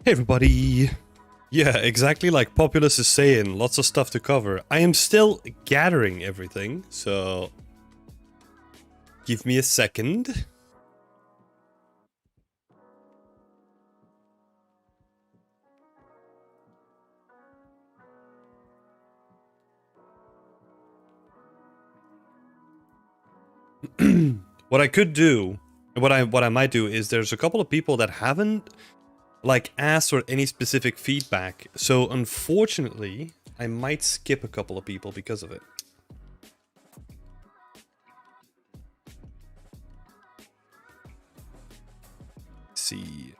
Hey everybody! Yeah, exactly like Populous is saying, lots of stuff to cover. I am still gathering everything, so give me a second. What I could do, what I might do is there's a couple of people that haven't like asked for any specific feedback. So unfortunately, I might skip a couple of people because of it. Let's see.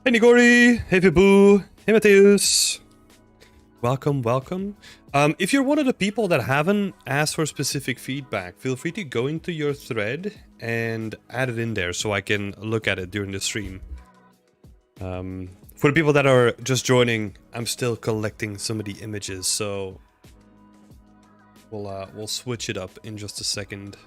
Hey Nigori! Hey Fibu! Hey Mateus! Welcome, welcome. If you're one of the people that haven't asked for specific feedback, feel free to go into your thread and add it in there so I can look at it during the stream. For the people that are just joining, I'm still collecting some of the images, so we'll switch it up in just a second.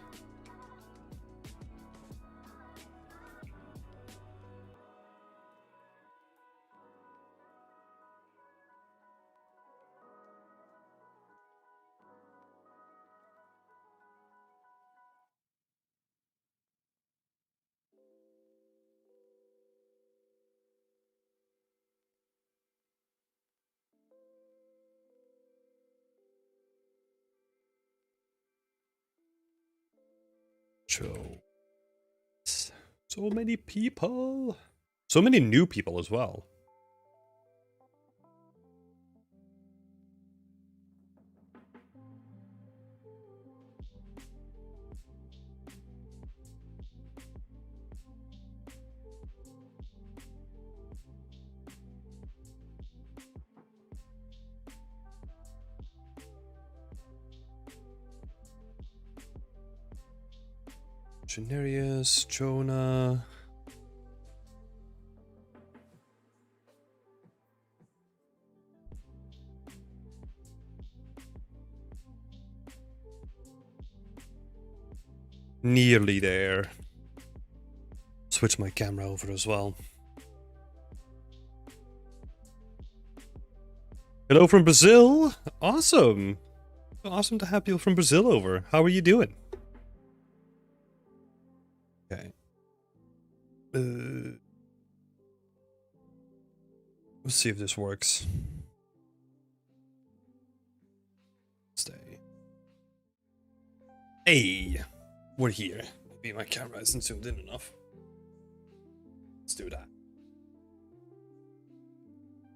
So many people. So many new people as well. Generius, Jonah. Nearly there. Switch my camera over as well. Hello from Brazil. Awesome. Awesome to have people from Brazil over. How are you doing? Okay. Let's see if this works. Stay. Hey, we're here. Maybe my camera isn't zoomed in enough. Let's do that.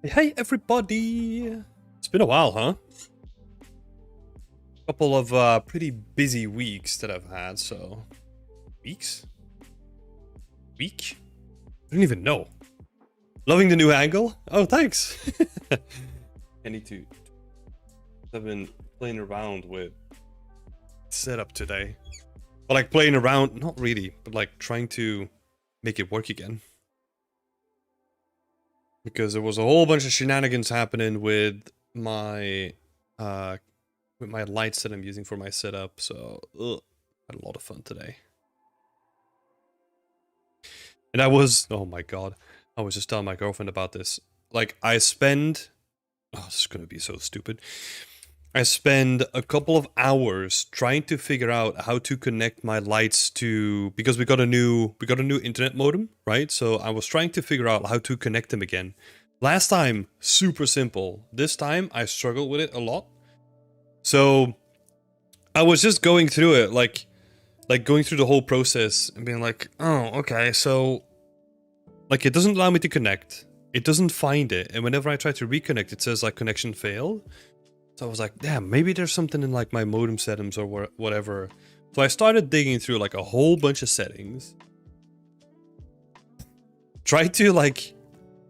Hey everybody! It's been a while, huh? Couple of pretty busy weeks that I've had, so... Weeks? Week? I don't even know. Loving the new angle? Oh, thanks! I need to... I've been playing around with setup today. But like playing around, not really, but like trying to make it work again. Because there was a whole bunch of shenanigans happening with my lights that I'm using for my setup, so had a lot of fun today. And I was, oh my god, I was just telling my girlfriend about this. Like, I spend, oh, this is gonna be so stupid. I spend a couple of hours trying to figure out how to connect my lights to, because we got a new internet modem, right? So I was trying to figure out how to connect them again. Last time, super simple. This time, I struggled with it a lot. So I was just going through it, like going through the whole process and being like, oh, okay, so like it doesn't allow me to connect. It doesn't find it. And whenever I try to reconnect, it says like connection failed. So I was like, damn, maybe there's something in like my modem settings or whatever. So I started digging through like a whole bunch of settings. Tried to like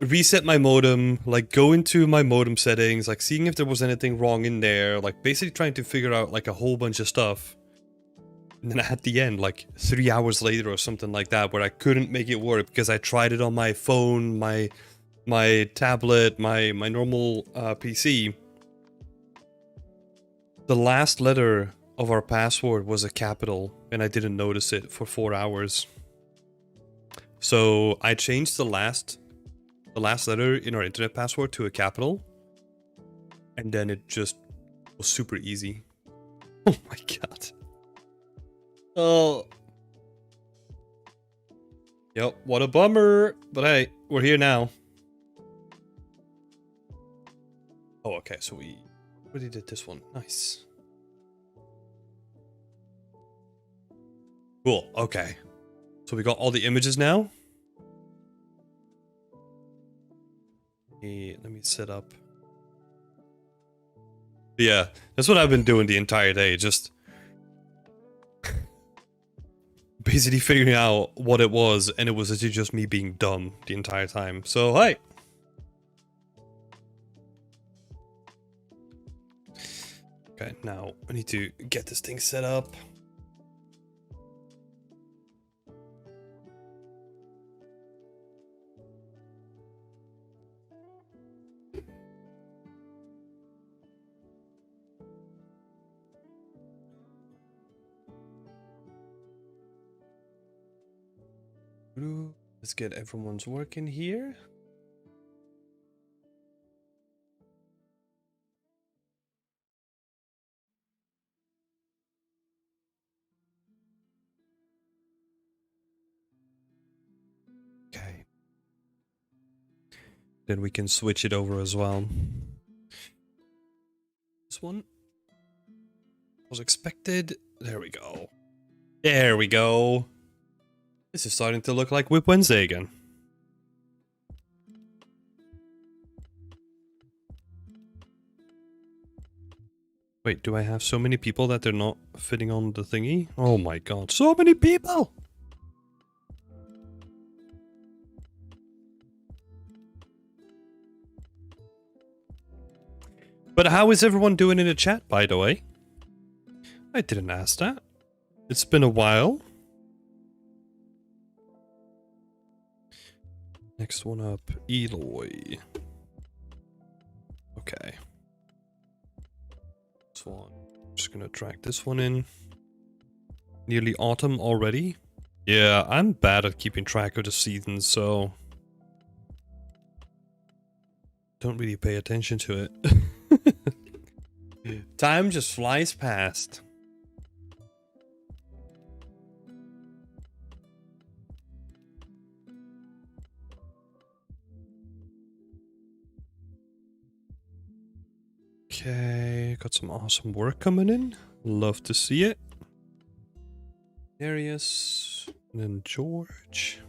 reset my modem, like go into my modem settings, like seeing if there was anything wrong in there, like basically trying to figure out like a whole bunch of stuff. And then at the end, like 3 hours later or something like that, where I couldn't make it work because I tried it on my phone, my tablet, my normal PC. The last letter of our password was a capital, and I didn't notice it for 4 hours. So I changed the last letter in our internet password to a capital, and then it just was super easy. Oh my god. Oh. Yep, what a bummer. But hey, we're here now. Oh, okay, so we already did this one. Nice. Cool, okay. So we got all the images now. Let me set up. Yeah, that's what I've been doing the entire day. Just basically figuring out what it was, and it was actually just me being dumb the entire time. So, hi! Okay, now I need to get this thing set up. Let's get everyone's work in here. Okay. Then we can switch it over as well. This one was expected. There we go. There we go. This is starting to look like WIP Wednesday again. Wait, do I have so many people that they're not fitting on the thingy? Oh my god, so many people! But how is everyone doing in the chat, by the way? I didn't ask that. It's been a while. Next one up, Eloy. Okay. This one. I'm just gonna drag this one in. Nearly autumn already. Yeah, I'm bad at keeping track of the seasons, so don't really pay attention to it. Time just flies past. Okay, got some awesome work coming in. Love to see it. Darius, and then George.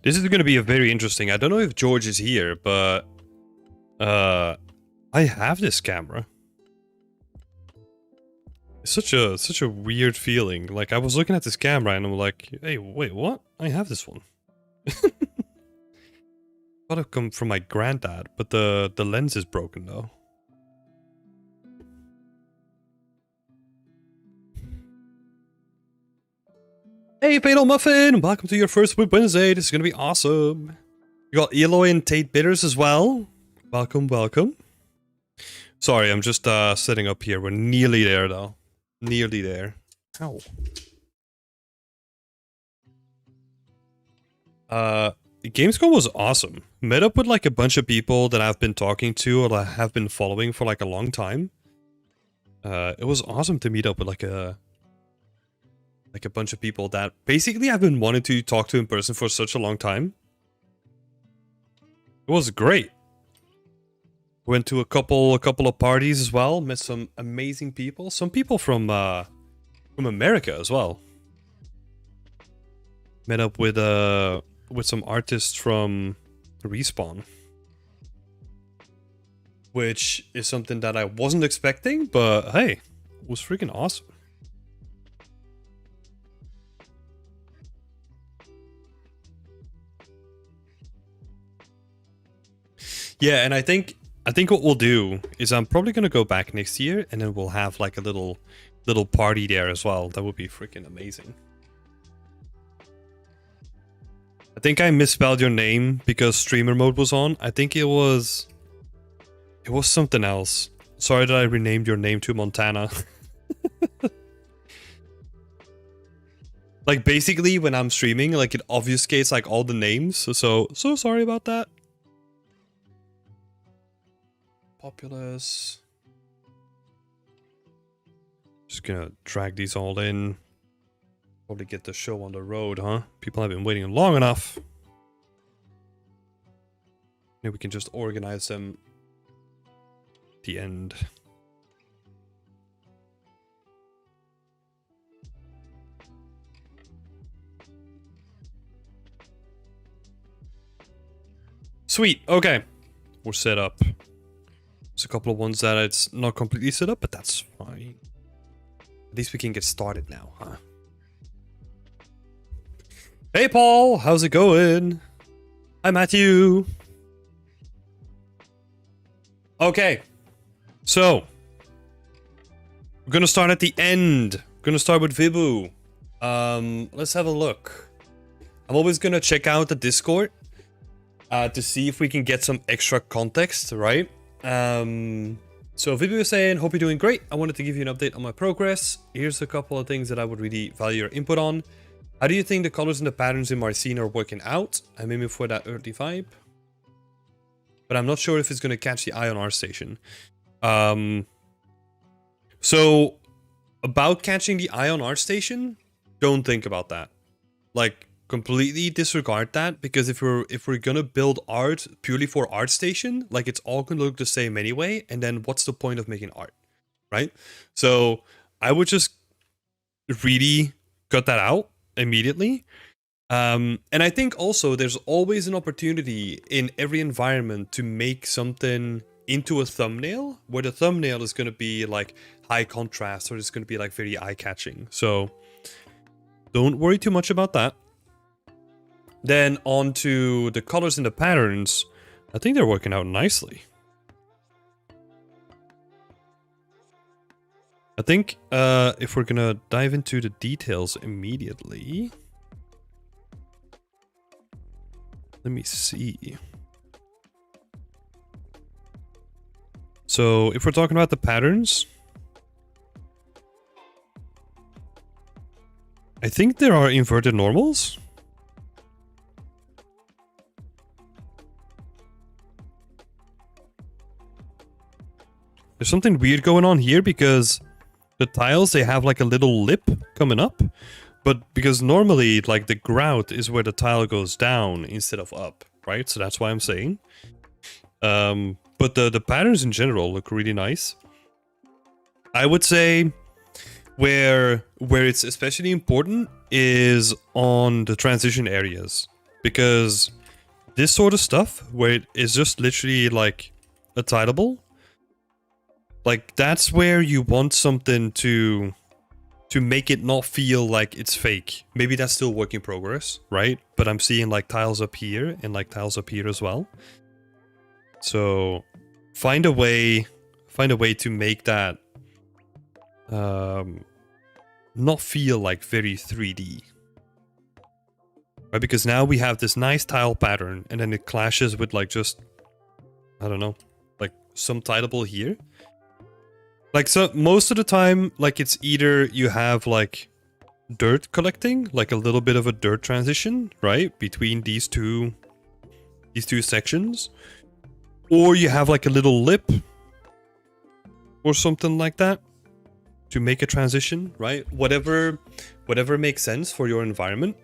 This is going to be a very interesting. I don't know if George is here, but I have this camera. It's such a weird feeling. Like I was looking at this camera and I'm like, hey, wait, what? I have this one. Thought it come from my granddad, but the lens is broken though. Hey, Fatal Muffin! Welcome to your first WIP Wednesday. This is gonna be awesome. You got Eloy and Tate Bitters as well. Welcome, welcome. Sorry, I'm just setting up here. We're nearly there though. Nearly there. Ow. Gamescom was awesome. Met up with like a bunch of people that I've been talking to or that have been following for like a long time. It was awesome to meet up with like a bunch of people that basically I've been wanting to talk to in person for such a long time. It was great. Went to a couple of parties as well. Met some amazing people. Some people from America as well. Met up with some artists from Respawn, which is something that I wasn't expecting, but hey, it was freaking awesome. Yeah, and I think what we'll do is I'm probably gonna go back next year, and then we'll have like a little party there as well. That would be freaking amazing. I think I misspelled your name because streamer mode was on. I think it was something else. Sorry that I renamed your name to Montana. Like basically when I'm streaming, like it obfuscates like all the names. So sorry about that. Populous. Just gonna drag these all in. Probably get the show on the road, huh? People have been waiting long enough. Maybe we can just organize them at the end. Sweet, okay. We're set up. There's a couple of ones that it's not completely set up, but that's fine. At least we can get started now, huh? Hey Paul, how's it going? Hi Matthew. Okay, so we're gonna start at the end. We're gonna start with Vibu. Let's have a look. I'm always gonna check out the Discord to see if we can get some extra context, right? So Vibu is saying, hope you're doing great. I wanted to give you an update on my progress. Here's a couple of things that I would really value your input on. How do you think the colors and the patterns in my scene are working out? I'm aiming for that early vibe, but I'm not sure if it's going to catch the eye on our station. So about catching the eye on our station, don't think about that. Like completely disregard that, because if we're gonna build art purely for ArtStation, like it's all gonna look the same anyway, and then what's the point of making art, right? So I would just really cut that out immediately. And I think also there's always an opportunity in every environment to make something into a thumbnail, where the thumbnail is going to be like high contrast, or it's going to be like very eye-catching. So don't worry too much about that. Then on to the colors and the patterns. I think they're working out nicely. I think if we're gonna dive into the details immediately, let me see. So if we're talking about the patterns, I think there are inverted normals. There's something weird going on here because the tiles, they have like a little lip coming up, but because normally like the grout is where the tile goes down instead of up, right? So that's why I'm saying. But the patterns in general look really nice. I would say where it's especially important is on the transition areas, because this sort of stuff where it is just literally like a tileable, like that's where you want something to make it not feel like it's fake. Maybe that's still work in progress, right? But I'm seeing like tiles up here and like tiles up here as well. So find a way to make that not feel like very 3D. Right? Because now we have this nice tile pattern and then it clashes with like just, I don't know, like some tileable here. Like, so most of the time, like it's either you have like dirt collecting, like a little bit of a dirt transition, right? Between these two sections. Or you have like a little lip or something like that to make a transition, right? Whatever makes sense for your environment.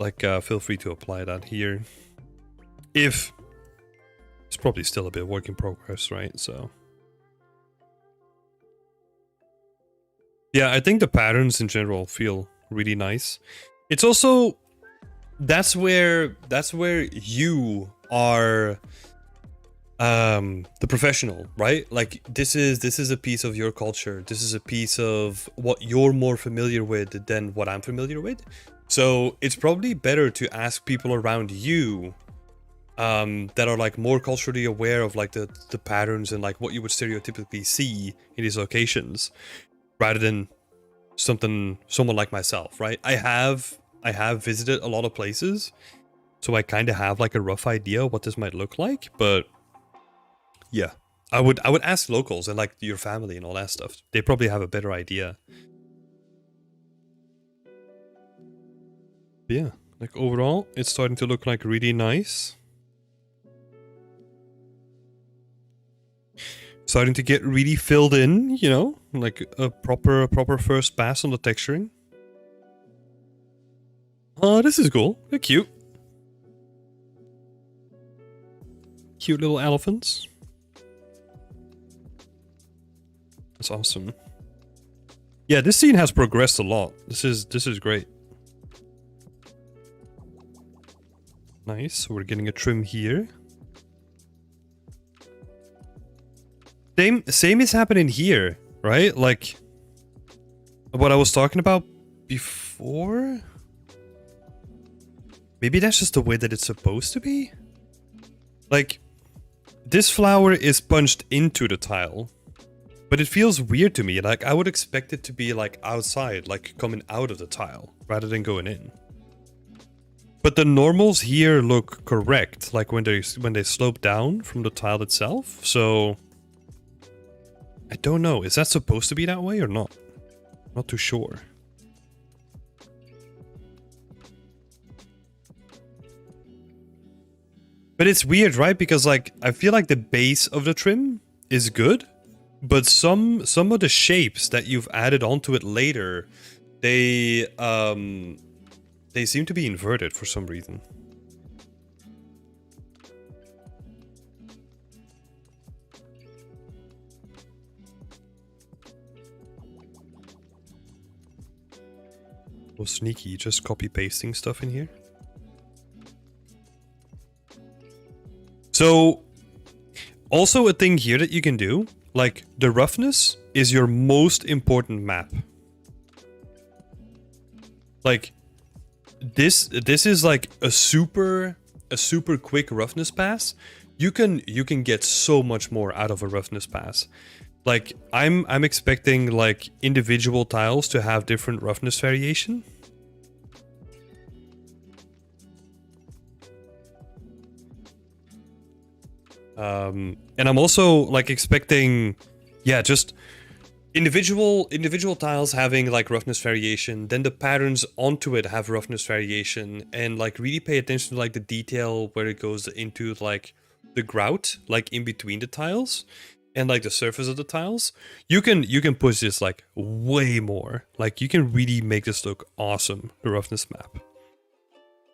Like, feel free to apply that here. If it's probably still a bit work in progress, right? So yeah, I think the patterns in general feel really nice. It's also that's where you are the professional, right? Like this is a piece of your culture. This is a piece of what you're more familiar with than what I'm familiar with. So it's probably better to ask people around you that are like more culturally aware of like the patterns and like what you would stereotypically see in these locations, rather than someone like myself, right? I have visited a lot of places, so I kind of have like a rough idea what this might look like, but yeah. I would ask locals and like your family and all that stuff. They probably have a better idea. But yeah, like overall, it's starting to look like really nice. Starting to get really filled in, you know, like a proper first pass on the texturing. Oh, this is cool. They're cute. Cute little elephants. That's awesome. Yeah, this scene has progressed a lot. This is great. Nice. So we're getting a trim here. Same is happening here, right? Like what I was talking about before. Maybe that's just the way that it's supposed to be. Like this flower is punched into the tile, but it feels weird to me. Like I would expect it to be like outside, like coming out of the tile rather than going in. But the normals here look correct, like when they slope down from the tile itself. So I don't know. Is that supposed to be that way or not? Not too sure. But it's weird, right? Because like I feel like the base of the trim is good, but some of the shapes that you've added onto it later, they seem to be inverted for some reason. Oh, sneaky, just copy pasting stuff in here. So, also a thing here that you can do, like the roughness is your most important map. Like this is like a super quick roughness pass. You can get so much more out of a roughness pass. Like I'm expecting like individual tiles to have different roughness variation. And I'm also like expecting, yeah, just individual tiles having like roughness variation, then the patterns onto it have roughness variation, and like really pay attention to like the detail where it goes into like the grout, like in between the tiles and like the surface of the tiles. You can push this like way more. Like you can really make this look awesome, the roughness map.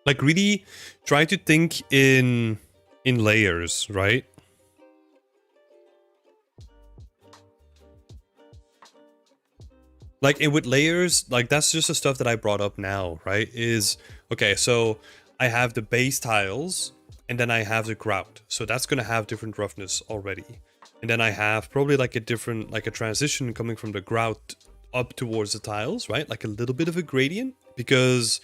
Like really try to think in layers, right? Like, and with layers, like that's just the stuff that I brought up now, right? Is okay, so I have the base tiles and then I have the grout. So that's gonna have different roughness already. And then I have probably like a different, like a transition coming from the grout up towards the tiles, right? Like a little bit of a gradient, because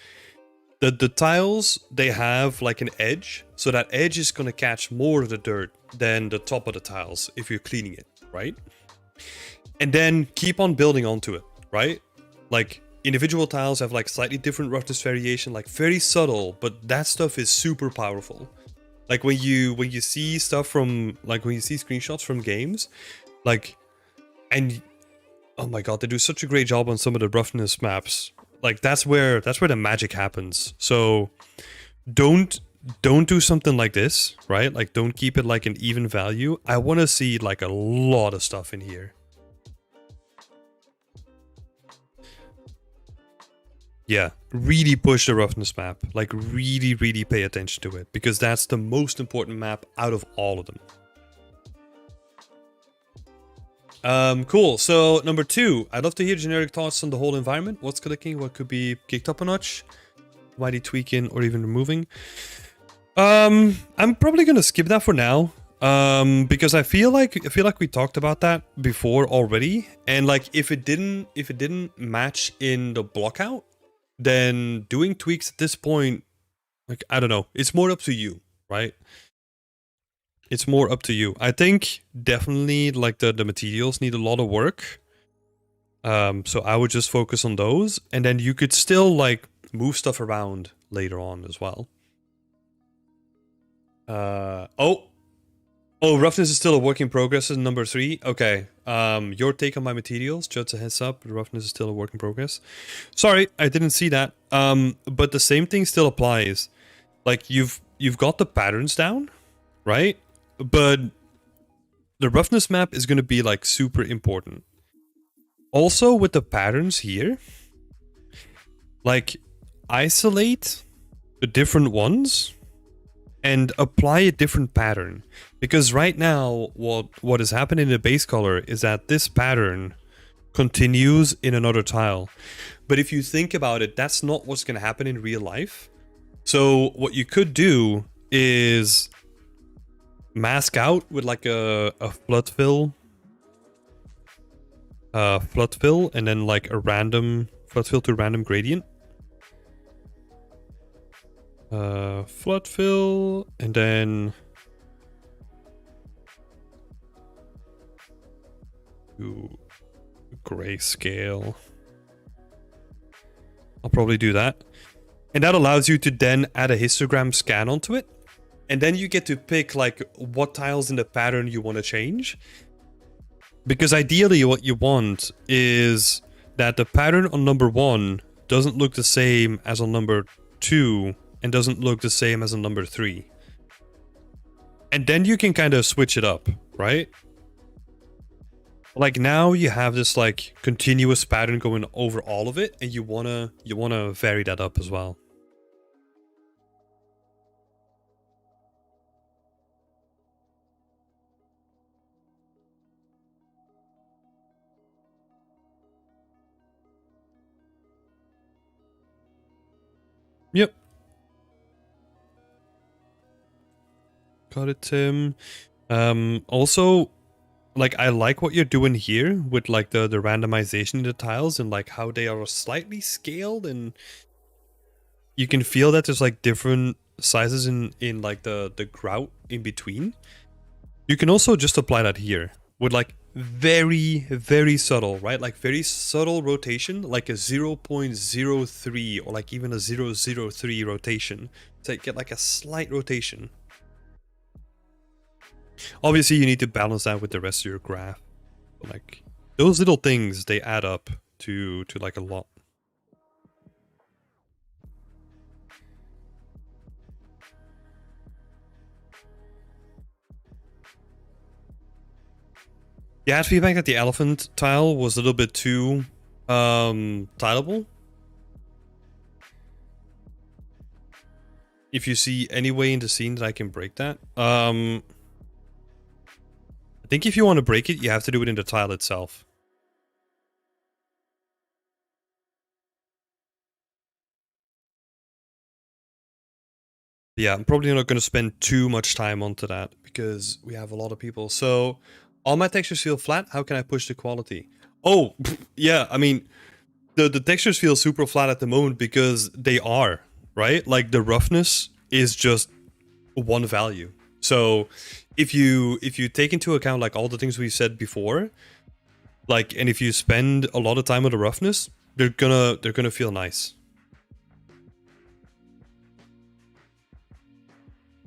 the tiles, they have like an edge. So that edge is gonna catch more of the dirt than the top of the tiles if you're cleaning it, right? And then keep on building onto it, right? Like individual tiles have like slightly different roughness variation, like very subtle, but that stuff is super powerful. Like when you see stuff from, like when you see screenshots from games, like, and oh my god, they do such a great job on some of the roughness maps. Like that's where the magic happens. So don't do something like this, right? Like don't keep it like an even value. I want to see like a lot of stuff in here. Yeah, really push the roughness map. Like really pay attention to it, because that's the most important map out of all of them. Cool. So number 2, I'd love to hear generic thoughts on the whole environment. What's clicking? What could be kicked up a notch? Mighty tweaking or even removing? I'm probably gonna skip that for now. Because I feel like we talked about that before already, and like if it didn't match in the blockout, then doing tweaks at this point, like I don't know, it's more up to you, right? It's more up to you. I think definitely like the materials need a lot of work. So I would just focus on those, and then you could still like move stuff around later on as well. Oh, roughness is still a work in progress is number 3. Okay. Your take on my materials, just a heads up, roughness is still a work in progress. Sorry, I didn't see that. But the same thing still applies. Like you've got the patterns down, right? But the roughness map is going to be like super important. Also with the patterns here, like isolate the different ones and apply a different pattern. Because right now, what is happening in the base color is that this pattern continues in another tile. But if you think about it, that's not what's going to happen in real life. So what you could do is mask out with like a flood fill, and then like a random flood fill to random gradient. Flood fill, and then grayscale. I'll probably do that. And that allows you to then add a histogram scan onto it. And then you get to pick like what tiles in the pattern you want to change. Because ideally what you want is that the pattern on number 1 doesn't look the same as on number 2 and doesn't look the same as on number 3. And then you can kind of switch it up, right? Like now you have this like continuous pattern going over all of it, and you wanna vary that up as well. Yep. Got it, Tim. Also, like I like what you're doing here with like the randomization in the tiles and like how they are slightly scaled, and you can feel that there's like different sizes in like the grout in between. You can also just apply that here with like very subtle, right? Like very subtle rotation, like a 0.03 or like even a 0.03 rotation to get like a slight rotation. Obviously you need to balance that with the rest of your graph. But like those little things, they add up to like a lot. You had feedback that the elephant tile was a little bit too tileable. If you see any way in the scene that I can break that. I think if you want to break it, you have to do it in the tile itself. Yeah, I'm probably not going to spend too much time onto that because we have a lot of people. So all my textures feel flat. How can I push the quality? Oh, yeah, I mean, the textures feel super flat at the moment because they are, right? Like the roughness is just one value. So if you take into account like all the things we said before, like, and if you spend a lot of time on the roughness, they're gonna feel nice.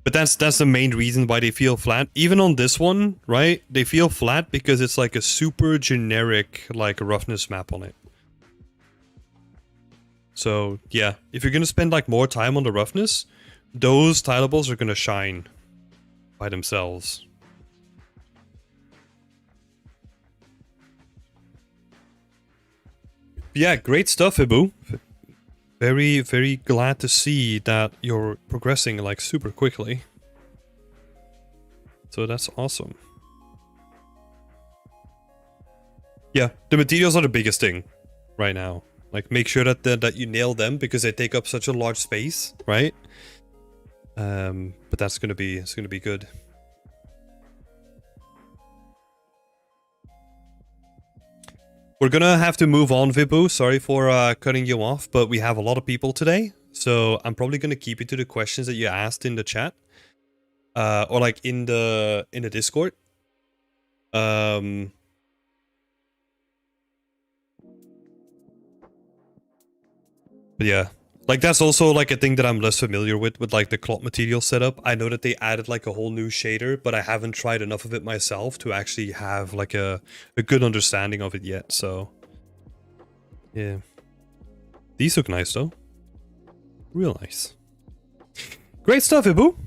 But that's the main reason why they feel flat. Even on this one, right? They feel flat because it's like a super generic like roughness map on it. So yeah, if you're gonna spend like more time on the roughness, those tileables are gonna shine by themselves. Yeah, great stuff, Ibu. Very, very glad to see that you're progressing like super quickly. So that's awesome. Yeah, the materials are the biggest thing right now. Like make sure that you nail them because they take up such a large space, right? But it's gonna be good. We're gonna have to move on, Vibu. Sorry for cutting you off, but we have a lot of people today, so I'm probably gonna keep you to the questions that you asked in the chat. or like in the Discord. Um, but yeah, like that's also like a thing that I'm less familiar with like the cloth material setup. I know that they added like a whole new shader, but I haven't tried enough of it myself to actually have like a good understanding of it yet. So yeah, these look nice though, real nice. Great stuff, Ibu.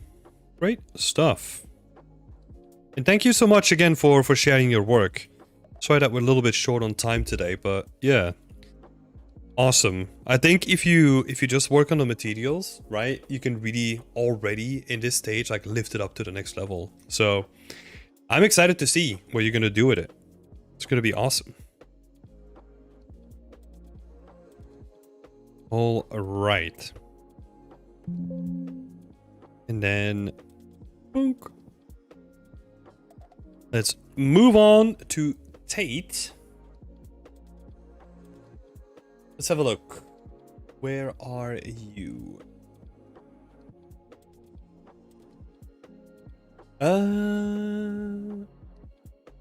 Great stuff. And thank you so much again for sharing your work. Sorry that we're a little bit short on time today, but yeah. Awesome. I think if you just work on the materials, right, you can really already in this stage like lift it up to the next level. So I'm excited to see what you're gonna do with it. It's gonna be awesome. All right. And then boink. Let's move on to Tate. Let's have a look. Where are you?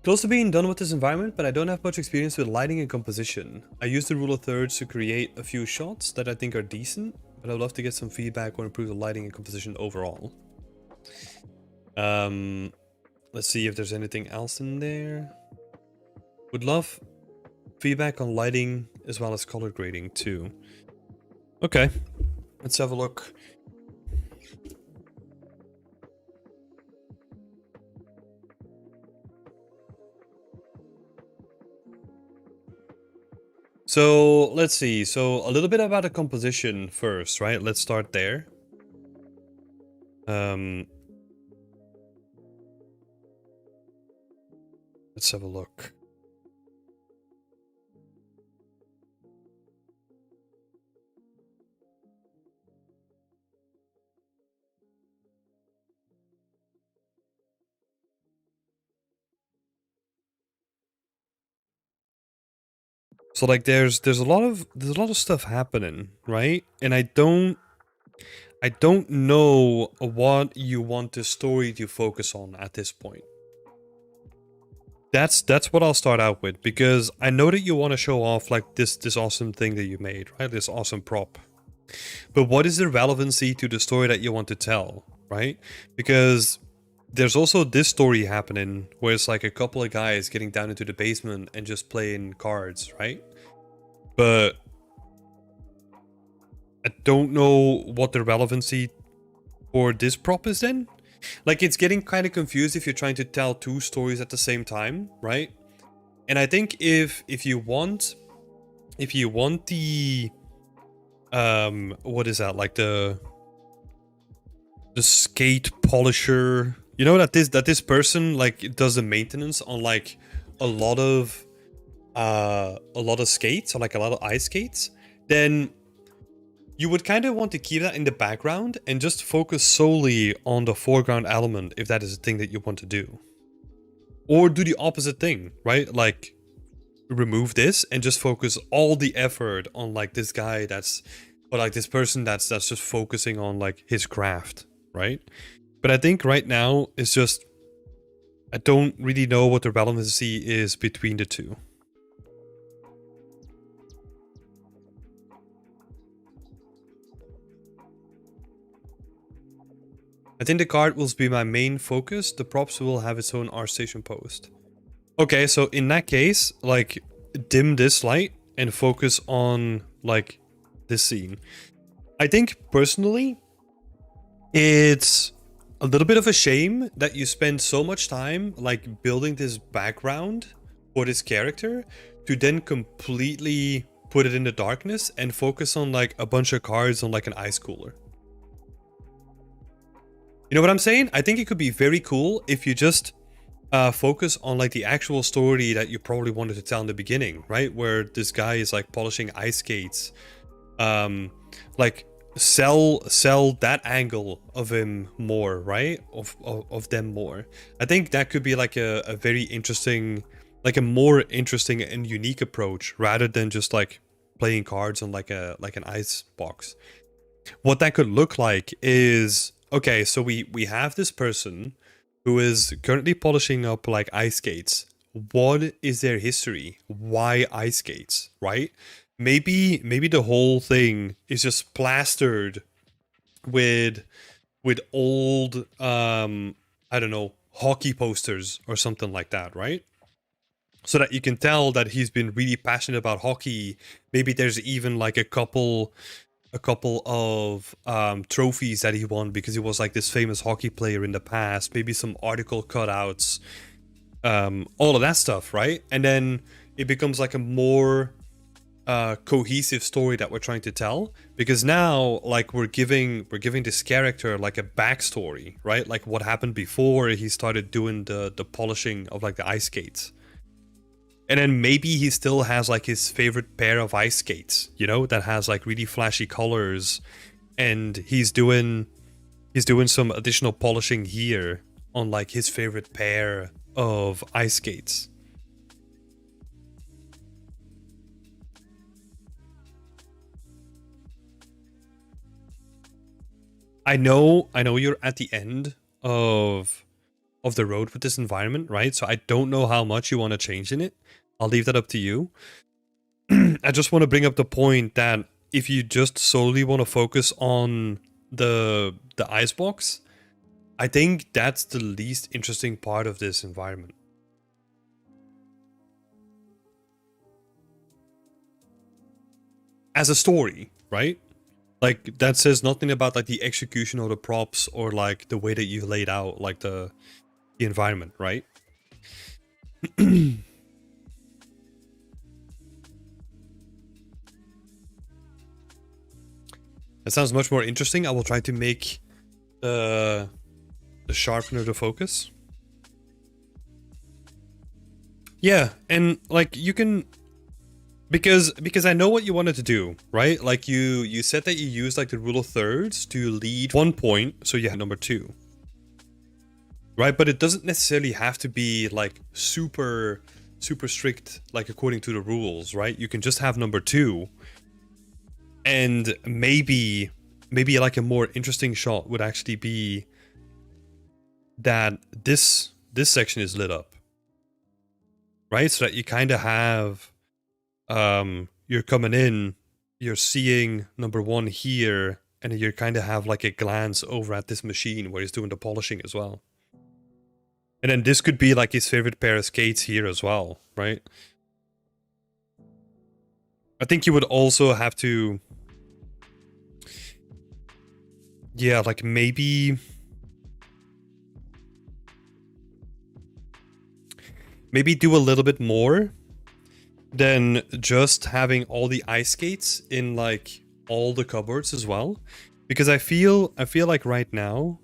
Close to being done with this environment, but I don't have much experience with lighting and composition. I use the rule of thirds to create a few shots that I think are decent, but I'd love to get some feedback or improve the lighting and composition overall. Let's see if there's anything else in there. Would love feedback on lighting as well as color grading too. Okay, let's have a look. So let's see. So a little bit about the composition first, right? Let's start there. Let's have a look. So like there's a lot of stuff happening, right? And I don't know what you want the story to focus on at this point. That's what I'll start out with, because I know that you want to show off like this awesome thing that you made, right? This awesome prop. But what is the relevancy to the story that you want to tell, right? Because there's also this story happening where it's like a couple of guys getting down into the basement and just playing cards, right? But I don't know what the relevancy for this prop is then. Like, it's getting kind of confused if you're trying to tell two stories at the same time, right? And I think if you want the what is that, like the skate polisher, you know, that this person like does the maintenance on like a lot of skates, or like a lot of ice skates, then you would kind of want to keep that in the background and just focus solely on the foreground element if that is a thing that you want to do. Or do the opposite thing, right? Like remove this and just focus all the effort on like this guy or like this person that's just focusing on like his craft, right? But I think right now it's just, I don't really know what the relevancy is between the two. I think the card will be my main focus. The props will have its own art station post. Okay, so in that case, like dim this light and focus on like this scene. I think personally, it's a little bit of a shame that you spend so much time like building this background for this character to then completely put it in the darkness and focus on like a bunch of cards on like an ice cooler. You know what I'm saying? I think it could be very cool if you just focus on like the actual story that you probably wanted to tell in the beginning, right? Where this guy is like polishing ice skates. Like sell that angle of him more, right? Of them more. I think that could be like a very interesting, like a more interesting and unique approach rather than just like playing cards on like an ice box. What that could look like is okay, so we have this person who is currently polishing up like ice skates. What is their history? Why ice skates, right? Maybe the whole thing is just plastered with old I don't know, hockey posters or something like that, right? So that you can tell that he's been really passionate about hockey. Maybe there's even like a couple of trophies that he won because he was like this famous hockey player in the past. Maybe some article cutouts, all of that stuff, right? And then it becomes like a more cohesive story that we're trying to tell, because now like we're giving this character like a backstory, right? Like what happened before he started doing the polishing of like the ice skates. And then maybe he still has like his favorite pair of ice skates, that has like really flashy colors, and he's doing some additional polishing here on like his favorite pair of ice skates. I know you're at the end of the road with this environment, right? So I don't know how much you want to change in it. I'll leave that up to you. I just want to bring up the point that if you just solely want to focus on the icebox, I think that's the least interesting part of this environment. As a story, right? Like that says nothing about like the execution or the props or like the way that you laid out like the environment, right? That sounds much more interesting. I will try to make the sharpener the focus. Yeah, and like you can, because I know what you wanted to do, right? Like you said that you use like the rule of thirds to lead 1 point, so you have number 2. Right? But it doesn't necessarily have to be like super strict like according to the rules, right? You can just have number 2, and maybe like a more interesting shot would actually be that this section is lit up, right? So that you kind of have you're coming in, you're seeing number 1 here, and you kind of have like a glance over at this machine where he's doing the polishing as well. And then this could be like his favorite pair of skates here as well, right? I think you would also have to, yeah, like maybe do a little bit more than just having all the ice skates in like all the cupboards as well, because I feel like right now,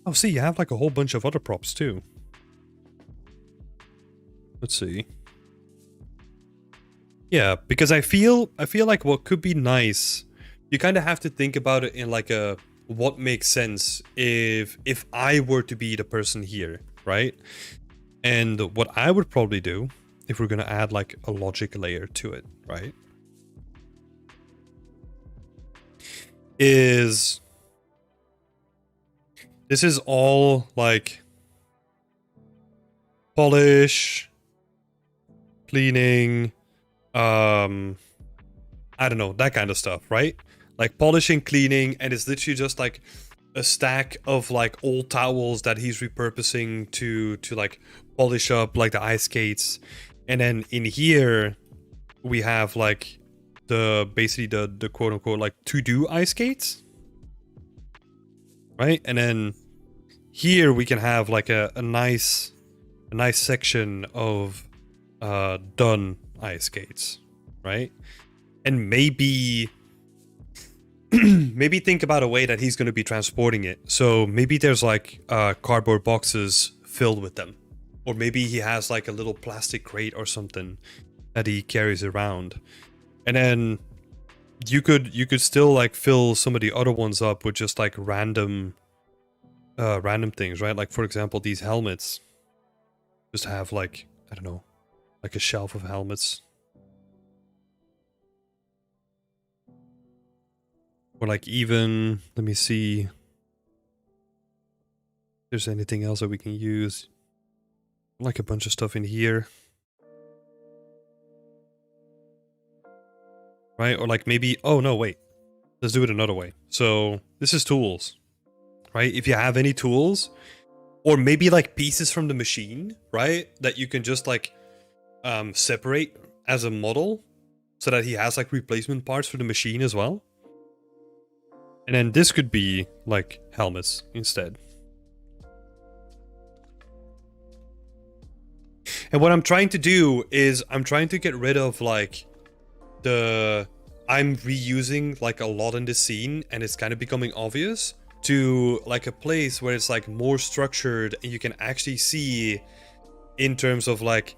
oh, see, you have like a whole bunch of other props too. Let's see. Yeah, because I feel like what could be nice, you kind of have to think about it in like a what makes sense if I were to be the person here, right? And what I would probably do, if we're gonna add like a logic layer to it, right, is this is all like polish, cleaning, I don't know, that kind of stuff, right? Like polishing, cleaning, and it's literally just like a stack of like old towels that he's repurposing to like polish up like the ice skates. And then in here we have like the basically the quote unquote like to do ice skates, right? And then here we can have like a nice section of done ice skates, right? And maybe maybe think about a way that he's going to be transporting it. So maybe there's like cardboard boxes filled with them, or maybe he has like a little plastic crate or something that he carries around. And then you could still like fill some of the other ones up with just like random things, right? Like for example, these helmets just have like, I don't know, like a shelf of helmets. Or like even, let me see. there's anything else that we can use. Like a bunch of stuff in here. Right? Or like maybe, oh no, wait. Let's do it another way. So this is tools, right? If you have any tools, or maybe like pieces from the machine, right? That you can just like separate as a model so that he has like replacement parts for the machine as well. And then this could be like helmets instead. And what I'm trying to do is I'm trying to get rid of like I'm reusing like a lot in the scene and it's kind of becoming obvious, to like a place where it's like more structured and you can actually see in terms of like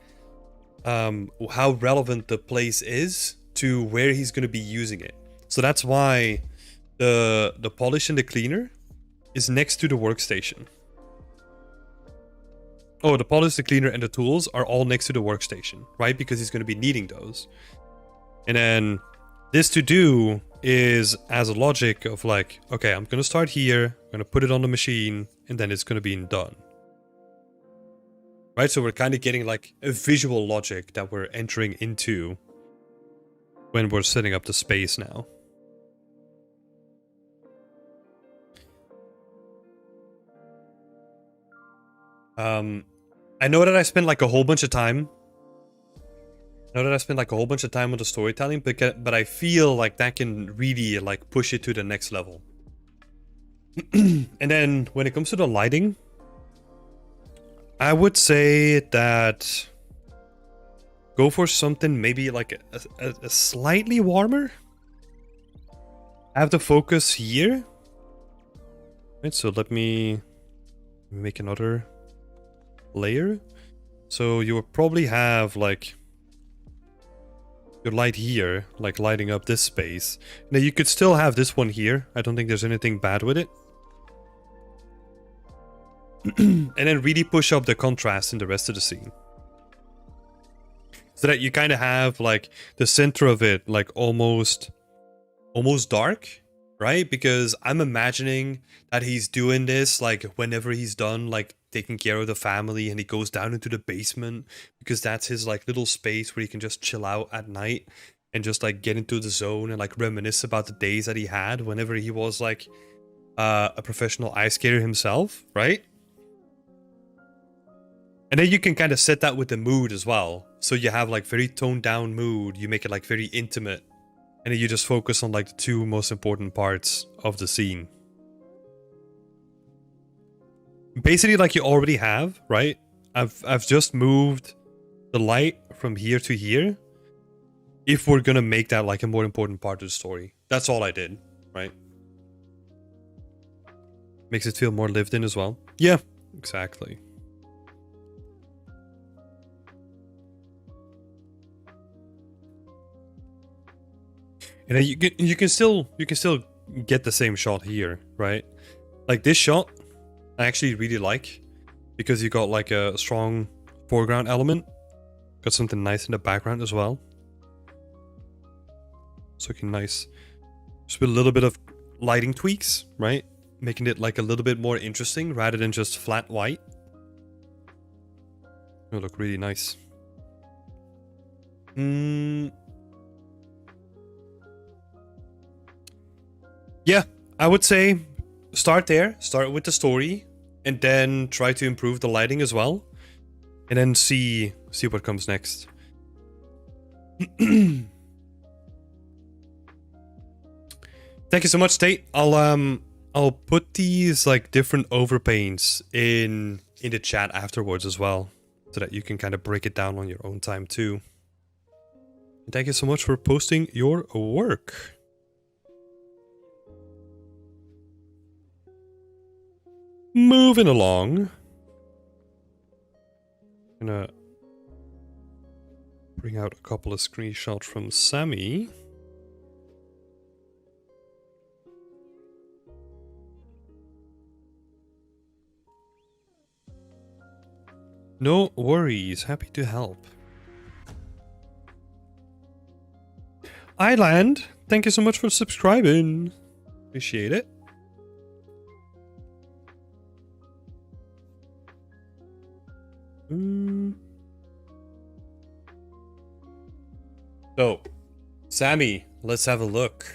how relevant the place is to where he's going to be using it. So that's why the polish and the cleaner is next to the workstation. Oh, the polish, the cleaner, and the tools are all next to the workstation, right? Because he's going to be needing those. And then this to do is as a logic of like, okay, I'm going to start here, I'm going to put it on the machine, and then it's going to be done. Right? So we're kind of getting like a visual logic that we're entering into when we're setting up the space now. I know that I spent like a whole bunch of time. I know that I spent like a whole bunch of time on the storytelling, but I feel like that can really like push it to the next level. And then when it comes to the lighting, I would say that go for something maybe like a slightly warmer. I have the focus here. Right, so let me make another layer. So you will probably have like your light here, like lighting up this space. Now you could still have this one here. I don't think there's anything bad with it. And then really push up the contrast in the rest of the scene. So that you kind of have like the center of it like almost dark, right? Because I'm imagining that he's doing this like whenever he's done like taking care of the family and he goes down into the basement because that's his like little space where he can just chill out at night and just like get into the zone and like reminisce about the days that he had whenever he was like a professional ice skater himself, right? And then you can kind of set that with the mood as well. So you have like very toned down mood, you make it like very intimate, and then you just focus on like the two most important parts of the scene. Basically like you already have, right? I've just moved the light from here to here. If we're gonna make that like a more important part of the story. That's all I did, right? Makes it feel more lived in as well. Yeah, exactly. And you can still get the same shot here, right? Like this shot, I actually really like because you got like a strong foreground element, got something nice in the background as well. It's looking nice, just with a little bit of lighting tweaks, right? Making it like a little bit more interesting rather than just flat white. It'll look really nice. Yeah, I would say start there, start with the story, and then try to improve the lighting as well, and then see what comes next. Thank you so much, Tate. I'll put these like different overpaints in the chat afterwards as well, so that you can kind of break it down on your own time too. And thank you so much for posting your work. Moving along. Gonna bring out a couple of screenshots from Sammy. No worries, happy to help. Island, thank you so much for subscribing. Appreciate it. So, Sammy, let's have a look.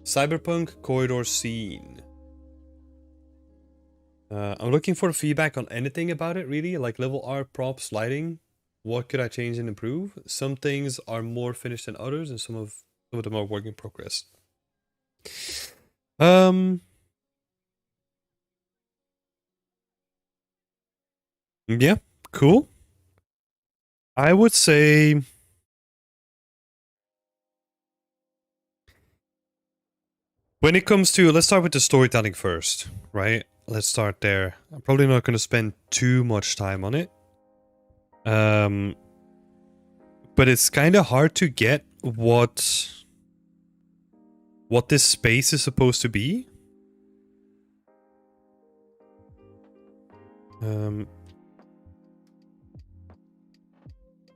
Cyberpunk corridor scene. I'm looking for feedback on anything about it, really. Like level art, props, lighting. What could I change and improve? Some things are more finished than others, and some of them are work in progress. Yeah, cool. I would say when it comes to, let's start with the storytelling first, right? Let's start there. I'm probably not going to spend too much time on it. But it's kind of hard to get what this space is supposed to be.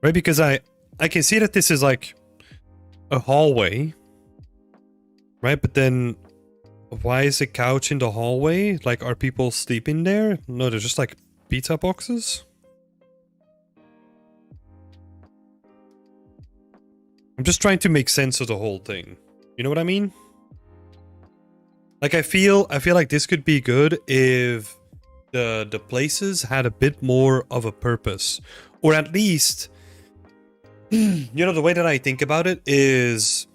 Right, because I can see that this is like a hallway, right? But then why is a couch in the hallway? Like, are people sleeping there? No, they're just like pizza boxes. I'm just trying to make sense of the whole thing. You know what I mean? Like, I feel like this could be good if the places had a bit more of a purpose, or at least, you know, the way that I think about it is,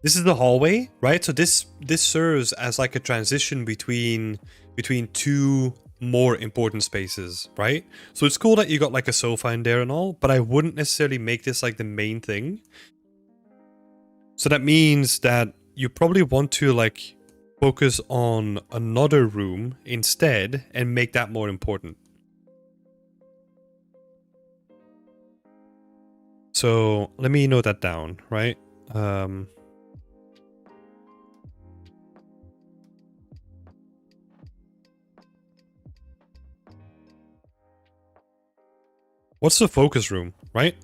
this is the hallway, right? So this serves as like a transition between two more important spaces, right? So it's cool that you got like a sofa in there and all, but I wouldn't necessarily make this like the main thing. So that means that you probably want to like focus on another room instead and make that more important. So let me note that down, right? What's the focus room, right?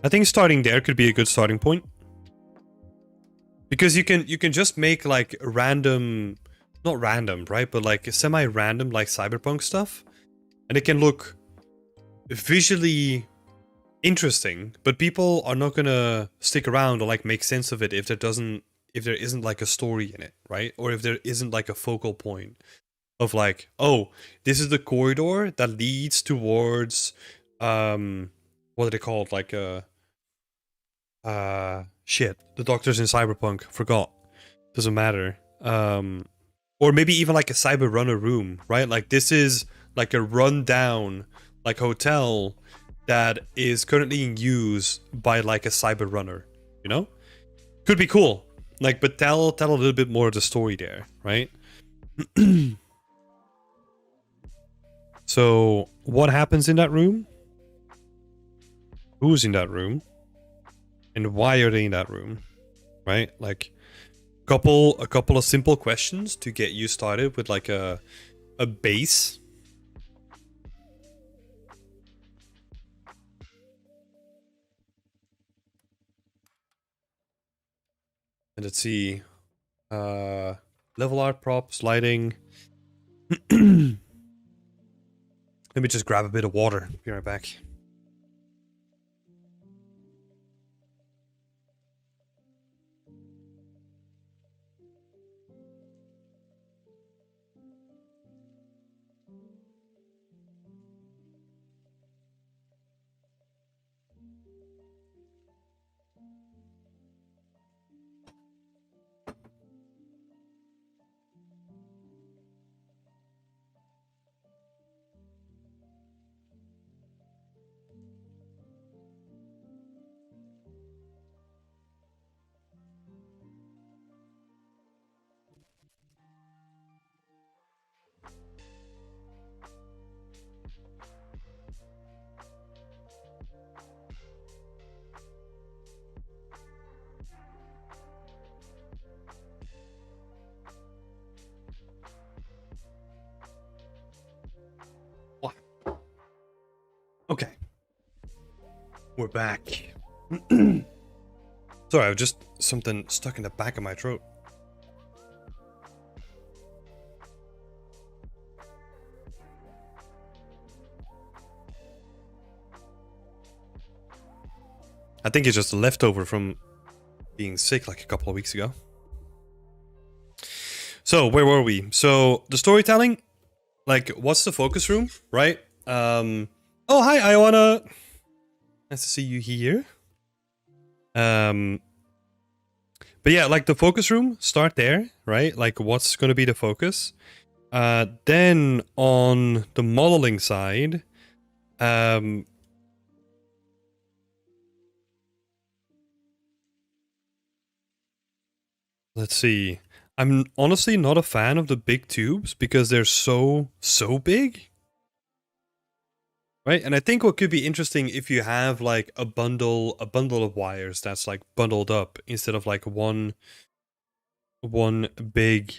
I think starting there could be a good starting point. Because you can just make like random, not random, right? But like semi-random like cyberpunk stuff. And it can look visually interesting, but people are not gonna stick around or like make sense of it if there isn't like a story in it, right? Or if there isn't like a focal point of like, oh, this is the corridor that leads towards what are they called? Like shit. The doctors in Cyberpunk, forgot. Doesn't matter. Or maybe even like a cyber runner room, right? Like this is like a rundown like hotel that is currently in use by like a cyber runner, you know? Could be cool. Like, but tell a little bit more of the story there, right? So, what happens in that room? Who's in that room? And why are they in that room? Right? Like a couple of simple questions to get you started with like a base. And let's see. Level art, props, lighting. Let me just grab a bit of water. Be right back. Okay. We're back. Sorry, I was just something stuck in the back of my throat. I think it's just a leftover from being sick like a couple of weeks ago. So where were we? So the storytelling, like what's the focus room, right? Oh hi, Ioana. Nice to see you here. But yeah, like the focus room, start there, right? Like what's going to be the focus? Then on the modeling side, let's see. I'm honestly not a fan of the big tubes because they're so big. Right? And I think what could be interesting if you have like a bundle of wires that's like bundled up instead of like one big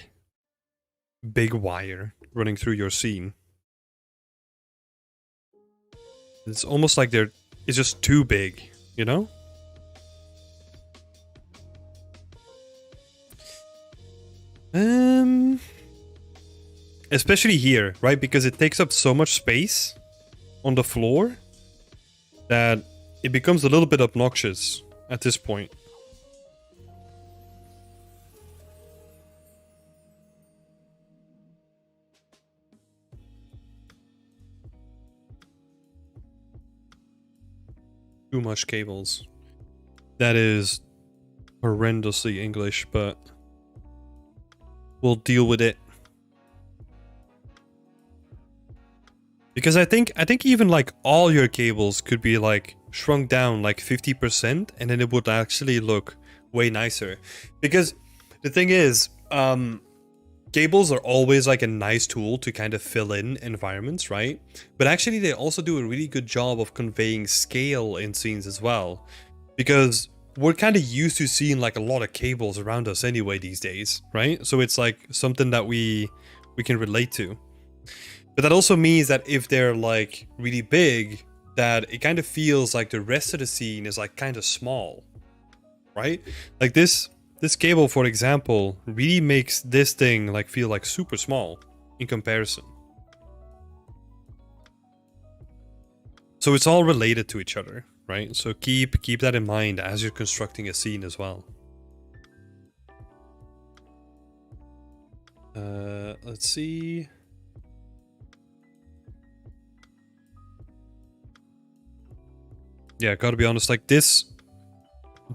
wire running through your scene. It's almost like it's just too big, you know? Especially here, right? Because it takes up so much space on the floor that it becomes a little bit obnoxious at this point. Too much cables. That is horrendously English, but we'll deal with it. Because I think even like all your cables could be like shrunk down like 50% and then it would actually look way nicer. Because the thing is, cables are always like a nice tool to kind of fill in environments, right? But actually they also do a really good job of conveying scale in scenes as well. Because we're kind of used to seeing like a lot of cables around us anyway these days, right? So it's like something that we can relate to. But that also means that if they're like really big, that it kind of feels like the rest of the scene is like kind of small, right? Like this cable, for example, really makes this thing like feel like super small in comparison. So it's all related to each other, right? So keep that in mind as you're constructing a scene as well. Let's see. Yeah, gotta be honest, like this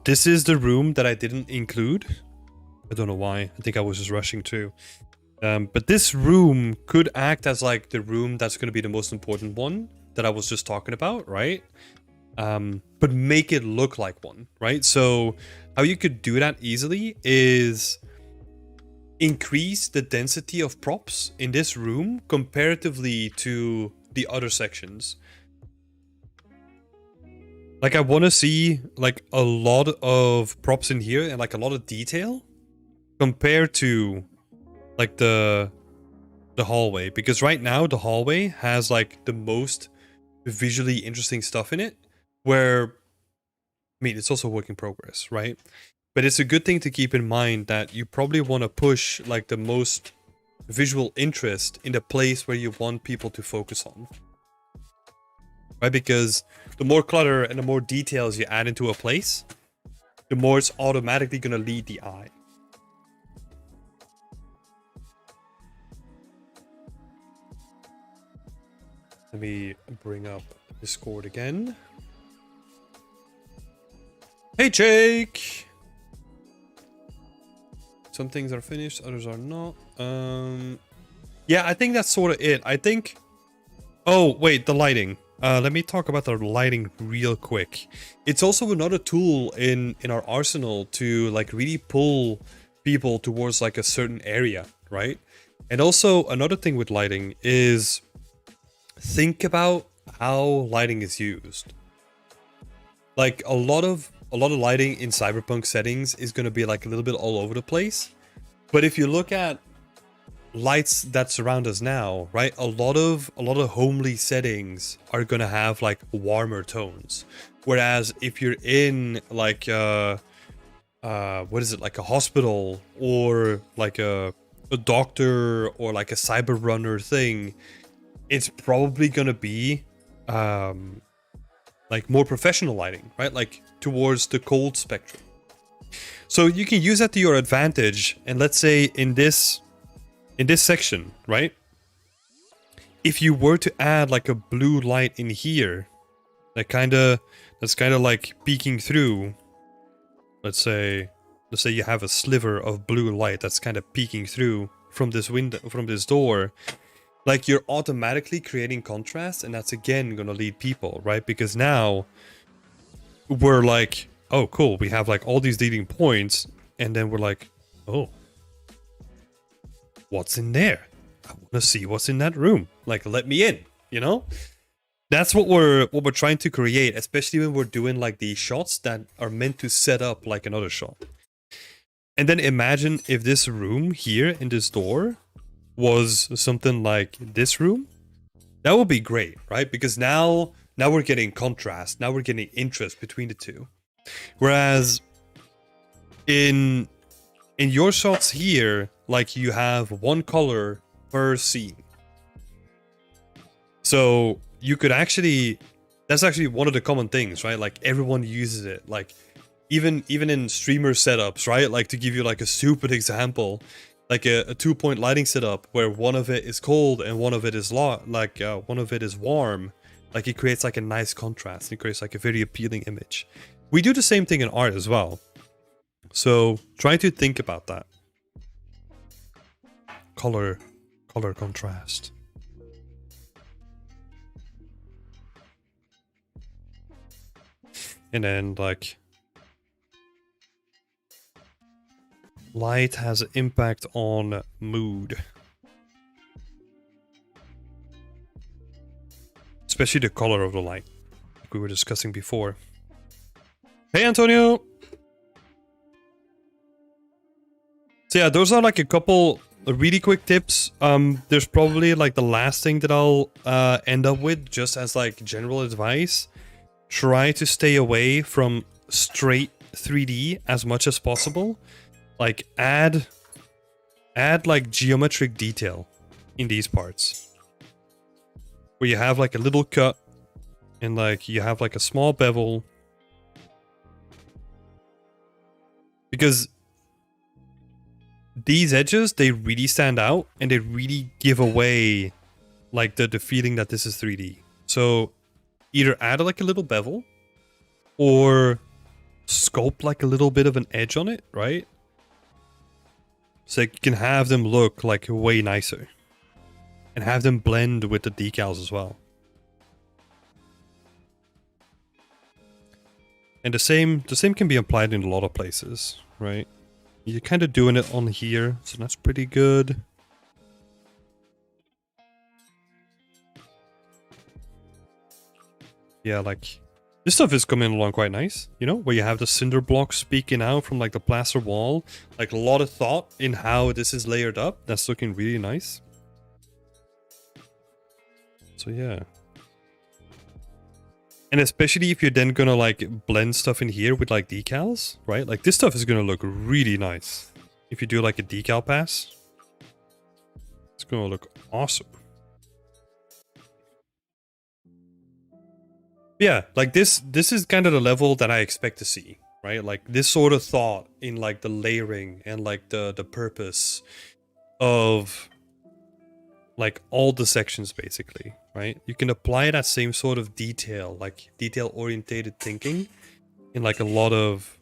is the room that I didn't include. I don't know why. I think I was just rushing too. But this room could act as like the room that's going to be the most important one that I was just talking about, right? But make it look like one, right? So how you could do that easily is increase the density of props in this room comparatively to the other sections. Like I want to see like a lot of props in here and like a lot of detail compared to like the hallway, because right now the hallway has like the most visually interesting stuff in it, where I mean it's also a work in progress, right? But it's a good thing to keep in mind that you probably want to push like the most visual interest in the place where you want people to focus on. Right? Because the more clutter and the more details you add into a place, the more it's automatically going to lead the eye. Let me bring up Discord again. Hey, Jake! Some things are finished, others are not. Yeah, I think that's sort of it. I think... Oh, wait, the lighting. Let me talk about the lighting real quick. It's also another tool in our arsenal to like really pull people towards like a certain area, right? And also another thing with lighting is think about how lighting is used. Like a lot of lighting in cyberpunk settings is going to be like a little bit all over the place. But if you look at lights that surround us now, right? A lot of homely settings are gonna have like warmer tones. Whereas if you're in like what is it, like a hospital or like a doctor or like a cyber runner thing, it's probably gonna be like more professional lighting, right? Like towards the cold spectrum. So you can use that to your advantage. And let's say in this section, right? If you were to add like a blue light in here, that's kind of like peeking through. Let's say you have a sliver of blue light that's kind of peeking through from this window, from this door. Like, you're automatically creating contrast, and that's again gonna lead people, right? Because now we're like, oh cool, we have like all these leading points, and then we're like, oh, what's in there? I want to see what's in that room. Like, let me in, you know? That's what we're trying to create, especially when we're doing like these shots that are meant to set up like another shot. And then imagine if this room here in this door was something like this room. That would be great, right? Because now we're getting contrast. Now we're getting interest between the two. Whereas in your shots here, like, you have one color per scene. So you could actually, that's actually one of the common things, right? Like, everyone uses it. Like, even in streamer setups, right? Like, to give you like a stupid example, like a 2-point lighting setup where one of it is cold and one of it is one of it is warm. Like, it creates like a nice contrast. It creates like a very appealing image. We do the same thing in art as well. So try to think about that. Color contrast. And then like, light has an impact on mood. Especially the color of the light, like we were discussing before. Hey, Antonio! So yeah, those are like a couple really quick tips. There's probably like the last thing that I'll end up with, just as like general advice. Try to stay away from straight 3D as much as possible. Like, add like geometric detail in these parts. Where you have like a little cut and like you have like a small bevel. Because these edges, they really stand out and they really give away like the feeling that this is 3D. So either add like a little bevel or sculpt like a little bit of an edge on it, right? So you can have them look like way nicer. And have them blend with the decals as well. And the same can be applied in a lot of places, right? You're kind of doing it on here, so that's pretty good. Yeah, like, this stuff is coming along quite nice, you know, where you have the cinder blocks speaking out from like the plaster wall. Like, a lot of thought in how this is layered up. That's looking really nice. So yeah. And especially if you're then gonna like blend stuff in here with like decals, right? Like, this stuff is gonna look really nice. If you do like a decal pass, it's gonna look awesome. Yeah, like this is kind of the level that I expect to see, right? Like, this sort of thought in like the layering and like the purpose of like all the sections, basically, right? You can apply that same sort of detail, like detail orientated thinking in like a lot of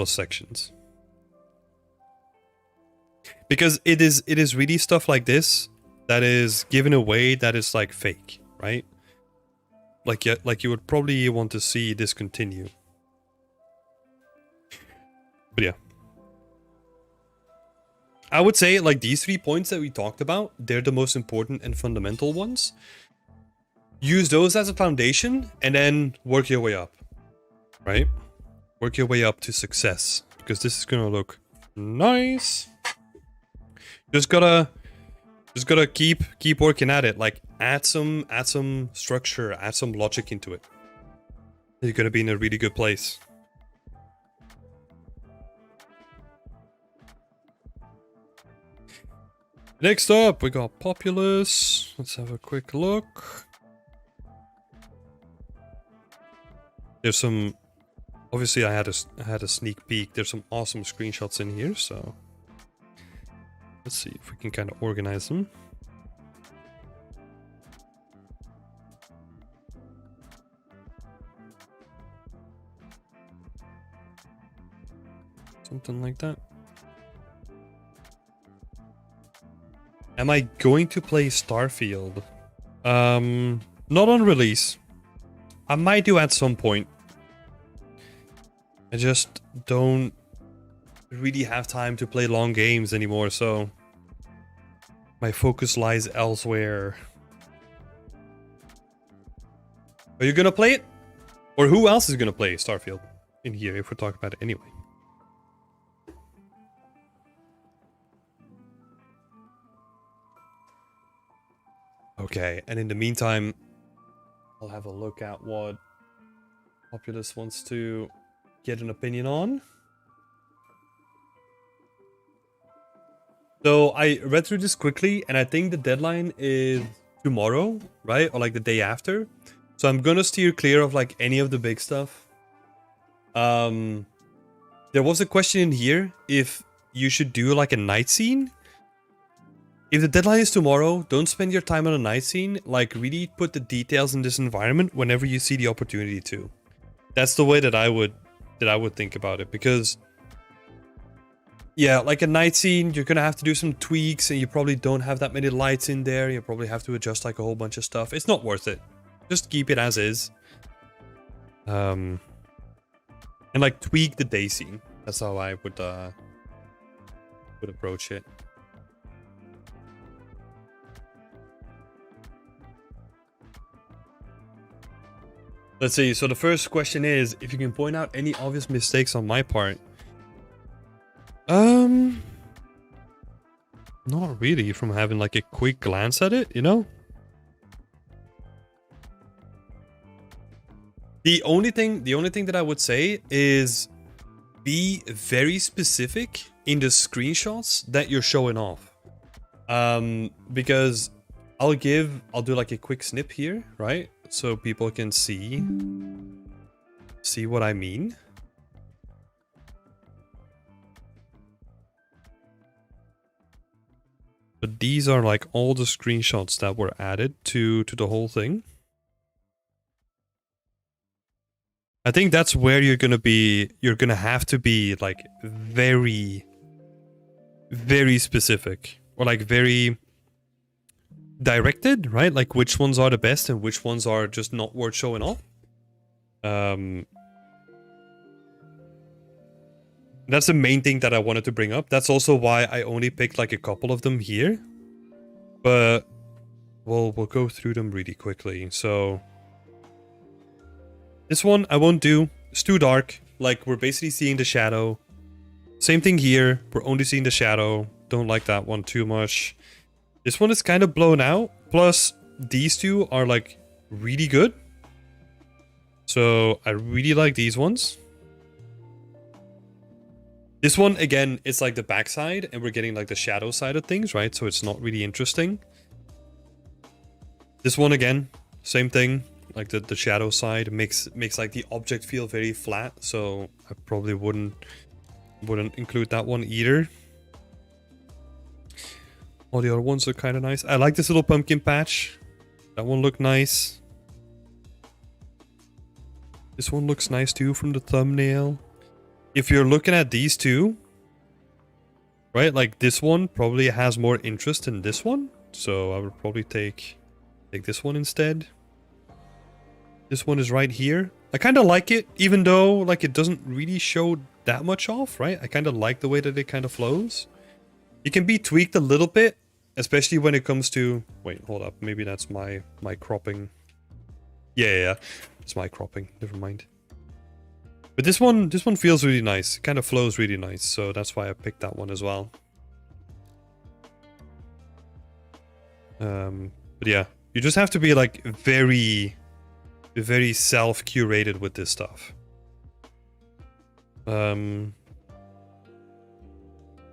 sections. Because it is really stuff like this that is given away that is like fake, right? Like you would probably want to see this continue. But yeah. I would say like these 3 points that we talked about, they're the most important and fundamental ones. Use those as a foundation and then work your way up, right? Work your way up to success, because this is gonna look nice. Just gotta keep working at it. Like, add some structure, add some logic into it. You're gonna be in a really good place. Next up, we got Populous. Let's have a quick look. There's some Obviously, I had a sneak peek. There's some awesome screenshots in here, so let's see if we can kind of organize them. Something like that. Am I going to play Starfield? Not on release. I might do at some point. I just don't really have time to play long games anymore, so my focus lies elsewhere. Are you gonna play it? Or who else is gonna play Starfield in here if we're talking about it anyway? Okay, and in the meantime, I'll have a look at what Populous wants to get an opinion on. So I read through this quickly, and I think the deadline is tomorrow, right? Or like the day after. So I'm gonna steer clear of like any of the big stuff. There was a question in here if you should do like a night scene. If the deadline is tomorrow, don't spend your time on a night scene. Like, really put the details in this environment whenever you see the opportunity to. That's the way that I would think about it, because yeah, like a night scene, you're gonna have to do some tweaks, and you probably don't have that many lights in there. You probably have to adjust like a whole bunch of stuff. It's not worth it. Just keep it as is. And like tweak the day scene. That's how I would approach it. Let's see, so the first question is, if you can point out any obvious mistakes on my part. Not really, from having like a quick glance at it, you know? The only thing that I would say is be very specific in the screenshots that you're showing off. Because I'll do like a quick snip here, right? So people can see what I mean. But these are like all the screenshots that were added to the whole thing. I think that's where you're gonna have to be like very, very specific, or like very directed, right? Like which ones are the best and which ones are just not worth showing off. That's the main thing that I wanted to bring up. That's also why I only picked like a couple of them here. But we'll go through them really quickly. So this one I won't do. It's too dark. Like, we're basically seeing the shadow. Same thing here. We're only seeing the shadow. Don't like that one too much. This one is kind of blown out. Plus, these two are like really good. So I really like these ones. This one, again, it's like the backside, and we're getting like the shadow side of things, right? So it's not really interesting. This one, again, same thing. Like the shadow side makes like the object feel very flat. So I probably wouldn't include that one either. All the other ones are kind of nice. I like this little pumpkin patch. That one looked nice. This one looks nice too from the thumbnail. If you're looking at these two, right, like this one probably has more interest than this one. So I would probably take this one instead. This one is right here. I kind of like it, even though like it doesn't really show that much off, right? I kind of like the way that it kind of flows. It can be tweaked a little bit, especially when it comes to... Wait, hold up. Maybe that's my cropping. Yeah. It's my cropping. Never mind. But this one feels really nice. It kind of flows really nice. So that's why I picked that one as well. But yeah, you just have to be like very self-curated with this stuff.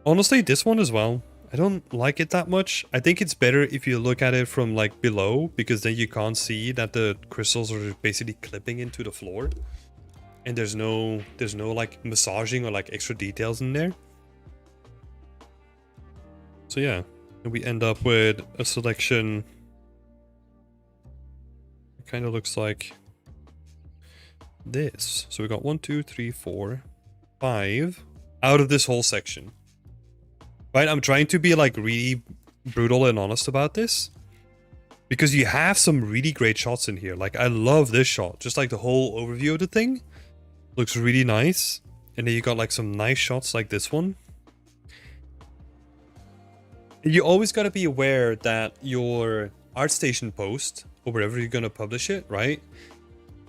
Honestly, this one as well. I don't like it that much. I think it's better if you look at it from like below, because then you can't see that the crystals are basically clipping into the floor. and there's no like massaging or like extra details in there. So yeah, and we end up with a selection. It kind of looks like this. So we got 1, 2, 3, 4, 5 out of this whole section. Right, I'm trying to be like really brutal and honest about this, because you have some really great shots in here. Like I love this shot, just like the whole overview of the thing looks really nice. And then you got like some nice shots like this one. You always got to be aware that your ArtStation post, or wherever you're going to publish it, right?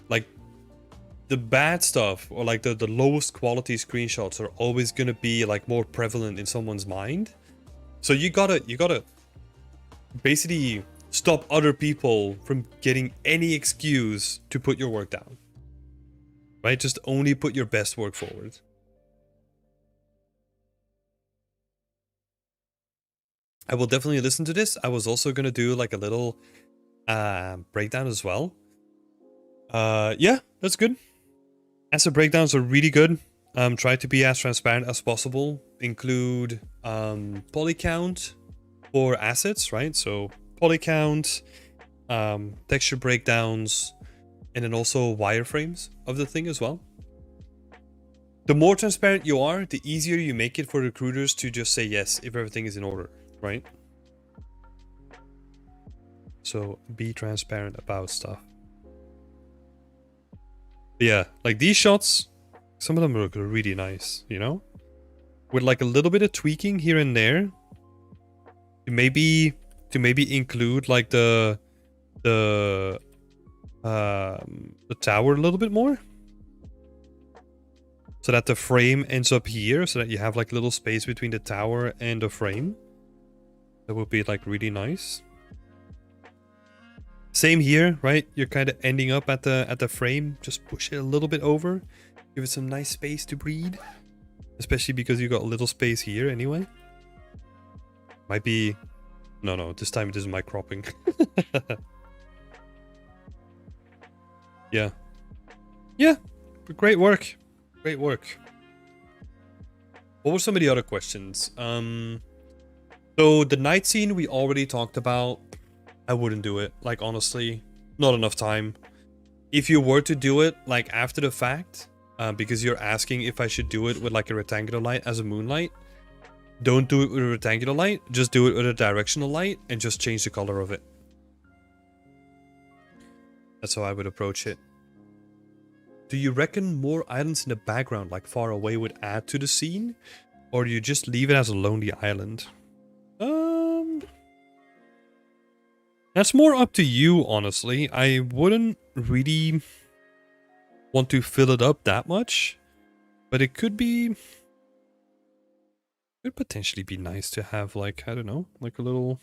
Like the bad stuff, or like the lowest quality screenshots, are always going to be like more prevalent in someone's mind. So you gotta basically stop other people from getting any excuse to put your work down, right? Just only put your best work forward. I will definitely listen to this. I was also gonna do like a little breakdown as well. Yeah, that's good. Asset breakdowns are really good. Try to be as transparent as possible. Include poly count for assets, right? So poly count, texture breakdowns, and then also wireframes of the thing as well. The more transparent you are, the easier you make it for recruiters to just say yes if everything is in order, right? So be transparent about stuff. But yeah, like these shots, some of them look really nice, you know? With like a little bit of tweaking here and there. To maybe include like the tower a little bit more. So that the frame ends up here, so that you have like a little space between the tower and the frame. That would be like really nice. Same here, right? You're kind of ending up at the frame. Just push it a little bit over. Give it some nice space to breathe. Especially because you got a little space here anyway. Might be... No, this time it isn't my cropping. Yeah. Yeah, great work. Great work. What were some of the other questions? So the night scene we already talked about. I wouldn't do it. Like, honestly, not enough time. If you were to do it, like, after the fact, because you're asking if I should do it with, like, a rectangular light as a moonlight, don't do it with a rectangular light. Just do it with a directional light and just change the color of it. That's how I would approach it. Do you reckon more islands in the background, like far away, would add to the scene? Or do you just leave it as a lonely island? That's more up to you, honestly. I wouldn't really want to fill it up that much. But it could be... Could potentially be nice to have, like, I don't know, like a little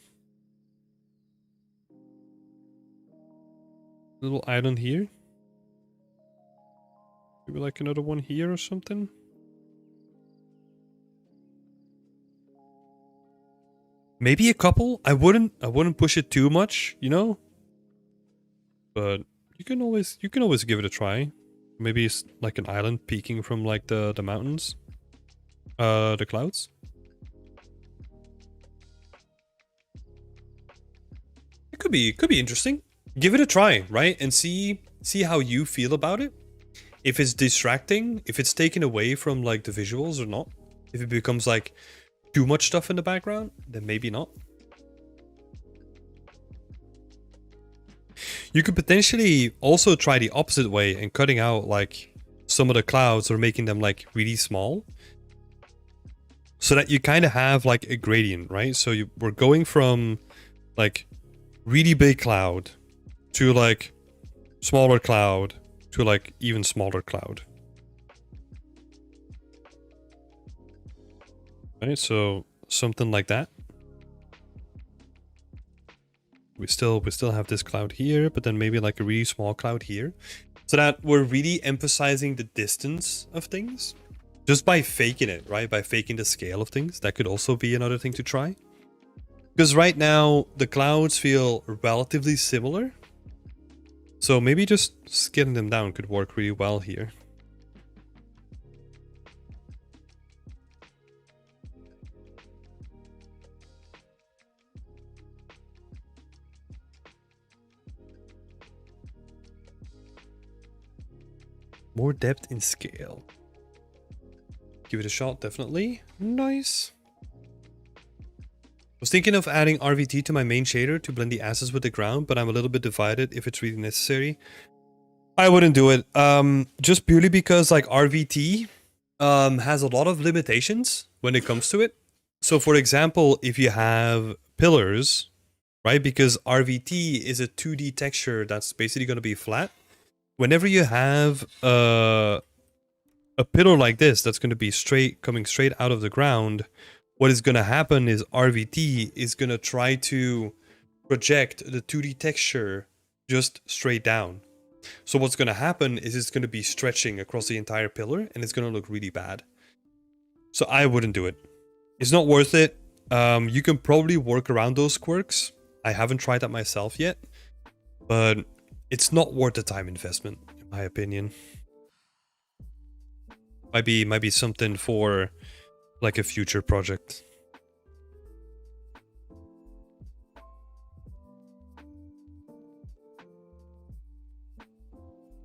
island here. Maybe like another one here or something. Maybe a couple. I wouldn't push it too much, you know. But you can always give it a try. Maybe it's like an island peeking from like the mountains, the clouds. It could be interesting. Give it a try, right? And see how you feel about it. If it's distracting, if it's taken away from like the visuals or not. If it becomes like too much stuff in the background, then maybe not. You could potentially also try the opposite way and cutting out like some of the clouds or making them like really small. So that you kind of have like a gradient, right? So we're going from like really big cloud to like smaller cloud to like even smaller cloud. Right, so something like that. We still have this cloud here, but then maybe like a really small cloud here. So that we're really emphasizing the distance of things. Just by faking it, right? By faking the scale of things. That could also be another thing to try. Because right now, the clouds feel relatively similar. So maybe just scaling them down could work really well here. More depth in scale. Give it a shot, definitely. Nice. Was thinking of adding RVT to my main shader to blend the assets with the ground, but I'm a little bit divided if it's really necessary. I wouldn't do it. Just purely because like RVT has a lot of limitations when it comes to it. So for example, if you have pillars, right? Because RVT is a 2D texture that's basically going to be flat. Whenever you have a pillar like this that's going to be coming straight out of the ground, what is going to happen is RVT is going to try to project the 2D texture just straight down. So what's going to happen is it's going to be stretching across the entire pillar and it's going to look really bad. So I wouldn't do it. It's not worth it. You can probably work around those quirks. I haven't tried that myself yet, but it's not worth the time investment, in my opinion. Might be something for like a future project.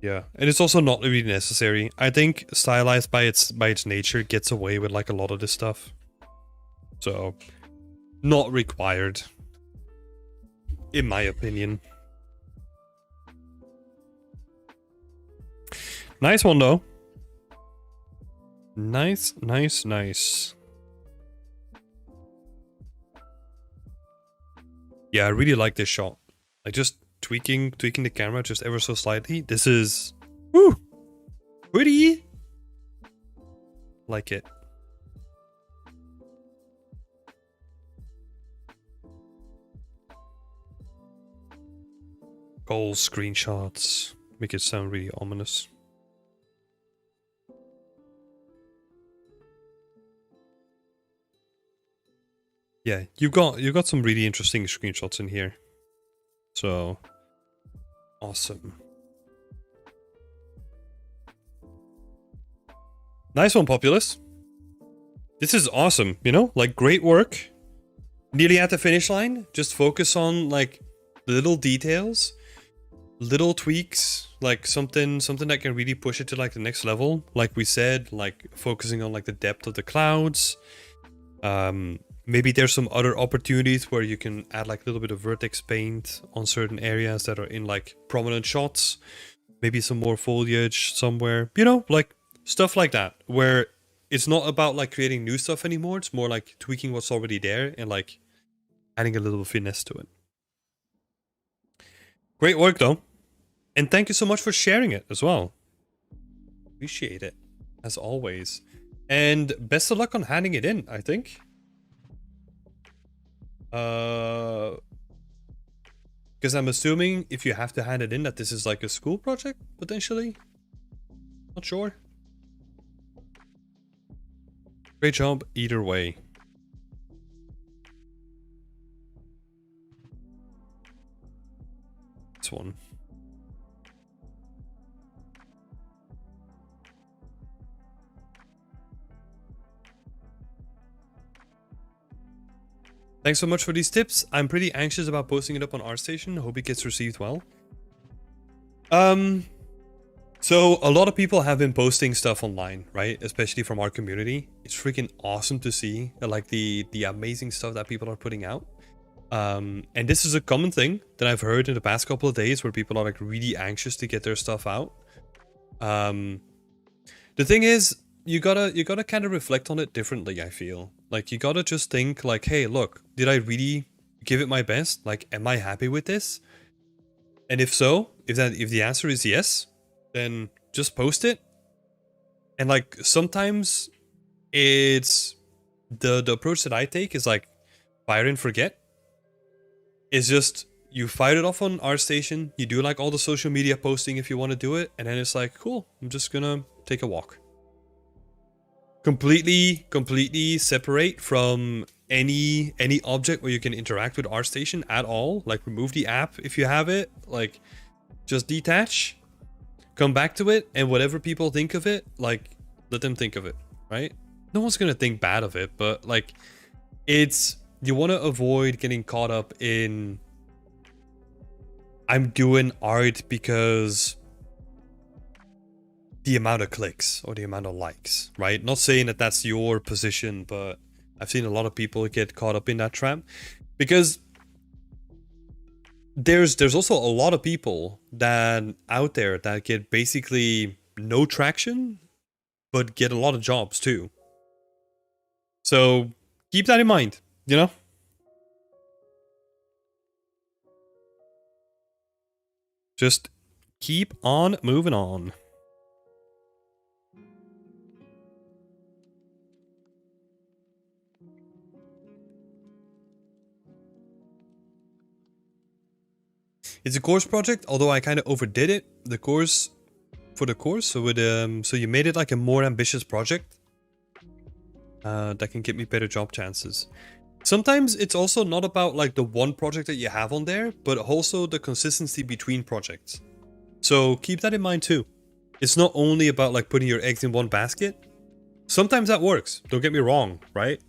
Yeah, and it's also not really necessary. I think stylized by its nature gets away with like a lot of this stuff. So, not required, in my opinion. Nice one though. Nice, nice, nice. Yeah, I really like this shot. Like just tweaking the camera just ever so slightly. This is woo, pretty. Like it. Goal screenshots make it sound really ominous. Yeah, you got some really interesting screenshots in here. So awesome. Nice one, Populous. This is awesome, you know? Like great work. Nearly at the finish line. Just focus on like little details, little tweaks, like something that can really push it to like the next level. Like we said, like focusing on like the depth of the clouds. Maybe there's some other opportunities where you can add like a little bit of vertex paint on certain areas that are in like prominent shots. Maybe some more foliage somewhere, you know, like stuff like that, where it's not about like creating new stuff anymore. It's more like tweaking what's already there and like adding a little finesse to it. Great work though. And thank you so much for sharing it as well. Appreciate it, as always. And best of luck on handing it in, I think. Because I'm assuming if you have to hand it in that this is like a school project, potentially. Not sure. Great job either way. This one. Thanks so much for these tips. I'm pretty anxious about posting it up on ArtStation. Hope it gets received well. So a lot of people have been posting stuff online, right? Especially from our community. It's freaking awesome to see like the amazing stuff that people are putting out. And this is a common thing that I've heard in the past couple of days where people are like really anxious to get their stuff out. The thing is, you gotta kind of reflect on it differently, I feel. Like you gotta just think like, hey, look, did I really give it my best? Like, am I happy with this? And if so, if the answer is yes, then just post it. And like sometimes it's the approach that I take is like fire and forget. It's just you fire it off on ArtStation, you do like all the social media posting if you want to do it, and then it's like, cool, I'm just gonna take a walk. Completely separate from any object where you can interact with ArtStation at all. Like remove the app if you have it. Like just detach, come back to it, and whatever people think of it, like let them think of it, right? No one's gonna think bad of it, but like it's, you want to avoid getting caught up in I'm doing art because the amount of clicks or the amount of likes, right? Not saying that that's your position, but I've seen a lot of people get caught up in that trap because there's also a lot of people that out there that get basically no traction but get a lot of jobs too. So keep that in mind, you know? Just keep on moving on. It's a course project, although I kind of overdid it. The course for the course, so with so you made it like a more ambitious project that can give me better job chances. Sometimes it's also not about like the one project that you have on there, but also the consistency between projects. So keep that in mind too. It's not only about like putting your eggs in one basket. Sometimes that works. Don't get me wrong, right?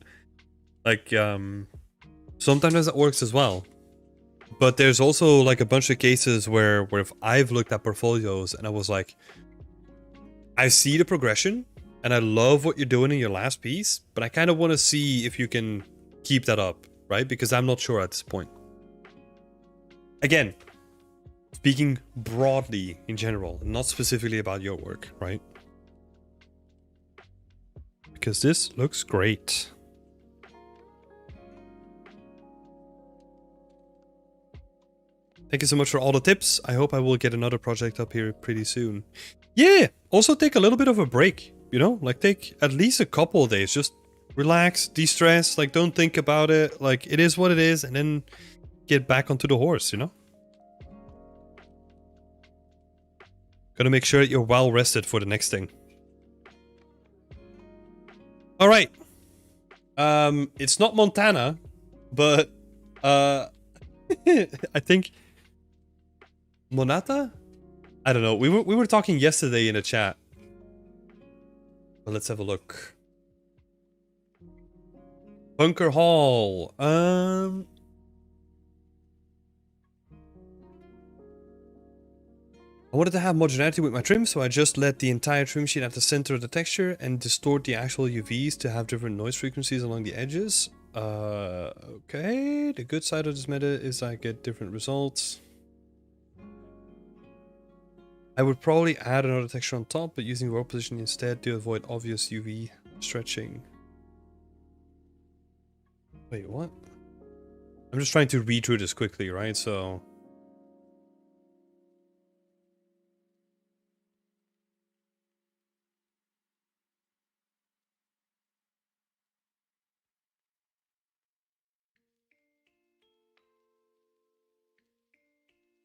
Like sometimes that works as well. But there's also like a bunch of cases where if I've looked at portfolios and I was like, I see the progression and I love what you're doing in your last piece, but I kind of want to see if you can keep that up, right? Because I'm not sure at this point. Again, speaking broadly in general, not specifically about your work, right? Because this looks great. Thank you so much for all the tips. I hope I will get another project up here pretty soon. Yeah, also take a little bit of a break, you know? Like take at least a couple of days. Just relax, de-stress, like don't think about it. Like it is what it is and then get back onto the horse, you know? Gotta make sure that you're well rested for the next thing. Alright. It's not Montana, but I think Monata? I don't know. We were talking yesterday in a chat. But let's have a look. Bunker Hall. I wanted to have modularity with my trim, so I just let the entire trim sheet at the center of the texture and distort the actual UVs to have different noise frequencies along the edges. Okay. The good side of this method is I get different results. I would probably add another texture on top, but using world position instead to avoid obvious UV stretching. Wait, what? I'm just trying to read through this quickly, right? So...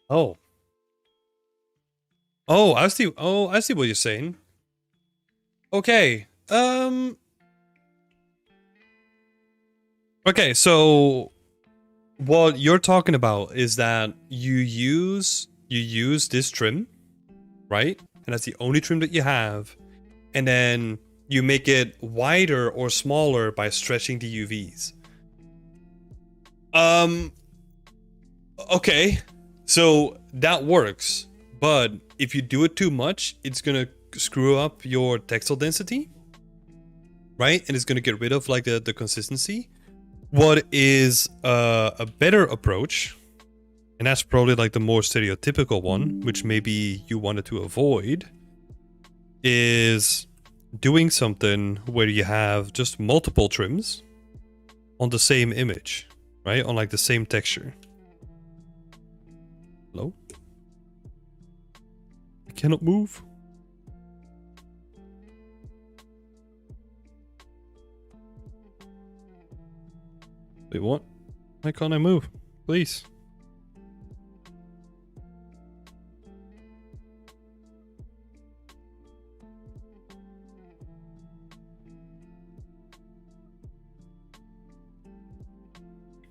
Oh. Oh, I see. Oh, I see what you're saying. Okay. Okay, so what you're talking about is that you use this trim, right? And that's the only trim that you have, and then you make it wider or smaller by stretching the UVs. Okay. So that works, but if you do it too much, it's gonna screw up your textile density, right? And it's gonna get rid of like the consistency. What is a better approach, and that's probably like the more stereotypical one, which maybe you wanted to avoid, is doing something where you have just multiple trims on the same image, right? On like the same texture. Hello? I cannot move. Wait, what? Why can't I move? Please.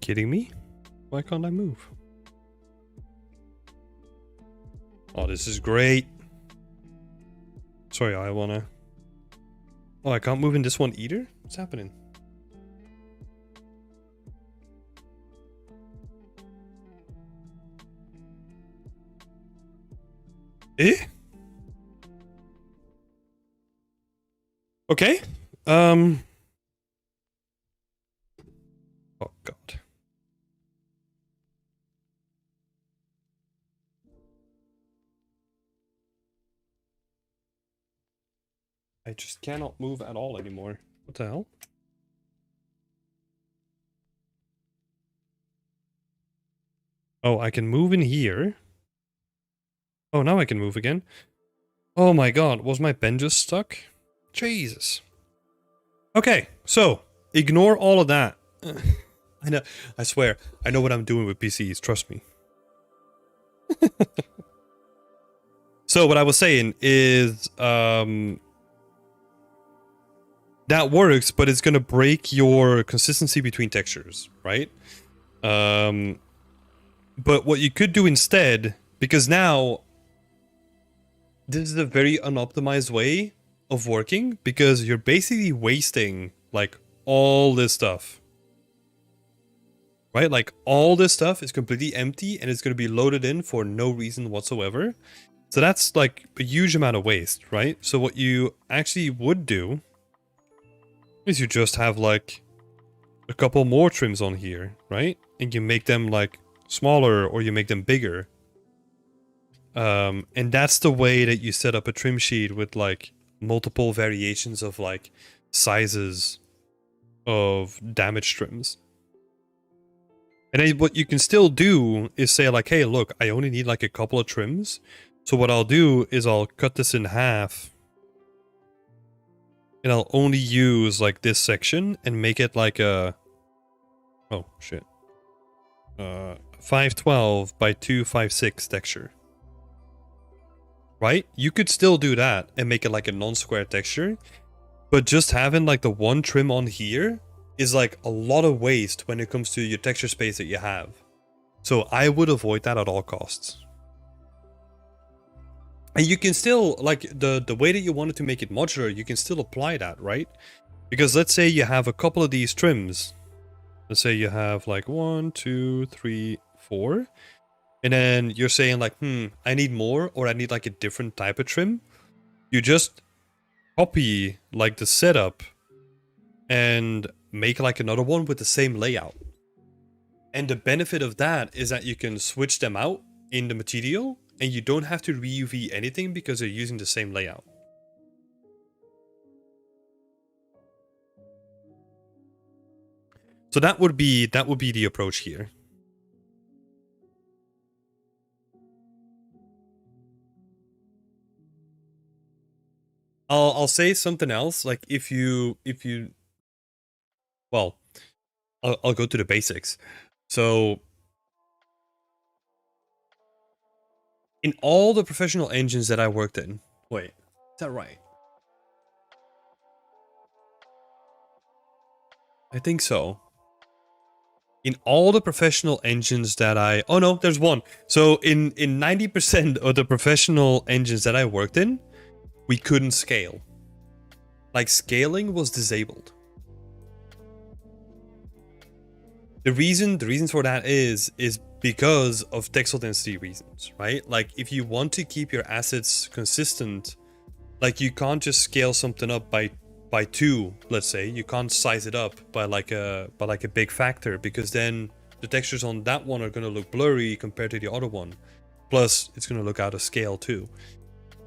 Kidding me? Why can't I move? Oh, this is great. Sorry, I wanna... Oh, I can't move in this one either? What's happening? Eh? Okay. Oh god. I just cannot move at all anymore. What the hell? Oh, I can move in here. Oh, now I can move again. Oh my god, was my pen just stuck? Jesus. Okay, so ignore all of that. I know, I swear, I know what I'm doing with PCs, trust me. So what I was saying is, that works, but it's gonna break your consistency between textures, right? But what you could do instead, because now this is a very unoptimized way of working, because you're basically wasting like all this stuff. Right? Like all this stuff is completely empty and it's going to be loaded in for no reason whatsoever. So that's like a huge amount of waste, right? So what you actually would do is you just have like a couple more trims on here, right? And you make them like smaller or you make them bigger. And that's the way that you set up a trim sheet with like multiple variations of like sizes of damage trims. And then what you can still do is say like, hey, look, I only need like a couple of trims. So what I'll do is I'll cut this in half. And I'll only use like this section and make it like a... Oh, shit. 512 by 256 texture. Right? You could still do that and make it like a non-square texture. But just having like the one trim on here is like a lot of waste when it comes to your texture space that you have. So I would avoid that at all costs. And you can still, like, the way that you wanted to make it modular, you can still apply that, right? Because let's say you have a couple of these trims. Let's say you have like 1, 2, 3, 4. And then you're saying like, I need more, or I need like a different type of trim. You just copy like the setup and make like another one with the same layout. And the benefit of that is that you can switch them out in the material and you don't have to re-UV anything because they're using the same layout. So that would be the approach here. I'll say something else, like if you well, I'll go to the basics. So in all the professional engines that I worked in, wait, is that right? I think so. In all the professional engines that oh no, there's one. So in 90% of the professional engines that I worked in, we couldn't scale. Like scaling was disabled. The reason for that is because of textile density reasons, right? Like if you want to keep your assets consistent, like you can't just scale something up by 2, let's say. You can't size it up by like a big factor, because then the textures on that one are going to look blurry compared to the other one. Plus it's going to look out of scale too.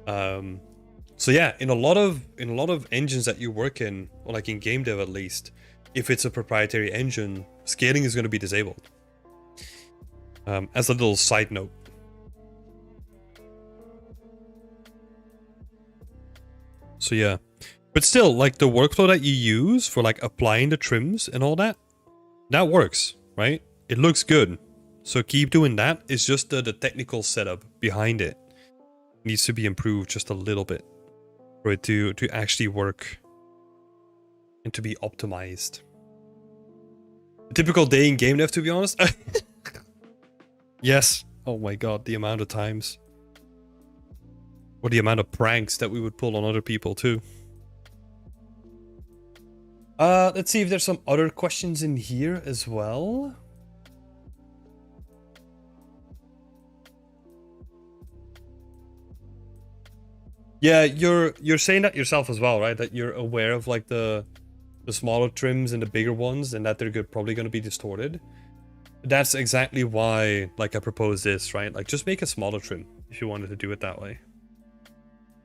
So yeah, in a lot of engines that you work in, or like in game dev at least, if it's a proprietary engine, scaling is going to be disabled. As a little side note. So yeah, but still, like the workflow that you use for like applying the trims and all that, that works, right? It looks good. So keep doing that. It's just the technical setup behind it needs to be improved just a little bit for it to actually work and to be optimized. A typical day in game dev, to be honest. Yes. Oh my god, the amount of times. Or the amount of pranks that we would pull on other people too. Let's see if there's some other questions in here as well. Yeah, you're saying that yourself as well, right? That you're aware of like the smaller trims and the bigger ones, and that they're probably going to be distorted. That's exactly why, like, I propose this, right? Like, just make a smaller trim if you wanted to do it that way.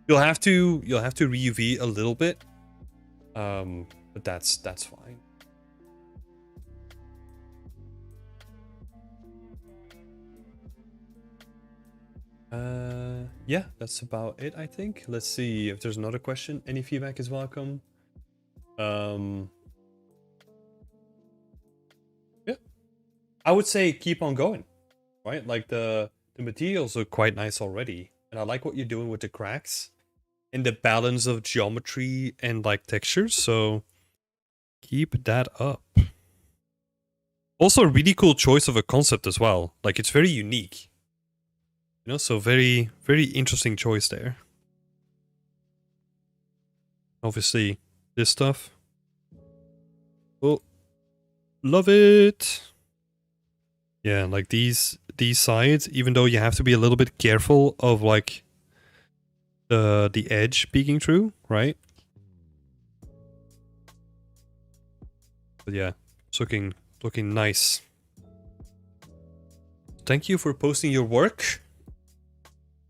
You'll have to re-UV a little bit, but that's fine. Yeah, that's about it, I think. Let's see if there's another question. Any feedback is welcome. Yeah, I would say keep on going, right? Like the materials are quite nice already, and I like what you're doing with the cracks and the balance of geometry and like textures. So keep that up. Also, a really cool choice of a concept as well. Like it's very unique, you know. So very interesting choice there. Obviously, this stuff. Oh, love it. Yeah, like these sides, even though you have to be a little bit careful of like the edge peeking through, right? But yeah, it's looking nice. Thank you for posting your work.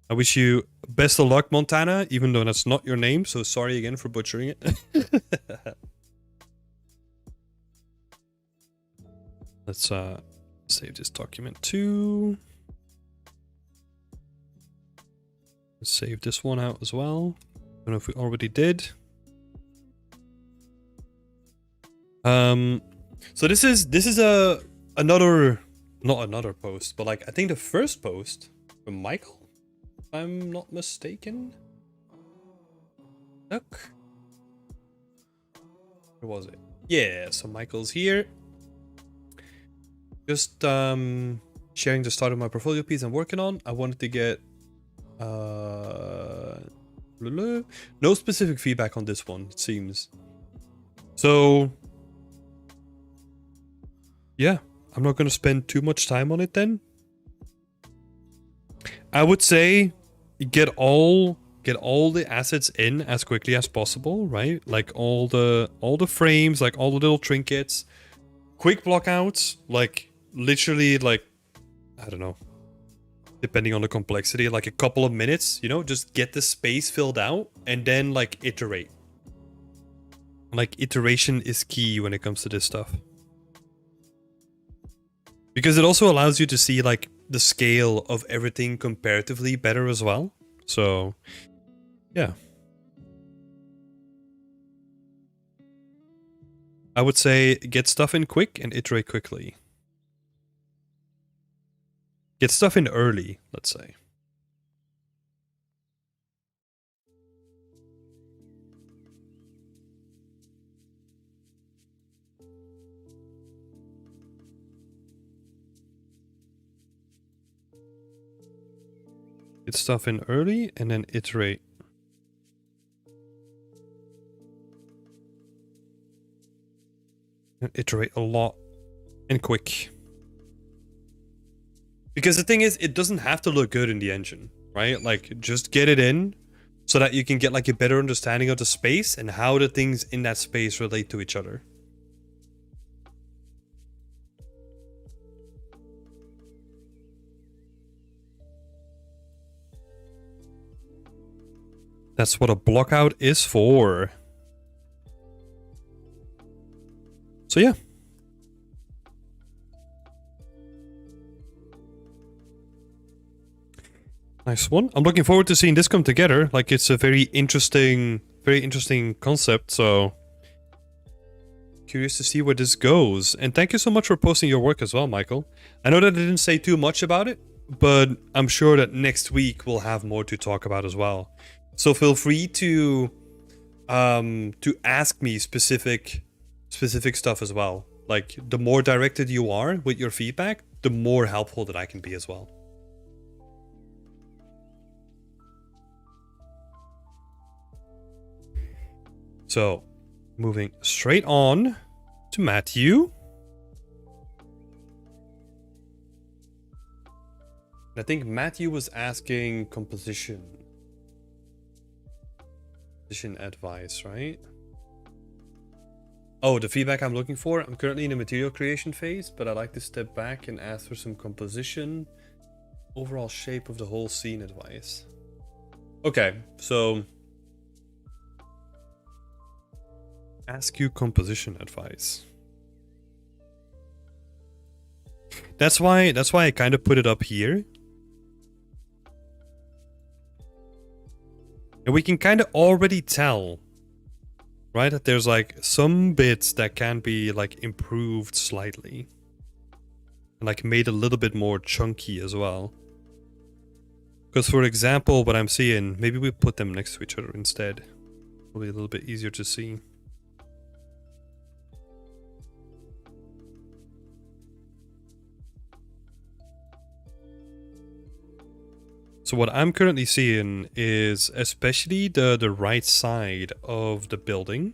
I wish you best of luck, Montana, even though that's not your name, so sorry again for butchering it. Let's save this document too. Save this one out as well. Don't know if we already did. So this is another, not another post, but like I think the first post from Michael, if I'm not mistaken. Look, where was it? Yeah, so Michael's here. Just sharing the start of my portfolio piece I'm working on. I wanted to get no specific feedback on this one, it seems. So yeah, I'm not gonna spend too much time on it then. I would say get all the assets in as quickly as possible, right? Like all the frames, like all the little trinkets, quick block outs, like literally like, I don't know, depending on the complexity, like a couple of minutes, you know, just get the space filled out and then like iterate. Like iteration is key when it comes to this stuff. Because it also allows you to see like the scale of everything comparatively better as well. So, yeah. I would say get stuff in quick and iterate quickly. Get stuff in early, let's say. Get stuff in early and then iterate. And iterate a lot and quick. Because the thing is, it doesn't have to look good in the engine, right? Like, just get it in so that you can get like a better understanding of the space and how the things in that space relate to each other. That's what a blockout is for. So yeah. Nice one. I'm looking forward to seeing this come together. Like it's a very interesting concept. So curious to see where this goes. And thank you so much for posting your work as well, Michael. I know that I didn't say too much about it, but I'm sure that next week we'll have more to talk about as well. So feel free to ask me specific stuff as well. Like the more directed you are with your feedback, the more helpful that I can be as well. So, moving straight on to Matthew. I think Matthew was asking composition. Composition advice, right? Oh, the feedback I'm looking for. I'm currently in the material creation phase, but I like to step back and ask for some composition, overall shape of the whole scene advice. Okay, so ask you composition advice. That's why I kind of put it up here. And we can kind of already tell, right, that there's like some bits that can be like improved slightly. And like made a little bit more chunky as well. Because for example, what I'm seeing, maybe we put them next to each other instead. It'll be a little bit easier to see. So what I'm currently seeing is especially the right side of the building.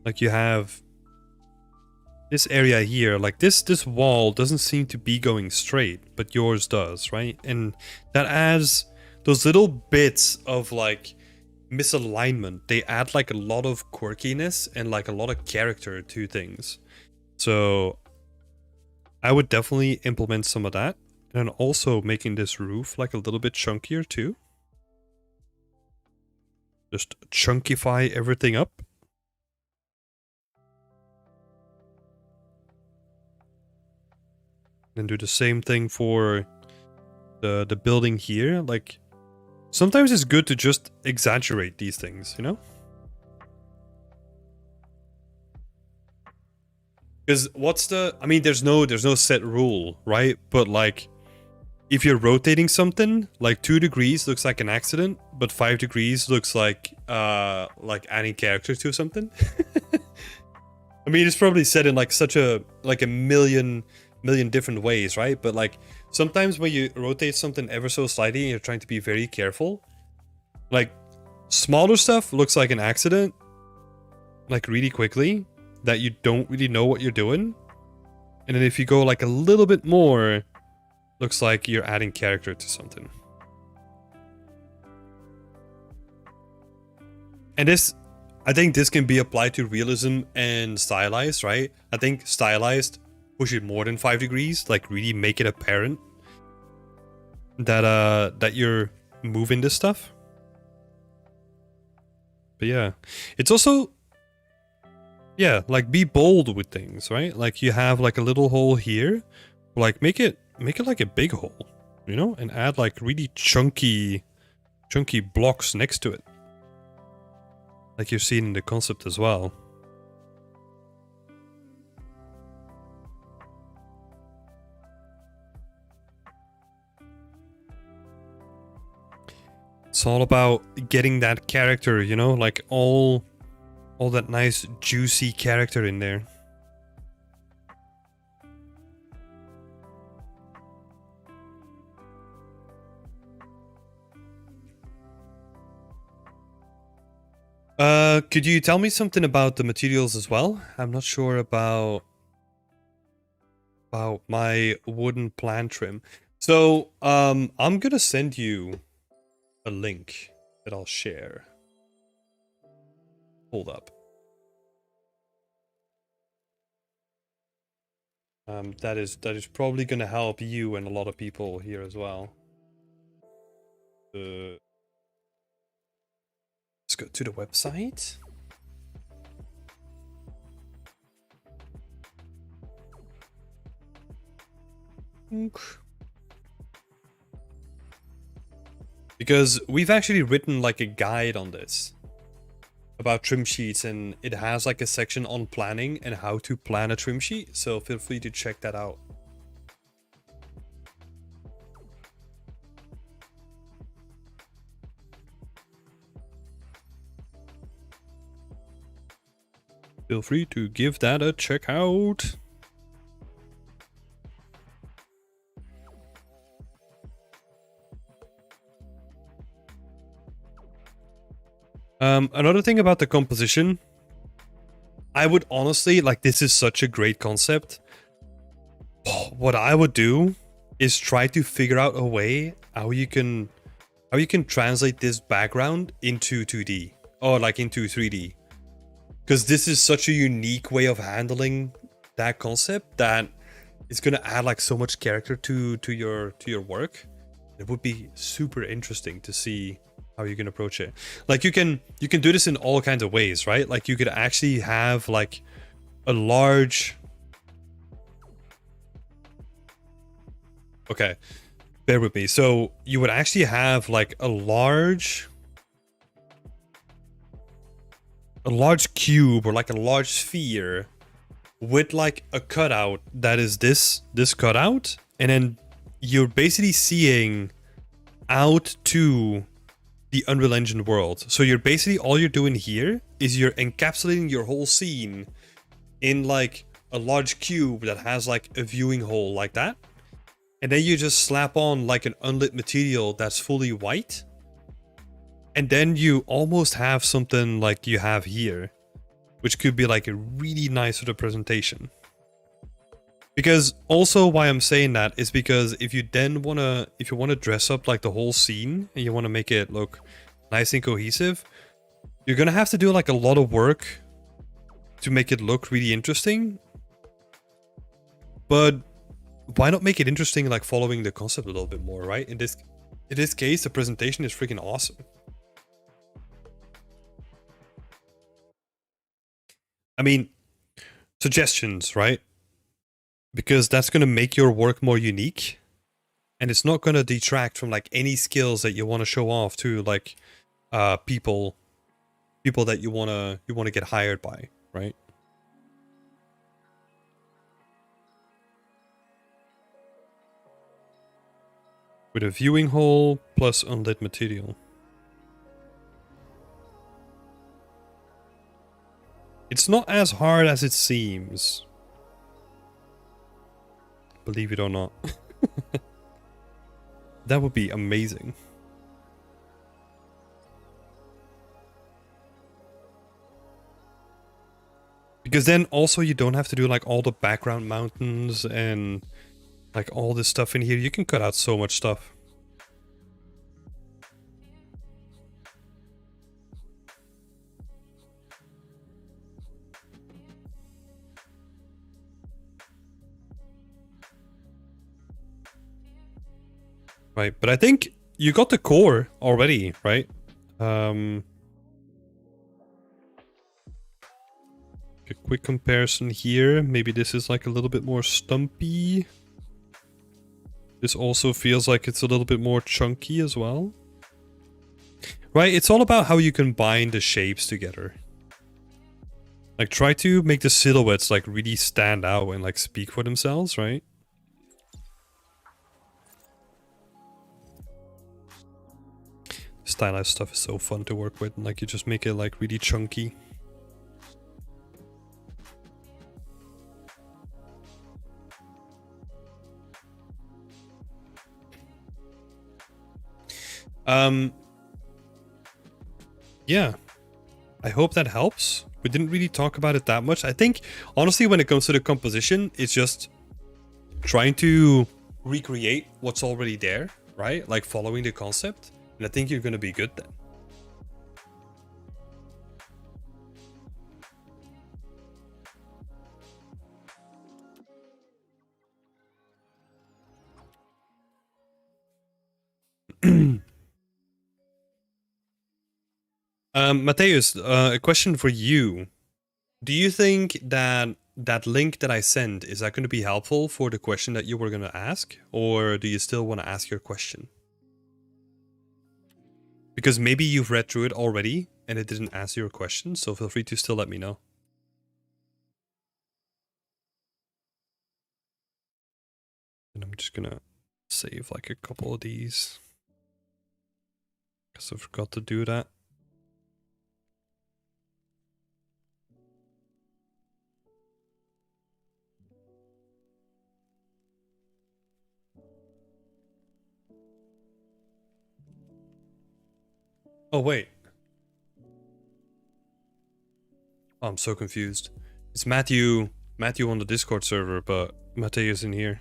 Like you have this area here, like this wall doesn't seem to be going straight, but yours does, right? And that adds those little bits of like misalignment. They add like a lot of quirkiness and like a lot of character to things. So I would definitely implement some of that. And also making this roof like a little bit chunkier too. Just chunkify everything up. And do the same thing for the building here. Like, sometimes it's good to just exaggerate these things, you know? Because what's the... I mean, there's no set rule, right? But like, if you're rotating something, like 2 degrees looks like an accident, but 5 degrees looks like adding character to something. I mean, it's probably said in like such a million different ways, right? But like sometimes when you rotate something ever so slightly and you're trying to be very careful, like smaller stuff looks like an accident, like really quickly, that you don't really know what you're doing. And then if you go like a little bit more, looks like you're adding character to something. And this, I think this can be applied to realism and stylized, right? I think stylized, push it more than 5 degrees, like really make it apparent that that you're moving this stuff. But yeah, it's also, yeah, like be bold with things, right? Like you have like a little hole here, like make it like a big hole, you know, and add like really chunky blocks next to it, like you've seen in the concept as well. It's all about getting that character, you know, like all that nice juicy character in there. Could you tell me something about the materials as well? I'm not sure about my wooden plant trim. So, I'm gonna send you a link that I'll share. Hold up. That is probably gonna help you and a lot of people here as well. Let's go to the website. Because we've actually written like a guide on this about trim sheets, and it has like a section on planning and how to plan a trim sheet, so feel free to check that out. Feel free to give that a check out. Another thing about the composition, I would honestly, like, this is such a great concept. What I would do is try to figure out a way how you can translate this background into 2D or like into 3D. Because this is such a unique way of handling that concept that it's gonna add like so much character to your work. It would be super interesting to see how you can approach it. Like you can do this in all kinds of ways, right? Like you could actually have like a large... Okay, bear with me. So you would actually have like a large cube or like a large sphere with like a cutout that is this cutout, and then you're basically seeing out to the Unreal Engine world. So you're basically, all you're doing here is you're encapsulating your whole scene in like a large cube that has like a viewing hole like that. And then you just slap on like an unlit material that's fully white. And then you almost have something like you have here, which could be like a really nice sort of presentation. Because also why I'm saying that is because if you want to dress up like the whole scene and you want to make it look nice and cohesive, you're going to have to do like a lot of work to make it look really interesting. But why not make it interesting, like following the concept a little bit more, right? In this case, the presentation is freaking awesome. I mean, suggestions, right? Because that's going to make your work more unique, and it's not going to detract from like any skills that you want to show off to like people that you want to get hired by, right? With a viewing hole plus unlit material. It's not as hard as it seems. Believe it or not. That would be amazing. Because then also you don't have to do like all the background mountains and like all this stuff in here. You can cut out so much stuff. Right, but I think you got the core already, right? A quick comparison here. Maybe this is like a little bit more stumpy. This also feels like it's a little bit more chunky as well. Right, it's all about how you combine the shapes together. Like try to make the silhouettes like really stand out and like speak for themselves, right? Stylized stuff is so fun to work with, and like you just make it like really chunky. Yeah, I hope that helps. We didn't really talk about it that much. I think honestly when it comes to the composition, it's just trying to recreate what's already there, right? Like following the concept. And I think you're going to be good then. Mateus, a question for you. Do you think that that link that I sent, is that going to be helpful for the question that you were going to ask? Or do you still want to ask your question? Because maybe you've read through it already and it didn't answer your question, so feel free to still let me know. And I'm just gonna save like a couple of these, because I forgot to do that. Oh, wait. Oh, I'm so confused. It's Matthew on the Discord server, but Mateus in here.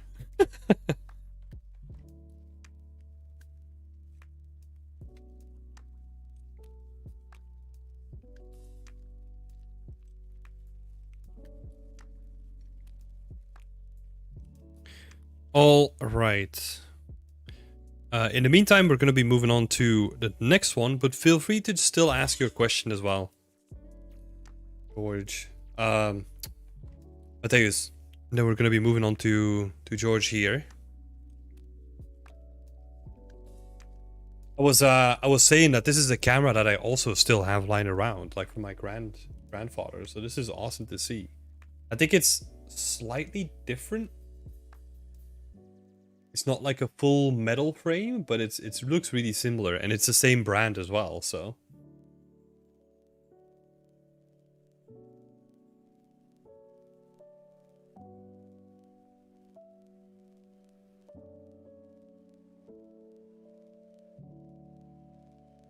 All right. In the meantime, we're going to be moving on to the next one, but feel free to still ask your question as well, George. Mateus. Then we're going to be moving on to George here. I was saying that this is a camera that I also still have lying around, like from my grandfather. So this is awesome to see. I think it's slightly different. It's not like a full metal frame, but it looks really similar, and it's the same brand as well. So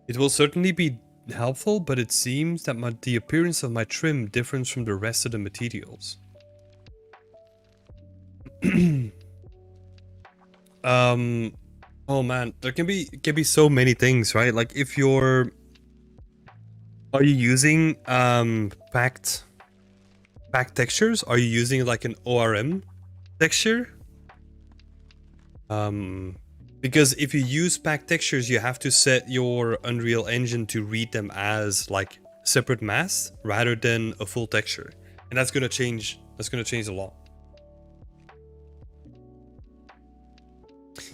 it will certainly be helpful, but it seems that the appearance of my trim differs from the rest of the materials. Oh man, there can be so many things, right? Like if are you using packed textures? Are you using like an ORM texture? Because if you use packed textures, you have to set your Unreal Engine to read them as like separate masks rather than a full texture, and that's gonna change. That's gonna change a lot.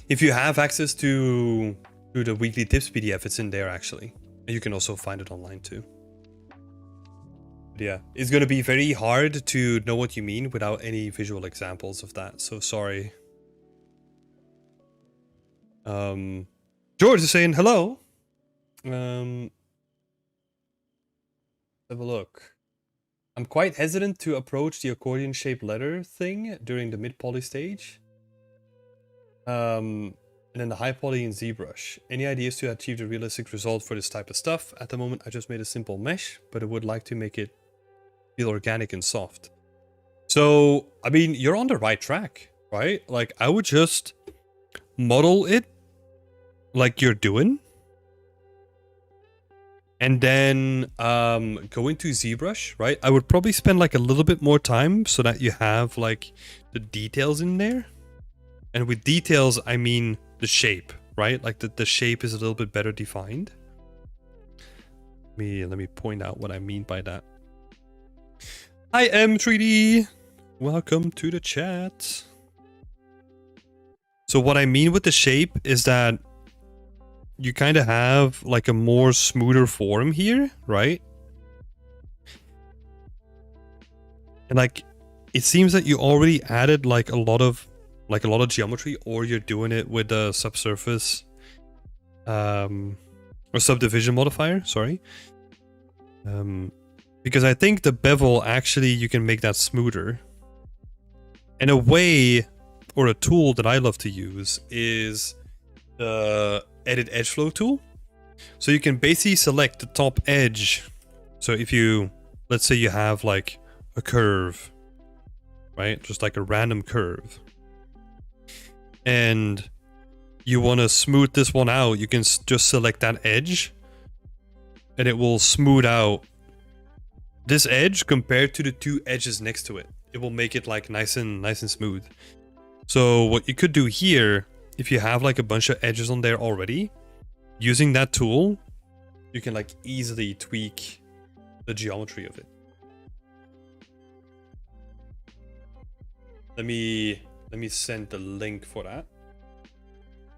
If you have access to the weekly tips PDF, it's in there actually. And you can also find it online too. But yeah, it's gonna be very hard to know what you mean without any visual examples of that. So sorry. George is saying hello. Have a look. I'm quite hesitant to approach the accordion-shaped letter thing during the mid-poly stage. And then the high poly in ZBrush. Any ideas to achieve the realistic result for this type of stuff? At the moment, I just made a simple mesh, but I would like to make it feel organic and soft. So, I mean, you're on the right track, right? Like, I would just model it like you're doing. And then go into ZBrush, right? I would probably spend like a little bit more time so that you have like the details in there. And with details, I mean the shape, right? Like the shape is a little bit better defined. Let me point out what I mean by that. Hi M3D! Welcome to the chat. So what I mean with the shape is that you kind of have like a more smoother form here, right? And like, it seems that you already added like a lot of geometry, or you're doing it with a subsurface or subdivision modifier, sorry. Because I think the bevel, actually, you can make that smoother. And a way, or a tool that I love to use is the Edit Edge Flow tool. So you can basically select the top edge. So if you, let's say you have like a curve, right? Just like a random curve. And you want to smooth this one out, you can just select that edge. And it will smooth out this edge compared to the two edges next to it. It will make it like nice and smooth. So what you could do here, if you have like a bunch of edges on there already, using that tool, you can like easily tweak the geometry of it. Let me send the link for that.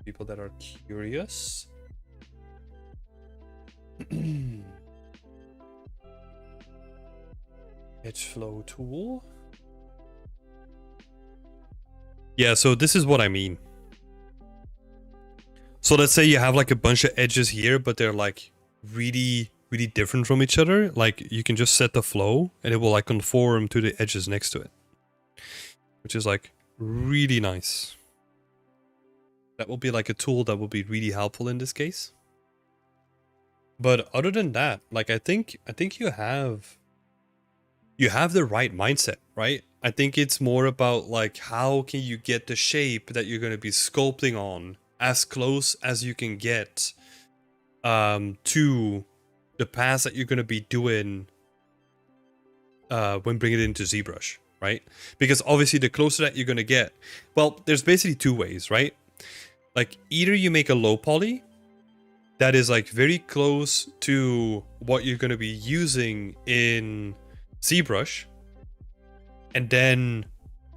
People that are curious. Edge flow tool. Yeah, so this is what I mean. So let's say you have like a bunch of edges here, but they're like really different from each other. Like you can just set the flow and it will like conform to the edges next to it, which is like really nice. That will be like a tool that will be really helpful in this case. But other than that, like I think you have the right mindset, right? I think it's more about like how can you get the shape that you're going to be sculpting on as close as you can get to the pass that you're going to be doing when bringing it into ZBrush, right? Because obviously the closer that you're going to get, well, there's basically two ways, right? Like either you make a low poly that is like very close to what you're going to be using in ZBrush, and then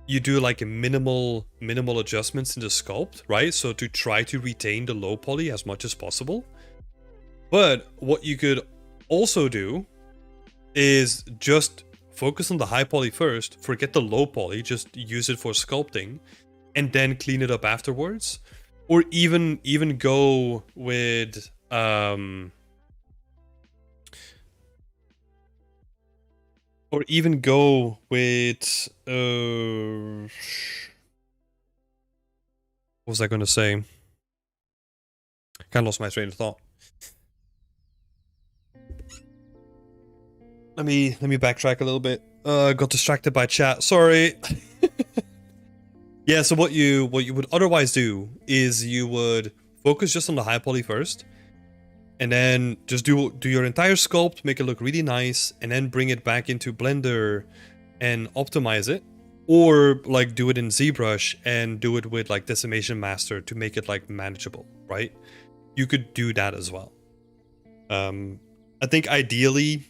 you do like a minimal adjustments in the sculpt, right? So to try to retain the low poly as much as possible. But what you could also do is just focus on the high poly first, forget the low poly, just use it for sculpting, and then clean it up afterwards. Or even go with what was I gonna say? Kind of lost my train of thought. Let me backtrack a little bit. Got distracted by chat. Sorry. Yeah, so what you would otherwise do is you would focus just on the high poly first, and then just do your entire sculpt, make it look really nice, and then bring it back into Blender and optimize it, or like do it in ZBrush and do it with like Decimation Master to make it like manageable, right? You could do that as well. I think ideally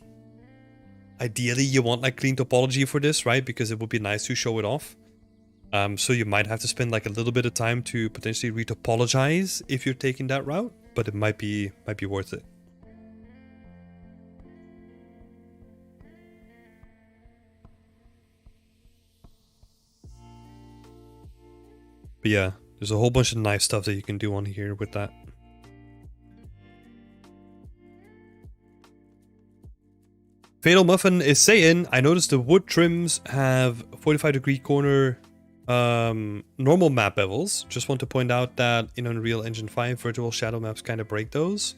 you want like clean topology for this, right? Because it would be nice to show it off. So you might have to spend like a little bit of time to potentially retopologize if you're taking that route, but it might be worth it. But yeah, there's a whole bunch of nice stuff that you can do on here with that. Fatal Muffin is saying, I noticed the wood trims have 45-degree corner normal map bevels. Just want to point out that in Unreal Engine 5, virtual shadow maps kind of break those.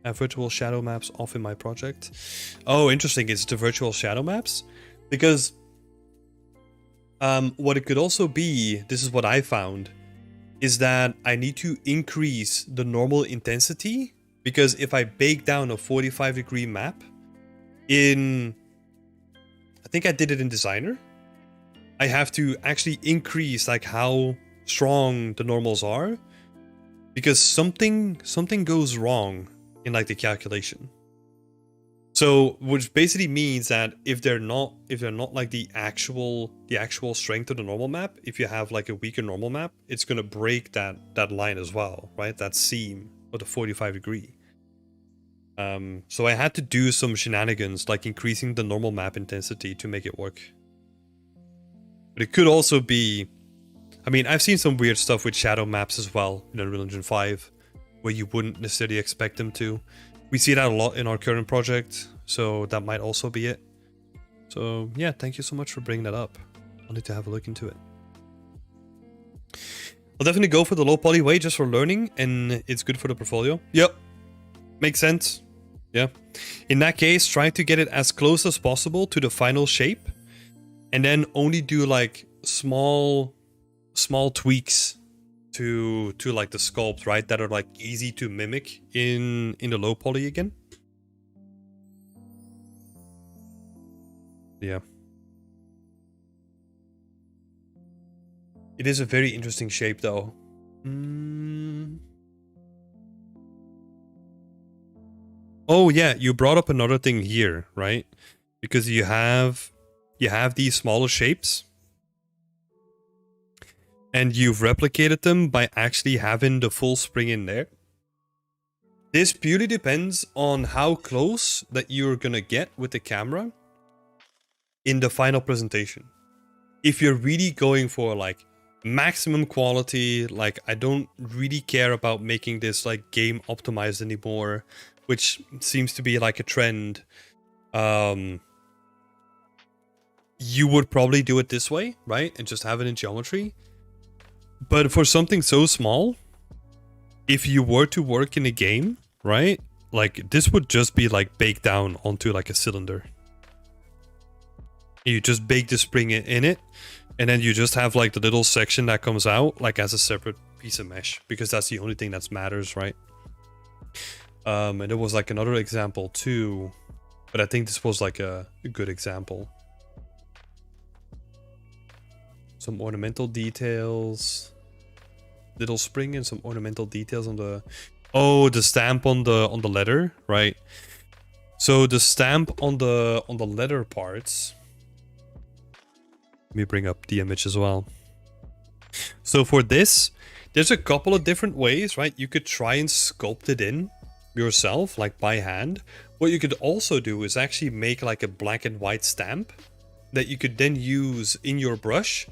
I have virtual shadow maps off in my project. Oh, interesting. It's the virtual shadow maps? Because what it could also be, this is what I found, is that I need to increase the normal intensity, because if I bake down a 45-degree map in, I think I did it in Designer, I have to actually increase like how strong the normals are, because something goes wrong in like the calculation. So which basically means that if they're not like the actual strength of the normal map, if you have like a weaker normal map, it's gonna break that line as well, right? That seam of the 45-degree. So I had to do some shenanigans like increasing the normal map intensity to make it work. But it could also be, I mean, I've seen some weird stuff with shadow maps as well in Unreal Engine 5, where you wouldn't necessarily expect them to. We see that a lot in our current project, so that might also be it. So yeah, thank you so much for bringing that up. I'll need to have a look into it. I'll definitely go for the low poly way just for learning, and it's good for the portfolio. Yep, makes sense. Yeah. In that case, try to get it as close as possible to the final shape, and then only do like small tweaks to like the sculpt, right? That are like easy to mimic in the low poly again. Yeah. It is a very interesting shape though. Oh yeah, you brought up another thing here, right? Because you have these smaller shapes, and you've replicated them by actually having the full spring in there. This purely depends on how close that you're gonna get with the camera in the final presentation. If you're really going for like maximum quality, like I don't really care about making this like game optimized anymore, which seems to be like a trend, you would probably do it this way, right? And just have it in geometry. But for something so small, if you were to work in a game, right? Like this would just be like baked down onto like a cylinder. You just bake the spring in it, and then you just have like the little section that comes out like as a separate piece of mesh, because that's the only thing that matters, right? And there was like another example too, but I think this was like a good example. some ornamental details. Little spring and some ornamental details on the... Oh, the stamp on the leather, right? So the stamp on the leather parts. Let me bring up the image as well. So for this, there's a couple of different ways, right? You could try and sculpt it in yourself, like by hand. What you could also do is actually make like a black and white stamp that you could then use in your brush.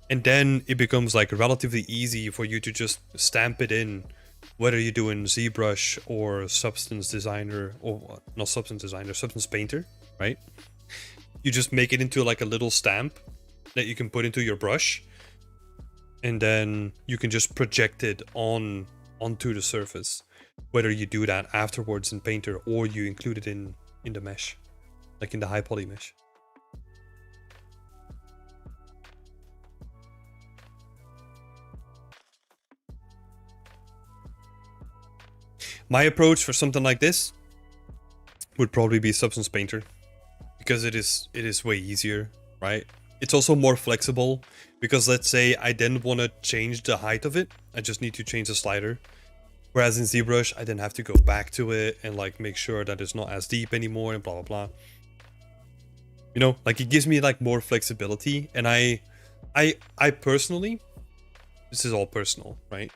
And then it becomes like relatively easy for you to just stamp it in, whether you're doing ZBrush or Substance Designer, or not Substance Designer, Substance Painter, right? You just make it into like a little stamp that you can put into your brush, and then you can just project it onto the surface, whether you do that afterwards in Painter or you include it in the mesh, like in the high poly mesh. My approach for something like this would probably be Substance Painter, because it is way easier, right? It's also more flexible, because let's say I then want to change the height of it, I just need to change the slider. Whereas in ZBrush, I then have to go back to it and like make sure that it's not as deep anymore and blah blah blah. You know, like it gives me like more flexibility, and I personally, this is all personal, right?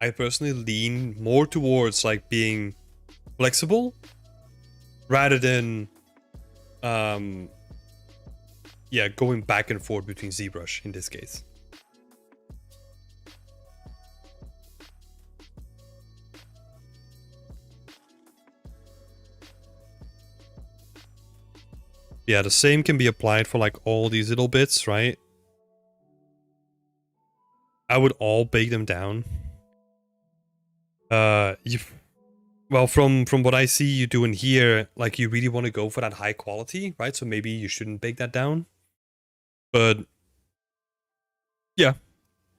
I personally lean more towards like being flexible rather than yeah, going back and forth between ZBrush in this case. Yeah, the same can be applied for like all these little bits, right? I would all bake them down. Well, from what I see you doing here, like you really want to go for that high quality, right? So maybe you shouldn't bake that down. But yeah,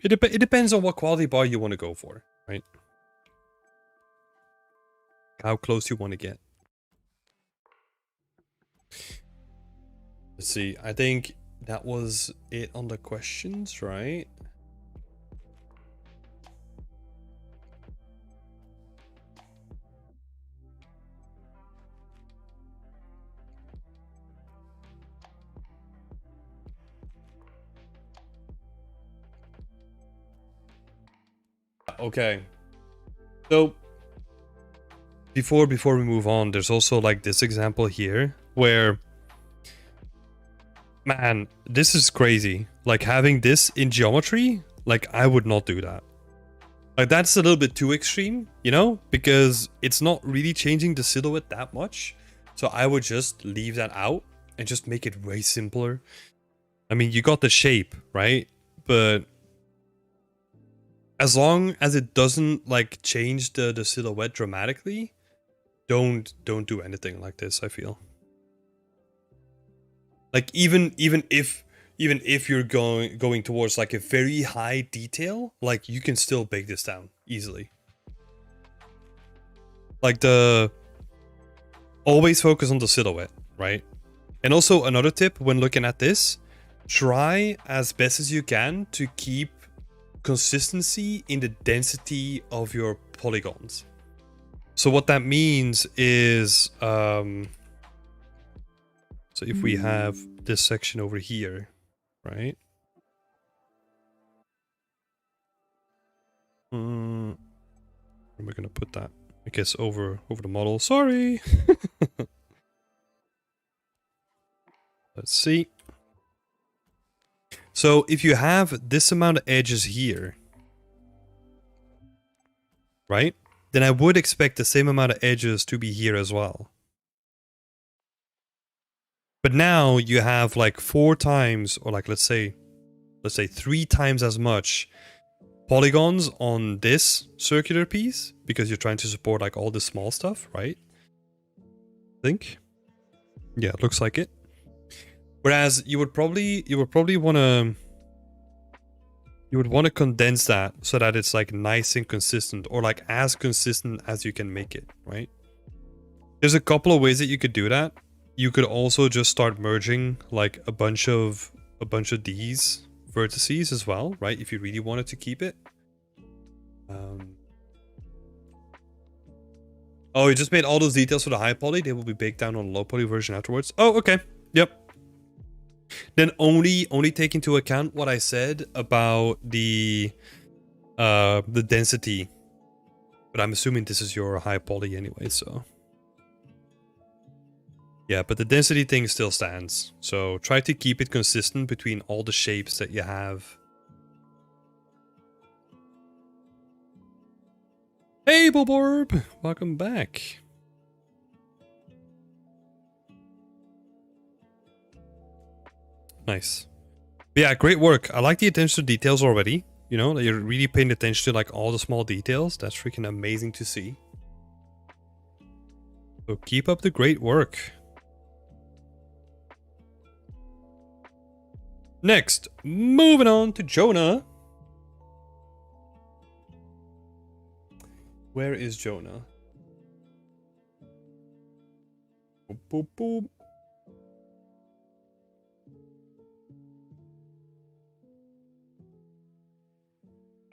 it depends on what quality bar you want to go for, right? How close you want to get. Let's see. I think that was it on the questions, right? Okay. So before we move on, there's also like this example here where, man, this is crazy. Like having this in geometry, like I would not do that. Like that's a little bit too extreme, you know, because it's not really changing the silhouette that much. So I would just leave that out and just make it way simpler. I mean, you got the shape, right? But as long as it doesn't like change the silhouette dramatically, don't do anything like this, I feel. Like even if you're going towards like a very high detail, like you can still bake this down easily. Like always focus on the silhouette, right? And also another tip when looking at this, try as best as you can to keep consistency in the density of your polygons. So what that means is, so if we have this section over here, right? Where am I gonna put that? I guess over the model. Sorry. Let's see. So if you have this amount of edges here, right? Then I would expect the same amount of edges to be here as well. But now you have like 4 times, or like let's say 3 times as much polygons on this circular piece, because you're trying to support like all the small stuff, right? I think. Yeah, it looks like it. Whereas you would probably want to condense that so that it's like nice and consistent, or like as consistent as you can make it, right? There's a couple of ways that you could do that. You could also just start merging like a bunch of these vertices as well, right? If you really wanted to keep it. Oh, you just made all those details for the high poly. They will be baked down on the low poly version afterwards. Oh, okay. Yep. Then only take into account what I said about the density. But I'm assuming this is your high poly anyway, so. Yeah, but the density thing still stands. So try to keep it consistent between all the shapes that you have. Hey, Bulborb! Welcome back. Nice. But yeah, great work. I like the attention to details already. You know, that you're really paying attention to like all the small details. That's freaking amazing to see. So keep up the great work. Next, moving on to Jonah. Where is Jonah? Boop, boop, boop.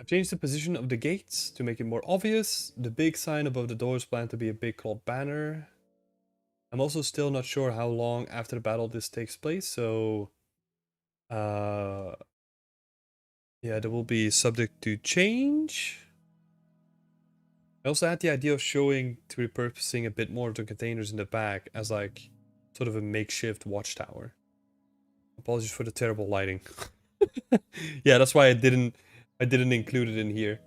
I've changed the position of the gates to make it more obvious. The big sign above the door is planned to be a big cloth banner. I'm also still not sure how long after the battle this takes place, so yeah, that will be subject to change. I also had the idea of repurposing a bit more of the containers in the back as like sort of a makeshift watchtower. Apologies for the terrible lighting. Yeah, that's why I didn't include it in here.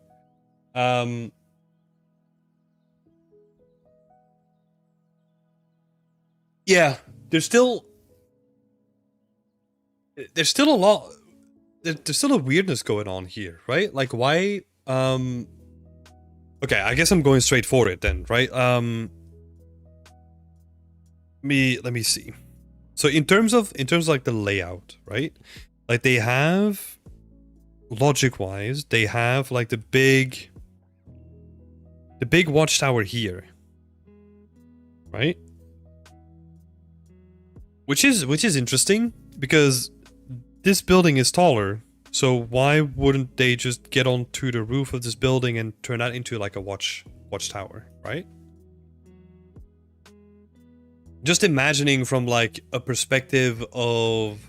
Yeah, there's still a lot. There's still a weirdness going on here, right? Like why? Okay, I guess I'm going straight for it then, right? Let me see. So in terms of like the layout, right? Like they have, logic wise, they have like the big watchtower here, right? Which is interesting because this building is taller. So why wouldn't they just get onto the roof of this building and turn that into like a watchtower, right? Just imagining from like a perspective of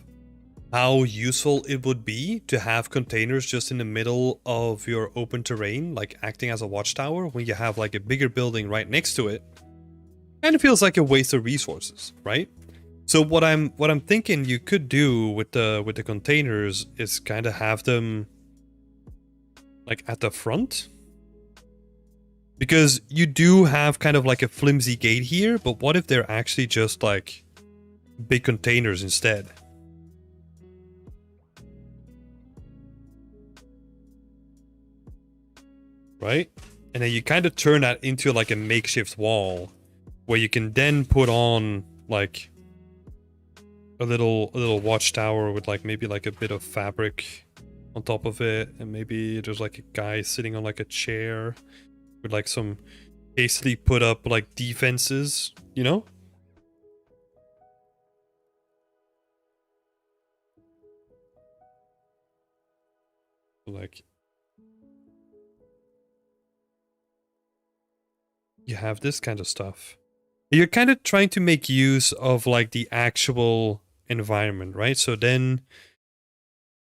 how useful it would be to have containers just in the middle of your open terrain, like acting as a watchtower when you have like a bigger building right next to it. And it feels like a waste of resources, right? So what I'm thinking you could do with the containers is kind of have them like at the front, because you do have kind of like a flimsy gate here, but what if they're actually just like big containers instead? Right? And then you kind of turn that into like a makeshift wall where you can then put on like a little watchtower with like maybe like a bit of fabric on top of it, and maybe there's like a guy sitting on like a chair with like some hastily put up like defenses, you know? Like you have this kind of stuff. You're kind of trying to make use of like the actual environment, right? So then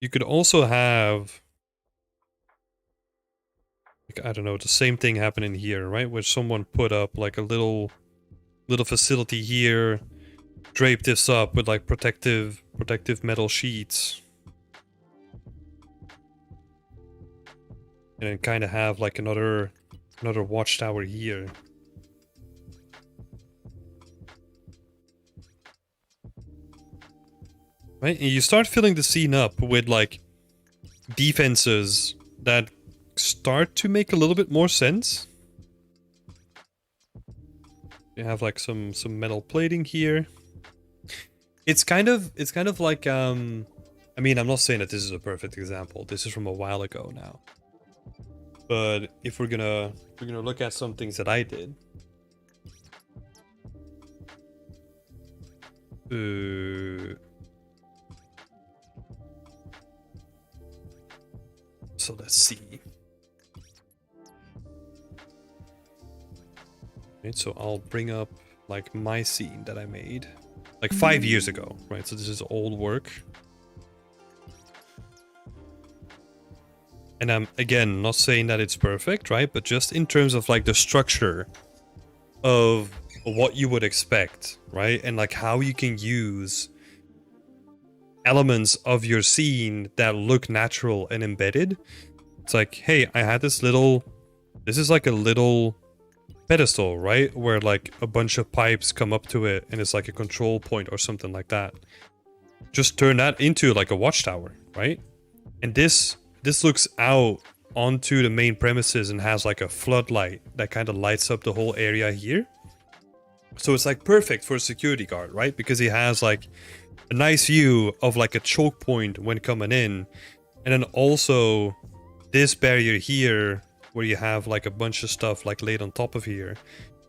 you could also have like, I don't know, the same thing happening here, right? Where someone put up like a little facility here, drape this up with like protective metal sheets, and then kind of have like another watchtower here. Right? And you start filling the scene up with like defenses that start to make a little bit more sense. You have like some metal plating here. It's kind of like I mean, I'm not saying that this is a perfect example. This is from a while ago now. But if we're gonna look at some things that I did. So let's see. Right, so I'll bring up like my scene that I made like 5 years ago, right? So this is old work. And I'm, again, not saying that it's perfect, right? But just in terms of like the structure of what you would expect, right? And like how you can use elements of your scene that look natural and embedded. It's like, hey, I had this is like a little pedestal, right? Where like a bunch of pipes come up to it and it's like a control point or something like that. Just turn that into like a watchtower, right? And this looks out onto the main premises and has like a floodlight that kind of lights up the whole area here. So it's like perfect for a security guard, right? Because he has like a nice view of like a choke point when coming in. And then also this barrier here where you have like a bunch of stuff like laid on top of here.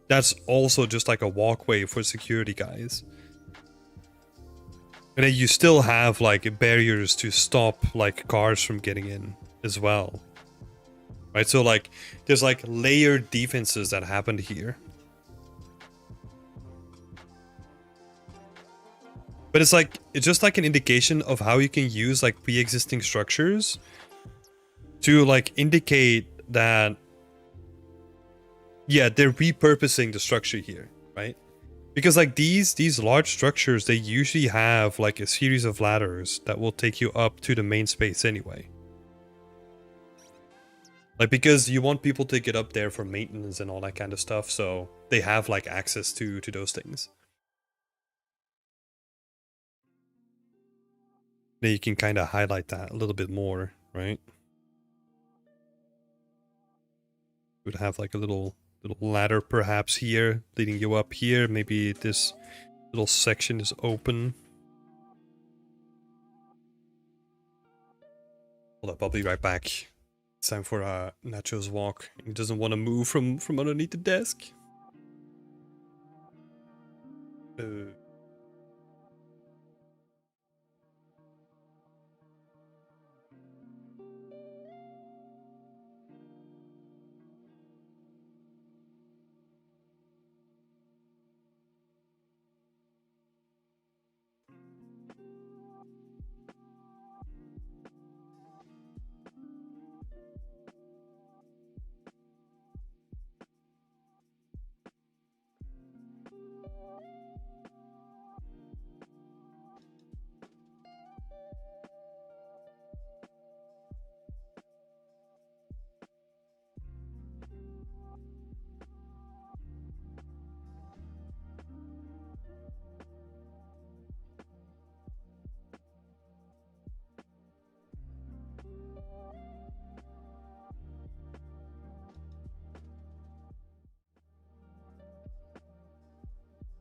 That's also just like a walkway for security guys. And then you still have like barriers to stop like cars from getting in as well. Right? So like there's like layered defenses that happened here. But it's just like an indication of how you can use like pre-existing structures to like indicate that, yeah, they're repurposing the structure here, right? Because like these large structures, they usually have like a series of ladders that will take you up to the main space anyway. Like because you want people to get up there for maintenance and all that kind of stuff, so they have like access to those things. Then you can kind of highlight that a little bit more, right? Would have like a little ladder perhaps here, leading you up here. Maybe this little section is open. Hold up, I'll be right back. It's time for Nacho's walk. He doesn't want to move from underneath the desk.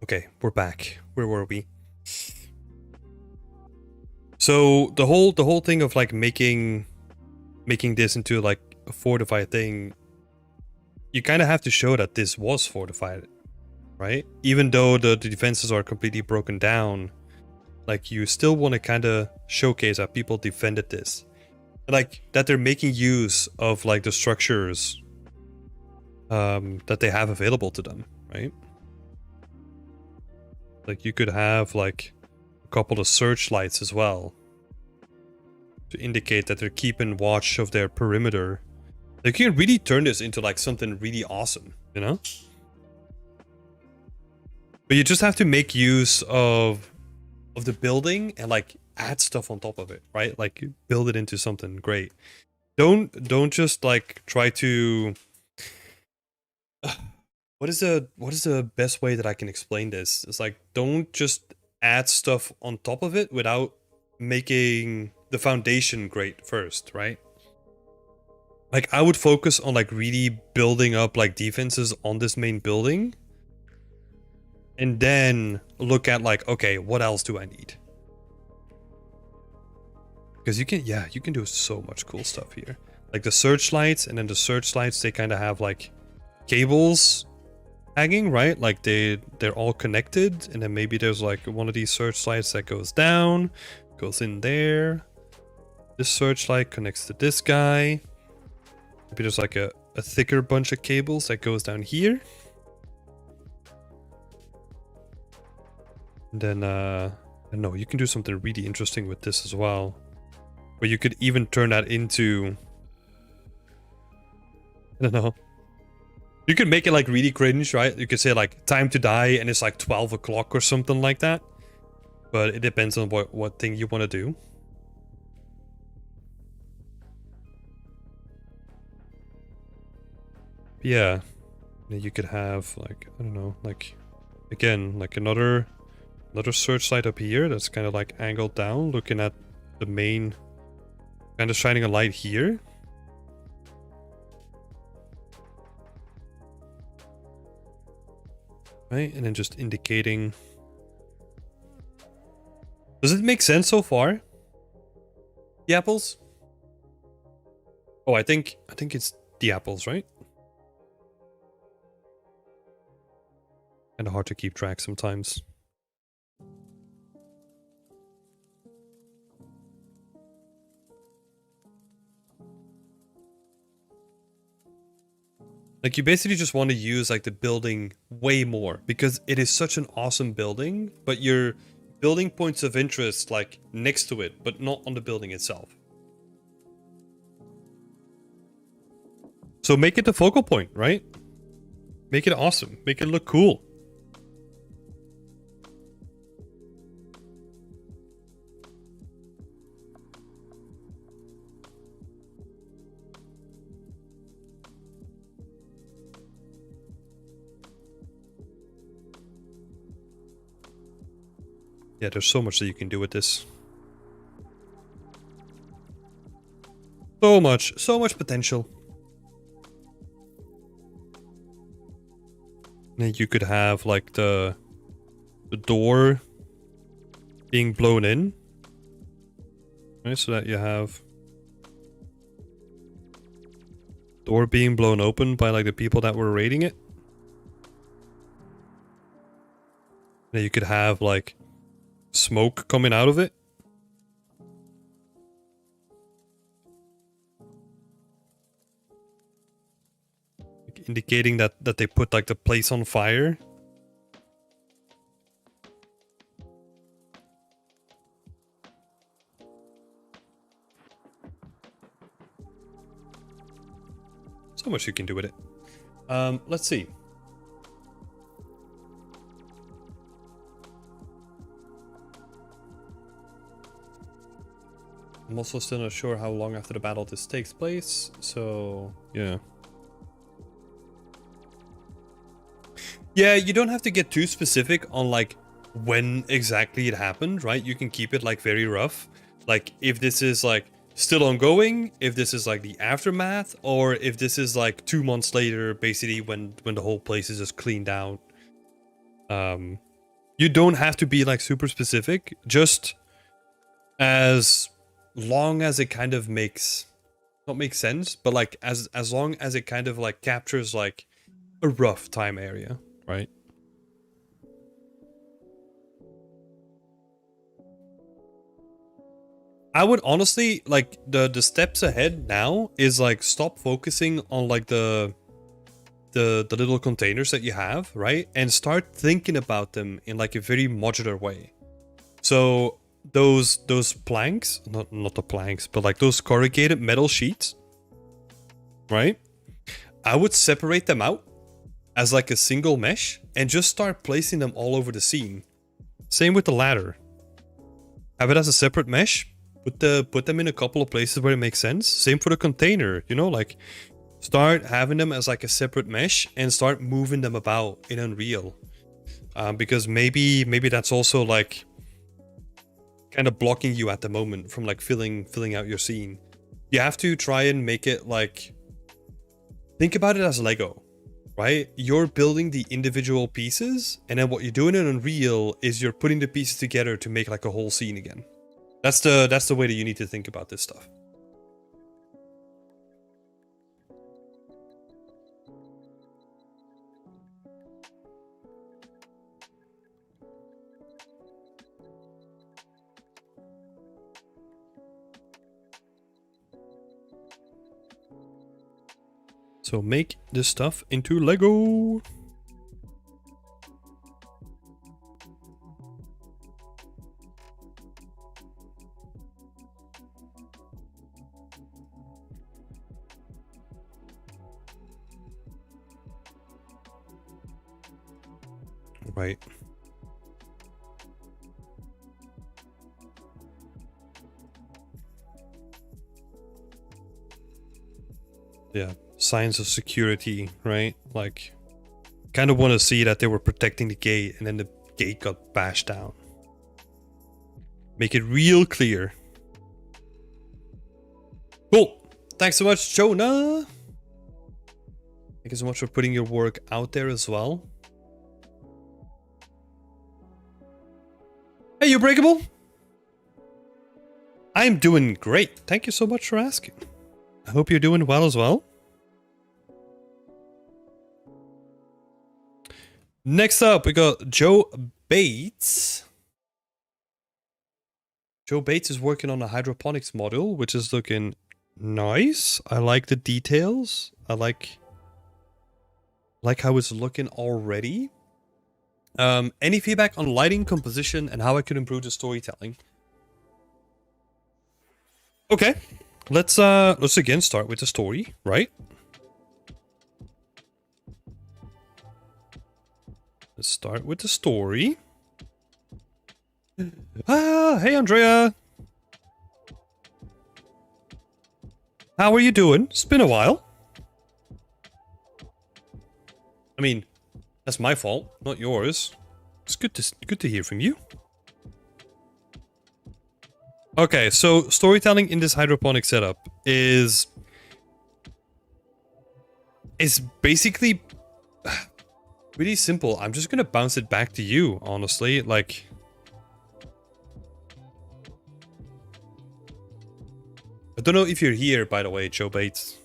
Okay, we're back. Where were we? So the whole thing of like making this into like a fortified thing, you kind of have to show that this was fortified, right? Even though the defenses are completely broken down, like you still want to kind of showcase that people defended this, like that they're making use of like the structures that they have available to them, right? Like you could have like a couple of searchlights as well to indicate that they're keeping watch of their perimeter. Like you can really turn this into like something really awesome, you know? But you just have to make use of the building and like add stuff on top of it, right? Like build it into something great. Don't just like try to What is the best way that I can explain this? It's like, don't just add stuff on top of it without making the foundation great first, right? Like I would focus on like really building up like defenses on this main building. And then look at like, okay, what else do I need? Because you can do so much cool stuff here. Like the searchlights, and then the searchlights, they kind of have like cables hanging, right? Like they're all connected, and then maybe there's like one of these searchlights that goes down, goes in there. This searchlight connects to this guy. Maybe there's like a thicker bunch of cables that goes down here. And then, I don't know, you can do something really interesting with this as well. Where you could even turn that into... I don't know. You could make it like really cringe, right? You could say like time to die and it's like 12 o'clock or something like that. But it depends on what thing you want to do. Yeah. You could have like, I don't know, like, again, like another searchlight up here that's kind of like angled down, looking at the main, kind of shining a light here. Right, and then just indicating. Does it make sense so far? The apples? Oh, I think it's the apples, right? Kind of hard to keep track sometimes. Like, you basically just want to use like the building way more because it is such an awesome building, but you're building points of interest like next to it, but not on the building itself. So make it the focal point, right? Make it awesome. Make it look cool. Yeah, there's so much that you can do with this. So much potential. And you could have like the door being blown in. Right, so that you have door being blown open by like the people that were raiding it. And you could have like smoke coming out of it. Like indicating that they put like the place on fire. So much you can do with it. Let's see. I'm also still not sure how long after the battle this takes place, so yeah. Yeah, you don't have to get too specific on like when exactly it happened, right? You can keep it like very rough. Like if this is like still ongoing, if this is like the aftermath, or if this is like 2 months later, basically when the whole place is just cleaned out. You don't have to be like super specific, just as long as it kind of makes not make sense, but like as long as it kind of like captures like a rough time area, right? I would honestly like the steps ahead now is like stop focusing on like the little containers that you have, right? And start thinking about them in like a very modular way. So those planks, not the planks, but like those corrugated metal sheets, right? I would separate them out as like a single mesh and just start placing them all over the scene. Same with the ladder. Have it as a separate mesh. Put them in a couple of places where it makes sense. Same for the container, you know, like start having them as like a separate mesh and start moving them about in Unreal. Because maybe that's also like kind of blocking you at the moment from like filling out your scene. You have to try and make it like, think about it as Lego, right? You're building the individual pieces, and then what you're doing in Unreal is you're putting the pieces together to make like a whole scene again. That's the way that you need to think about this stuff. So make this stuff into Lego. Right. Yeah, signs of security, right? Like, kind of want to see that they were protecting the gate and then the gate got bashed down. Make it real clear. Cool. Thanks so much, Jonah. Thank you so much for putting your work out there as well. Hey, you breakable? I'm doing great. Thank you so much for asking. I hope you're doing well as well. Next up, we got Joe Bates. Joe Bates is working on a hydroponics module, which is looking nice. I like the details. I like how it's looking already. Any feedback on lighting, composition, and how I could improve the storytelling? Okay, let's again start with the story, right? Let's start with the story. Hey Andrea. How are you doing? It's been a while. I mean, that's my fault, not yours. It's good to hear from you. Okay, so storytelling in this hydroponic setup is basically really simple. I'm just gonna bounce it back to you, honestly. Like, I don't know if you're here, by the way, Joe Bates.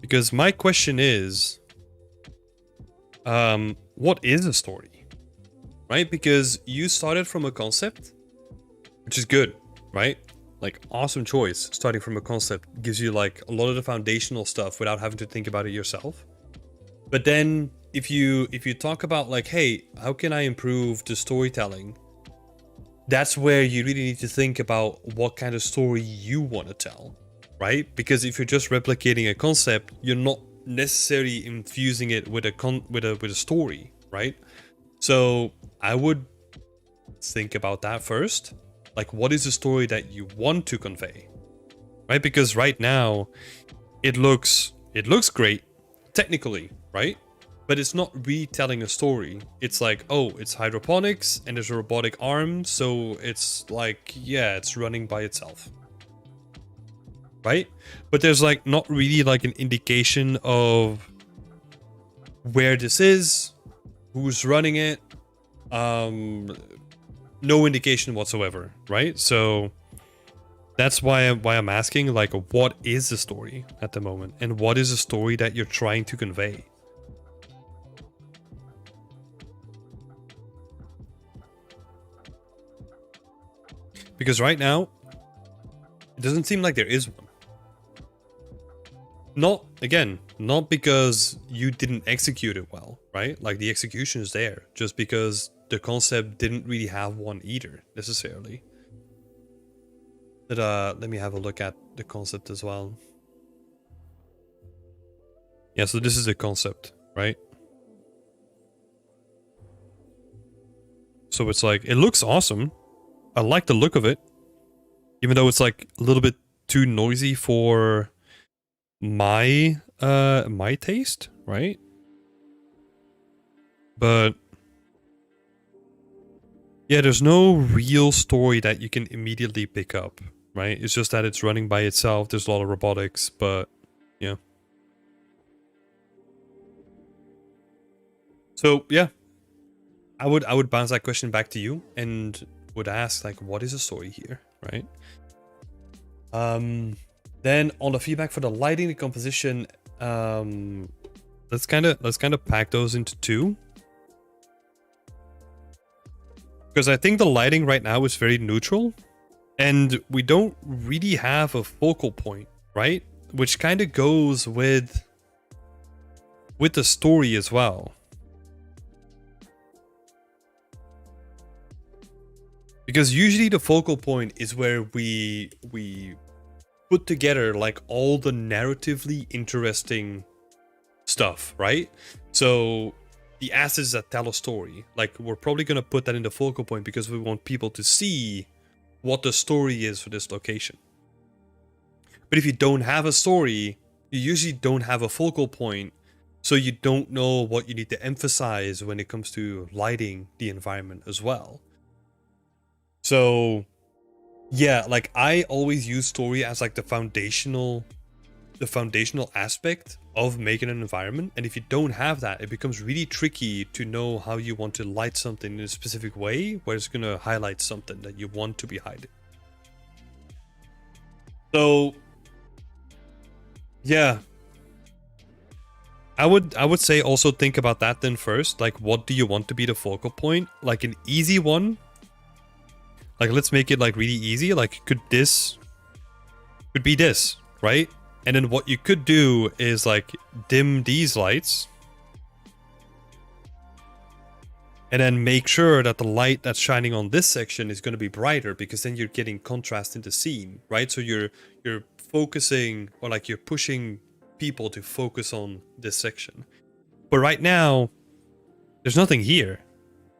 Because my question is, what is a story? Right? Because you started from a concept, which is good, right? Like, awesome choice. Starting from a concept gives you like a lot of the foundational stuff without having to think about it yourself. But then if you talk about like, hey, how can I improve the storytelling? That's where you really need to think about what kind of story you want to tell, right? Because if you're just replicating a concept, you're not necessarily infusing it with a story, right? So I would think about that first. Like, what is the story that you want to convey, right? Because right now it looks great technically, right? But it's not retelling a story. It's like, oh, it's hydroponics and there's a robotic arm, so it's like, yeah, it's running by itself, right? But there's like not really like an indication of where this is, who's running it, no indication whatsoever, right? So that's why I'm asking, like, what is the story at the moment, and what is the story that you're trying to convey? Because right now, it doesn't seem like there is one. Not because you didn't execute it well, right? Like, the execution is there, just because the concept didn't really have one either, necessarily. But let me have a look at the concept as well. Yeah, so this is the concept, right? So it's like, it looks awesome. I like the look of it, even though it's like a little bit too noisy for my my taste, right? But yeah, there's no real story that you can immediately pick up, right? It's just that it's running by itself. There's a lot of robotics, but yeah. So yeah, I would bounce that question back to you and would ask, like, what is the story here, right? Then on the feedback for the lighting, the composition, let's kind of pack those into two. Because I think the lighting right now is very neutral, and we don't really have a focal point, right? Which kind of goes with the story as well. Because usually the focal point is where we put together like all the narratively interesting stuff, right? So the assets that tell a story, like we're probably gonna put that in the focal point because we want people to see what the story is for this location. But if you don't have a story, you usually don't have a focal point, so you don't know what you need to emphasize when it comes to lighting the environment as well. So yeah, like I always use story as like the foundational aspect of making an environment, and if you don't have that, it becomes really tricky to know how you want to light something in a specific way where it's going to highlight something that you want to be hiding. So yeah, I would say also think about that then first, like what do you want to be the focal point? Like an easy one, like let's make it like really easy, like could be this, right? And then what you could do is like dim these lights and then make sure that the light that's shining on this section is going to be brighter, because then you're getting contrast in the scene, right? So you're focusing, or like you're pushing people to focus on this section. But right now there's nothing here,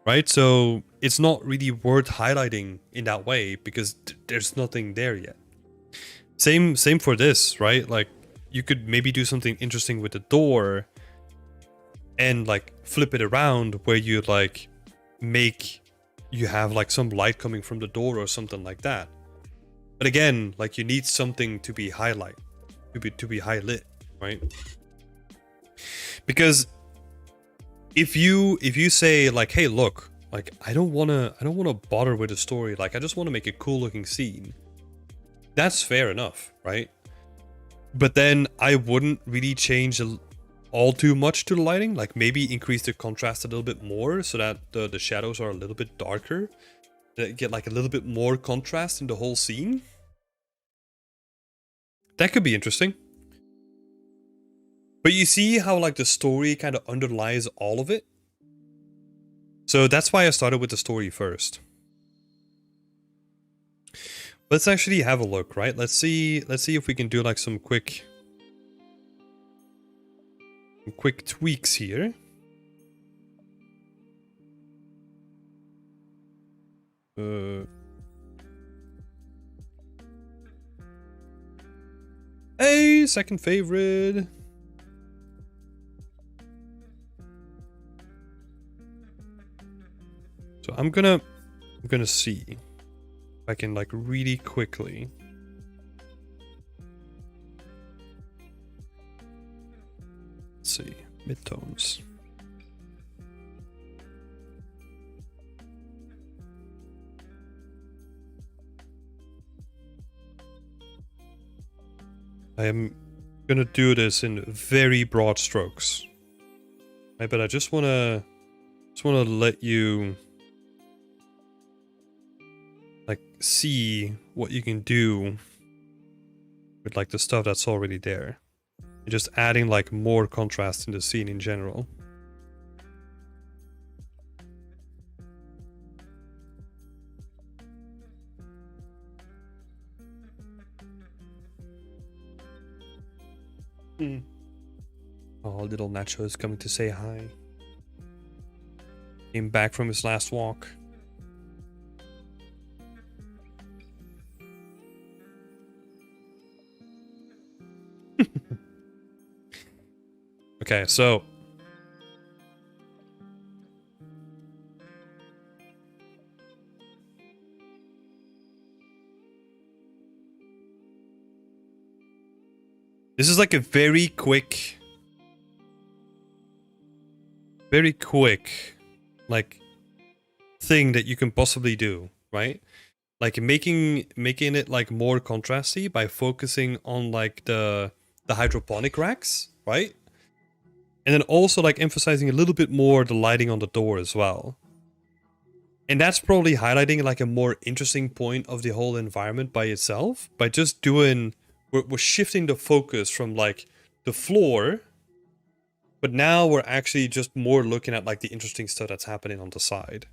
right? So it's not really worth highlighting in that way because there's nothing there yet. Same for this, right? Like you could maybe do something interesting with the door and like flip it around where you like you have like some light coming from the door or something like that. But again, like you need something to be highlight, to be high lit, right? Because if you say like, hey, look, like I don't wanna bother with the story, like I just want to make a cool looking scene. That's fair enough, right? But then I wouldn't really change all too much to the lighting. Like maybe increase the contrast a little bit more so that the shadows are a little bit darker. That get like a little bit more contrast in the whole scene. That could be interesting. But you see how like the story kind of underlies all of it? So that's why I started with the story first. Let's actually have a look, right? Let's see if we can do like some quick tweaks here. Hey, second favorite. So I'm gonna see if I can like really quickly. Let's see, midtones. I am gonna do this in very broad strokes, right? But I just wanna let you like see what you can do with like the stuff that's already there. You're just adding like more contrast in the scene in general. Oh, little Nacho is coming to say hi. Came back from his last walk. Okay, so this is like a very quick like thing that you can possibly do, right? Like making it like more contrasty by focusing on like the hydroponic racks, right? And then also like emphasizing a little bit more the lighting on the door as well. And that's probably highlighting like a more interesting point of the whole environment by itself. By just doing, we're shifting the focus from like the floor, but now we're actually just more looking at like the interesting stuff that's happening on the side.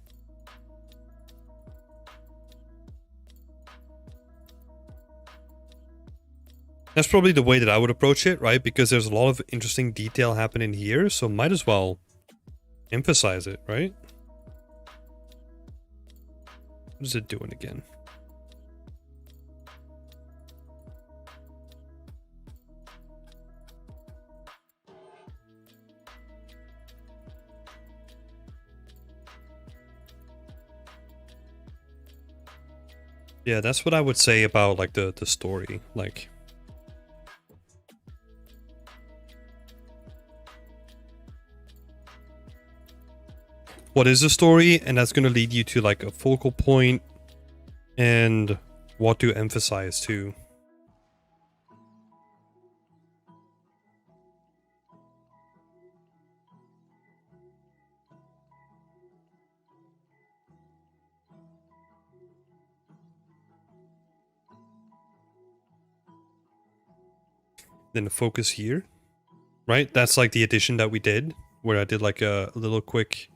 That's probably the way that I would approach it, right? Because there's a lot of interesting detail happening here, so might as well emphasize it, right? What is it doing again? Yeah, that's what I would say about like the story. Like, what is the story? And that's going to lead you to like a focal point and what to emphasize too. Then the focus here, right? That's like the addition that we did, where I did like a little quick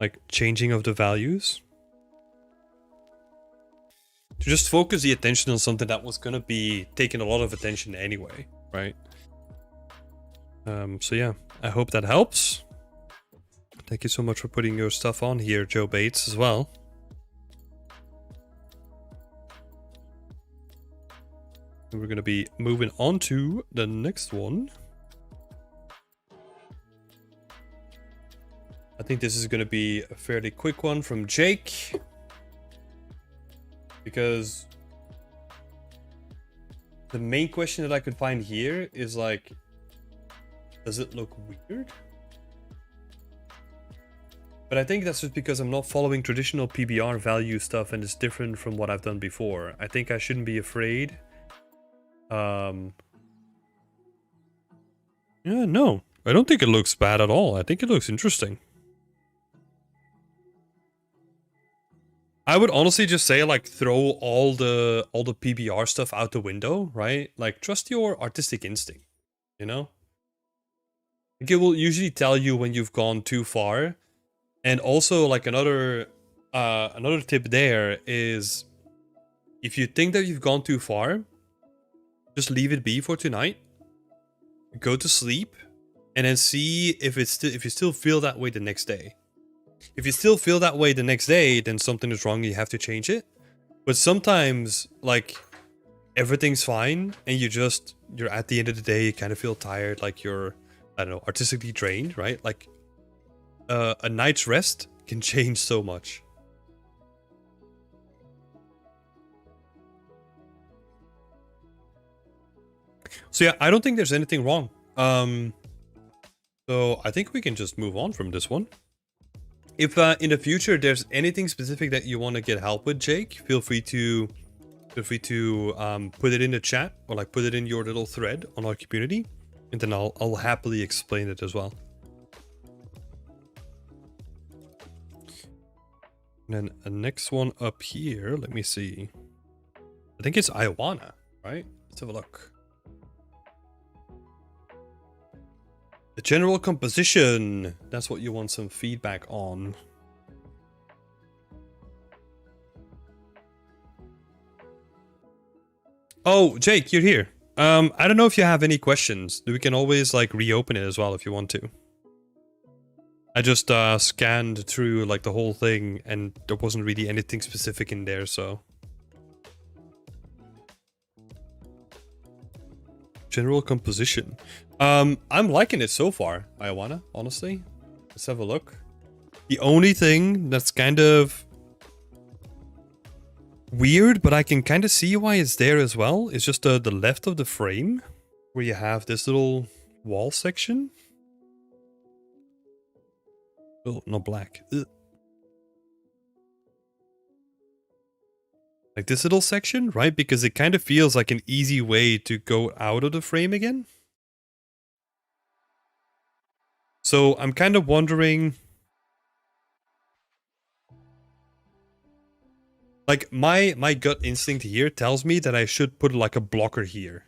like changing of the values. To just focus the attention on something that was going to be taking a lot of attention anyway, right? So yeah, I hope that helps. Thank you so much for putting your stuff on here, Joe Bates, as well. And we're going to be moving on to the next one. I think this is going to be a fairly quick one from Jake. Because the main question that I could find here is like, does it look weird? But I think that's just because I'm not following traditional PBR value stuff and it's different from what I've done before. I think I shouldn't be afraid. Yeah, no. I don't think it looks bad at all. I think it looks interesting. I would honestly just say like throw all the PBR stuff out the window, right? Like trust your artistic instinct, you know? Like, it will usually tell you when you've gone too far. And also like another tip there is if you think that you've gone too far, just leave it be for tonight. Go to sleep and then see if you still feel that way the next day. If you still feel that way the next day, then something is wrong and you have to change it. But sometimes like everything's fine and you're at the end of the day, you kind of feel tired, like you're, I don't know, artistically drained, right? Like a night's rest can change so much. So yeah, I don't think there's anything wrong. So I think we can just move on from this one. If in the future there's anything specific that you want to get help with, Jake, feel free to put it in the chat or like put it in your little thread on our community, and then I'll happily explain it as well. And then the next one up here, let me see. I think it's Iowana, right? Let's have a look. The general composition. That's what you want some feedback on. Oh, Jake, you're here. I don't know if you have any questions. We can always like reopen it as well if you want to. I just scanned through like the whole thing and there wasn't really anything specific in there, so. General composition. I'm liking it so far, Iowana, honestly. Let's have a look. The only thing that's kind of weird, but I can kind of see why it's there as well, is just the left of the frame, where you have this little wall section. Oh, not black. Ugh. Like this little section, right? Because it kind of feels like an easy way to go out of the frame again. So I'm kind of wondering Like my gut instinct here tells me that I should put like a blocker here.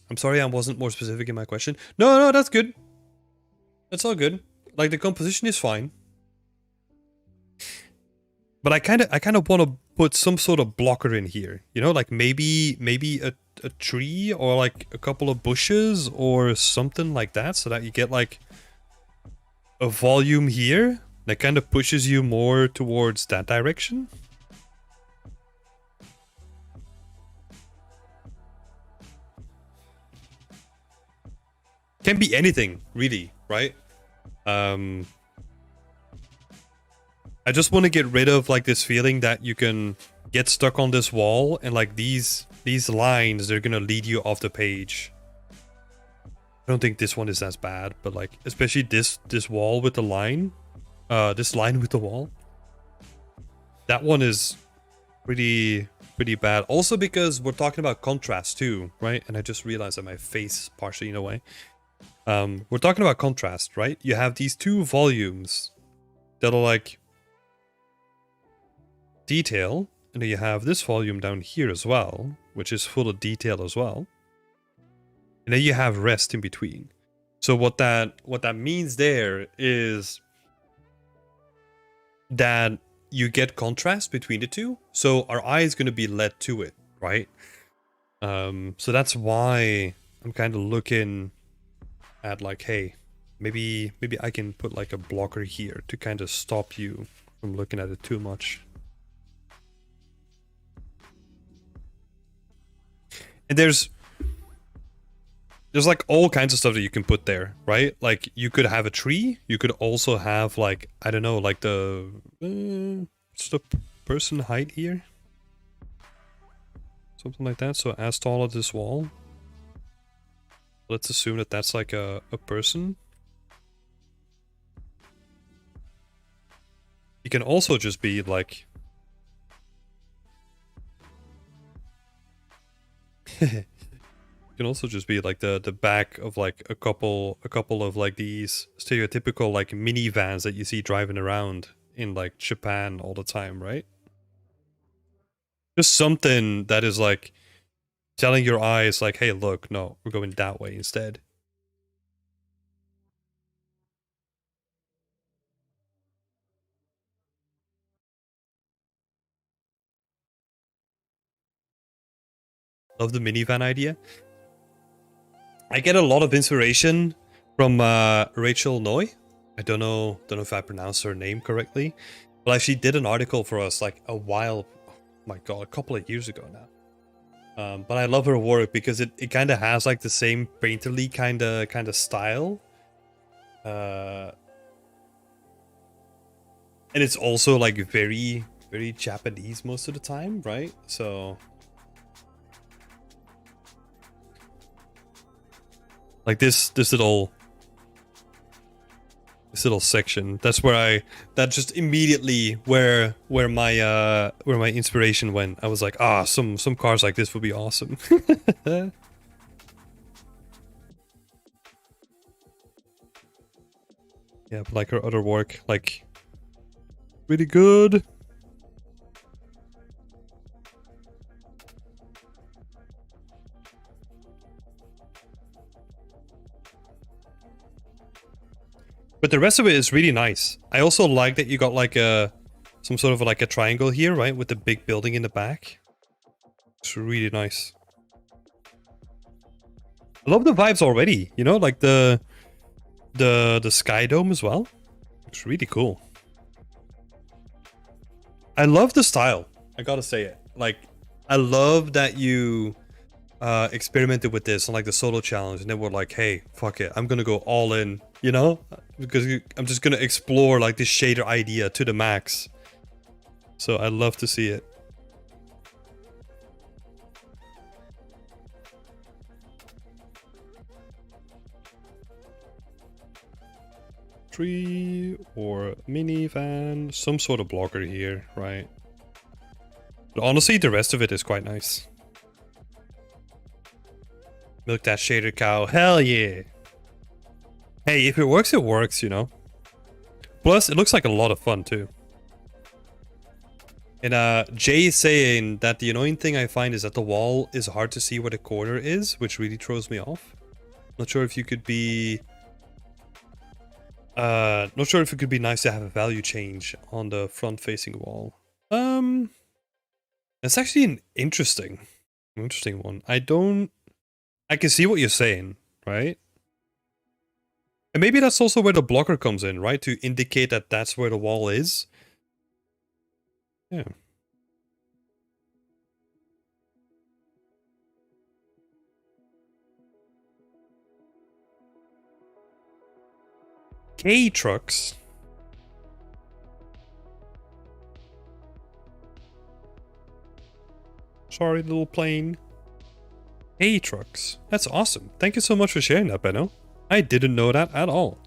I'm sorry I wasn't more specific in my question. No, that's good. That's all good. Like the composition is fine. But I kind of want to put some sort of blocker in here. You know, like maybe a tree or like a couple of bushes or something like that, so that you get like a volume here that kind of pushes you more towards that direction. Can be anything, really, right? I just want to get rid of like this feeling that you can get stuck on this wall and like these lines, they're gonna lead you off the page. I don't think this one is as bad, but like especially this wall with the line, this line with the wall. That one is pretty bad. Also because we're talking about contrast too, right? And I just realized that my face partially in a way. We're talking about contrast, right? You have these two volumes that are like detail, and then you have this volume down here as well, which is full of detail as well. And then you have rest in between. So what that means there is that you get contrast between the two. So our eye is going to be led to it, right? So that's why I'm kind of looking at like, hey, maybe I can put like a blocker here to kind of stop you from looking at it too much. And there's like all kinds of stuff that you can put there, right? Like you could have a tree. You could also have like, I don't know, like the what's the person height here? Something like that. So as tall as this wall. Let's assume that that's like a person. You can also just be like it can also just be like the back of like a couple of like these stereotypical like minivans that you see driving around in like Japan all the time, right? Just something that is like telling your eyes like, hey, look, no, we're going that way instead. Love the minivan idea. I get a lot of inspiration from Rachel Noy. I don't know if I pronounced her name correctly, but like she did an article for us like a while, oh my god, a couple of years ago now. But I love her work because it kind of has like the same painterly kind of style, and it's also like very Japanese most of the time, right? So like this little section, that's where that just immediately where my inspiration went. I was like, some cars like this would be awesome. Yeah, but like her other work, like really good. But the rest of it is really nice. I also like that you got like some sort of like a triangle here, right? With the big building in the back. It's really nice. I love the vibes already, you know, like the sky dome as well. It's really cool. I love the style. I gotta say it. Like, I love that you experimented with this on like the solo challenge, and then we're like, hey, fuck it, I'm gonna go all in, you know, because I'm just gonna explore like this shader idea to the max. So I love to see it. Tree or minivan, some sort of blocker here, right? But honestly, the rest of it is quite nice. Milk that shader cow. Hell yeah. Hey, if it works, you know. Plus, it looks like a lot of fun too. And Jay is saying that the annoying thing I find is that the wall is hard to see where the corner is, which really throws me off. Not sure if you could be... not sure if it could be nice to have a value change on the front-facing wall. That's actually an interesting one. I can see what you're saying, right? And maybe that's also where the blocker comes in, right? To indicate that that's where the wall is. Yeah. K-trucks. Sorry, little plane. K-trucks. That's awesome. Thank you so much for sharing that, Benno. I didn't know that at all.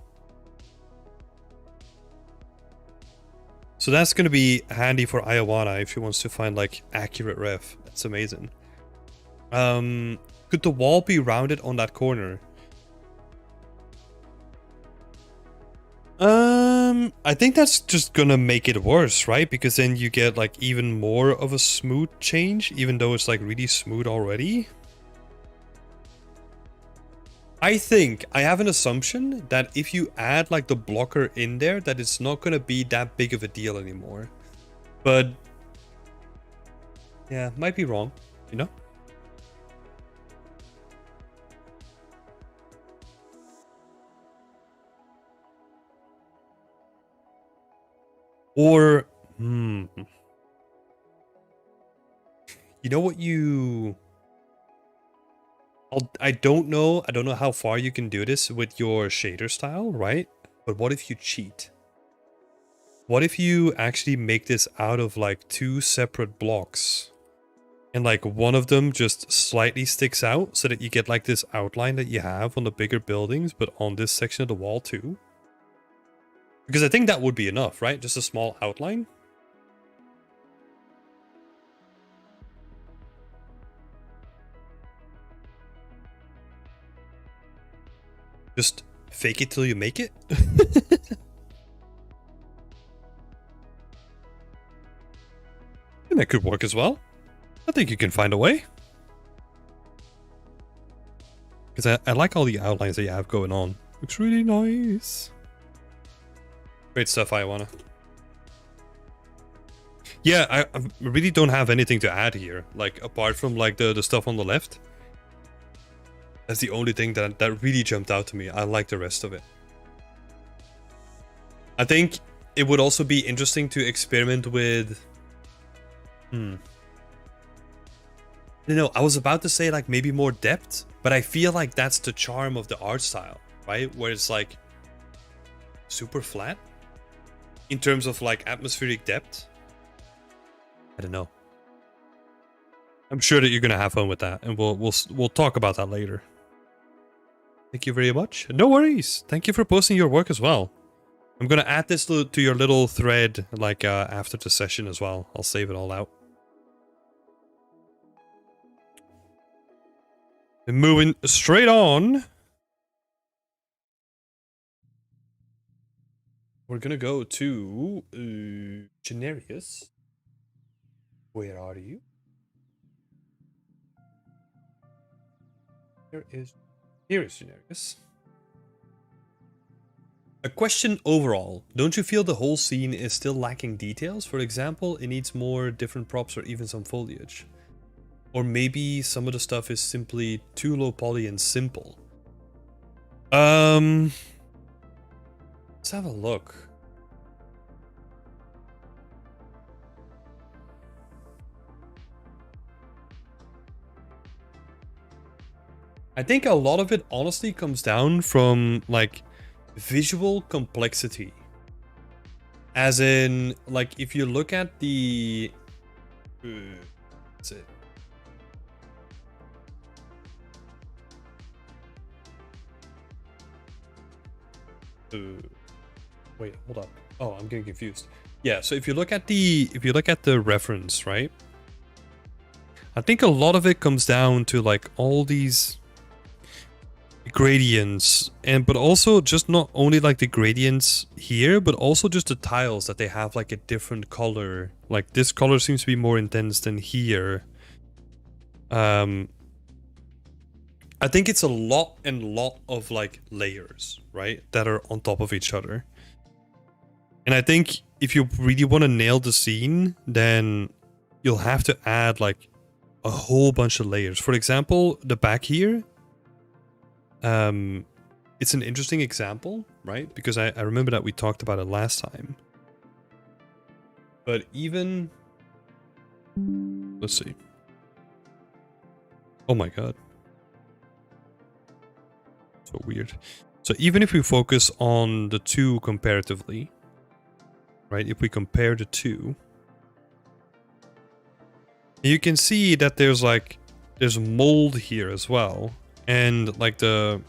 So that's going to be handy for Iowana if she wants to find, like, accurate ref. That's amazing. Could the wall be rounded on that corner? I think that's just gonna make it worse, right? Because then you get, like, even more of a smooth change, even though it's, like, really smooth already. I think, I have an assumption that if you add, like, the blocker in there, that it's not gonna be that big of a deal anymore. But, yeah, might be wrong, you know? Or, you know what you... I don't know how far you can do this with your shader style, right? But what if you cheat? What if you actually make this out of, like, 2 separate blocks? And, like, one of them just slightly sticks out so that you get, like, this outline that you have on the bigger buildings, but on this section of the wall too? Because I think that would be enough, right? Just a small outline. Just fake it till you make it. And that could work as well. I think you can find a way. Because I like all the outlines that you have going on. Looks really nice. Great stuff, Iowana. Yeah, I really don't have anything to add here. Like, apart from, like, the stuff on the left. That's the only thing that really jumped out to me. I like the rest of it. I think it would also be interesting to experiment with... I don't know, I was about to say, like, maybe more depth, but I feel like that's the charm of the art style, right? Where it's, like, super flat in terms of, like, atmospheric depth. I don't know. I'm sure that you're gonna have fun with that, and we'll talk about that later. Thank you very much. No worries. Thank you for posting your work as well. I'm gonna add this to your little thread, like, after the session as well. I'll save it all out. And moving straight on, we're gonna go to Generius. Where are you? Here is Generius. A question overall. Don't you feel the whole scene is still lacking details? For example, it needs more different props or even some foliage. Or maybe some of the stuff is simply too low poly and simple. Let's have a look. I think a lot of it honestly comes down from, like, visual complexity. As in, like, if you look at the... That's it. Wait, hold up. Oh, I'm getting confused. Yeah, so if you look at the reference, right? I think a lot of it comes down to, like, all these gradients, but also just not only like the gradients here, but also just the tiles that they have like a different color. Like this color seems to be more intense than here. I think it's a lot of like layers, right, that are on top of each other. And I think if you really want to nail the scene, then you'll have to add like a whole bunch of layers. For example, the back here, it's an interesting example, right? Because I remember that we talked about it last time. But even... let's see. Oh my god. So weird. So even if we focus on the two comparatively, right? If we compare the two, you can see that there's mold here as well. And like the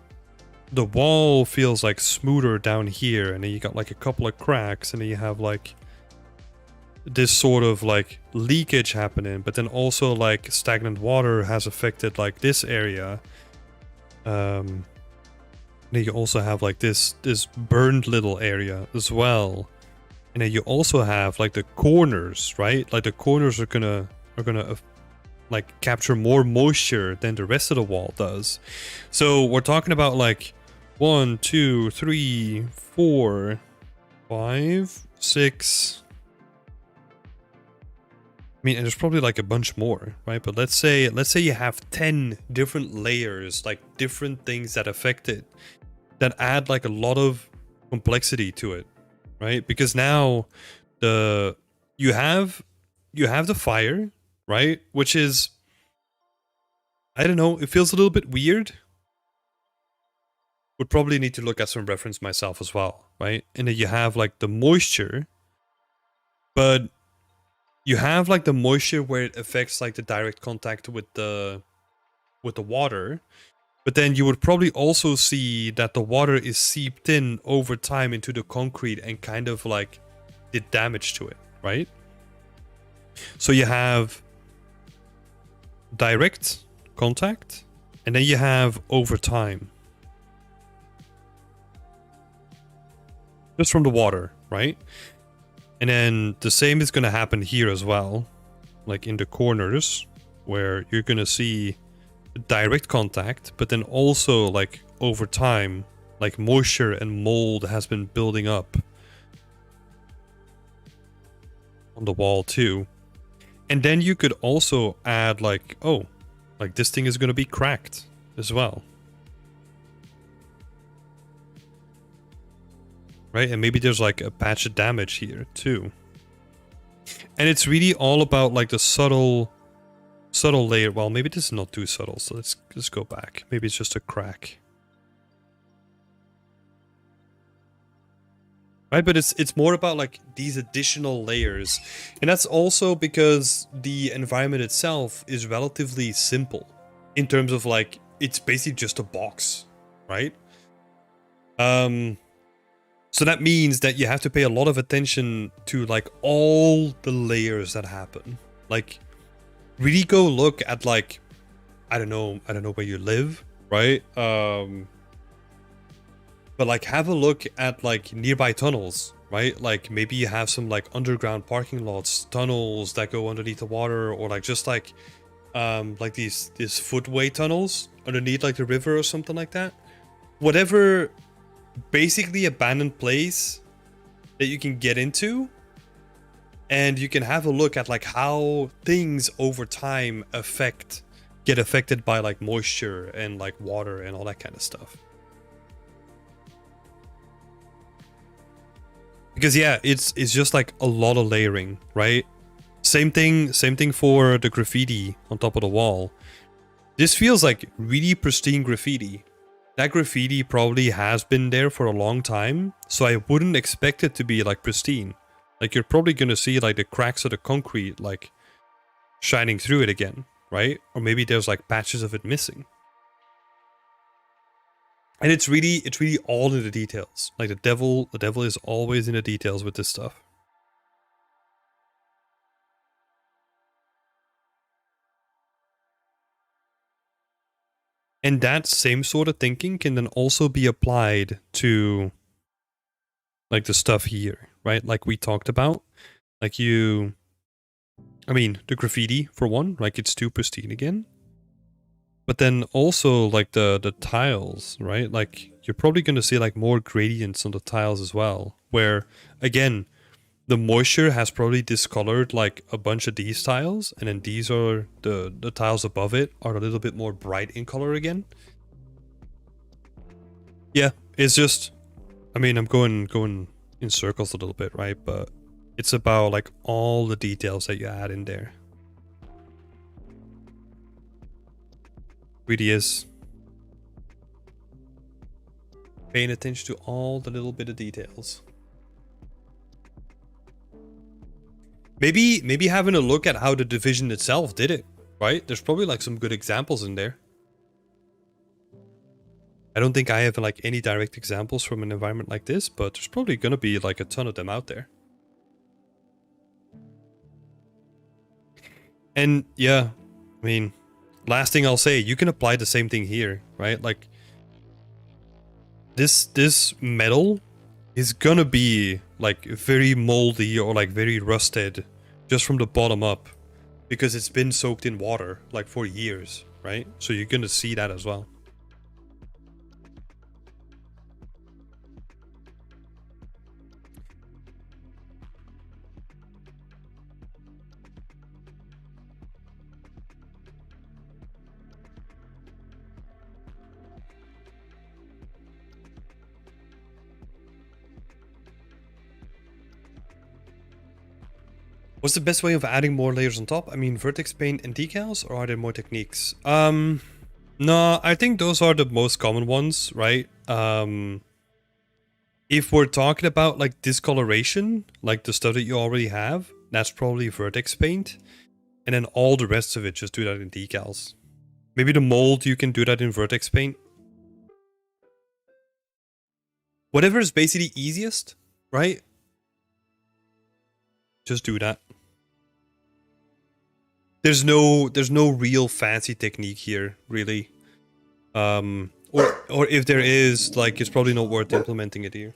wall feels like smoother down here, and then you got like a couple of cracks, and then you have like this sort of like leakage happening, but then also like stagnant water has affected like this area. Then you also have like this burned little area as well, and then you also have like the corners, right? Like the corners are gonna like capture more moisture than the rest of the wall does. So we're talking about like 1, 2, 3, 4, 5, 6. I mean, and there's probably like a bunch more, right? But let's say you have 10 different layers, like different things that affect it, that add like a lot of complexity to it, right? Because now you have the fire, right? Which is, I don't know, it feels a little bit weird. Would probably need to look at some reference myself as well, right? And then you have like the moisture, but you have like the moisture where it affects like the direct contact with the water, but then you would probably also see that the water is seeped in over time into the concrete and kind of like did damage to it, right? So you have direct contact, and then you have over time. Just from the water, right? And then the same is going to happen here as well, like in the corners, where you're going to see direct contact, but then also like over time, like moisture and mold has been building up on the wall too. And then you could also add like, oh, like this thing is going to be cracked as well. Right? And maybe there's like a patch of damage here too. And it's really all about like the subtle layer. Well, maybe this is not too subtle, so let's go back. Maybe it's just a crack. Right, but it's more about like these additional layers. And that's also because the environment itself is relatively simple in terms of like, it's basically just a box, right? So that means that you have to pay a lot of attention to like all the layers that happen. Like really go look at like, I don't know where you live, right? But like have a look at like nearby tunnels, right? Like maybe you have some like underground parking lots, tunnels that go underneath the water, or like just like these footway tunnels underneath like the river or something like that. Whatever basically abandoned place that you can get into, and you can have a look at like how things over time get affected by like moisture and like water and all that kind of stuff. Because yeah, it's just like a lot of layering, right? Same thing for the graffiti on top of the wall. This feels like really pristine graffiti. That graffiti probably has been there for a long time, so I wouldn't expect it to be like pristine. Like you're probably gonna see like the cracks of the concrete like shining through it again, right? Or maybe there's like patches of it missing. And it's really all in the details. Like the devil is always in the details with this stuff. And that same sort of thinking can then also be applied to like the stuff here, right? Like we talked about. Like I mean, the graffiti for one, like it's too pristine again. But then also like the tiles, right? Like you're probably going to see like more gradients on the tiles as well, where again, the moisture has probably discolored like a bunch of these tiles, and then these are the tiles above it are a little bit more bright in color again. Yeah, it's just, I mean, I'm going in circles a little bit, right? But it's about like all the details that you add in there. Really is. Paying attention to all the little bit of details. Maybe having a look at how the division itself did it, right? There's probably like some good examples in there. I don't think I have like any direct examples from an environment like this, but there's probably gonna be like a ton of them out there. And yeah, I mean, last thing I'll say, you can apply the same thing here, right? Like this metal is gonna be like very moldy or like very rusted just from the bottom up because it's been soaked in water like for years, right? So you're gonna see that as well. What's the best way of adding more layers on top? I mean, vertex paint and decals, or are there more techniques? No, I think those are the most common ones, right? If we're talking about like discoloration, like the stuff that you already have, that's probably vertex paint. And then all the rest of it, just do that in decals. Maybe the mold, you can do that in vertex paint. Whatever is basically easiest, right? Just do that. There's no real fancy technique here, really. Or if there is, like, it's probably not worth implementing it here.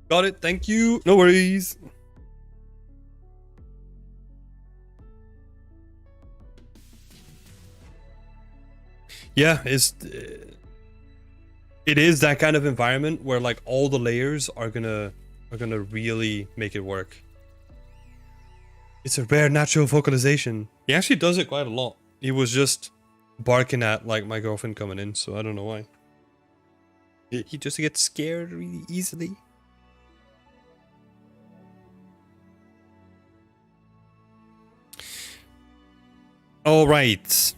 Got it, thank you. No worries. Yeah, it is that kind of environment where like all the layers are gonna really make it work. It's a rare natural vocalization. He actually does it quite a lot. He was just barking at like my girlfriend coming in, so I don't know why. He just gets scared really easily. All right.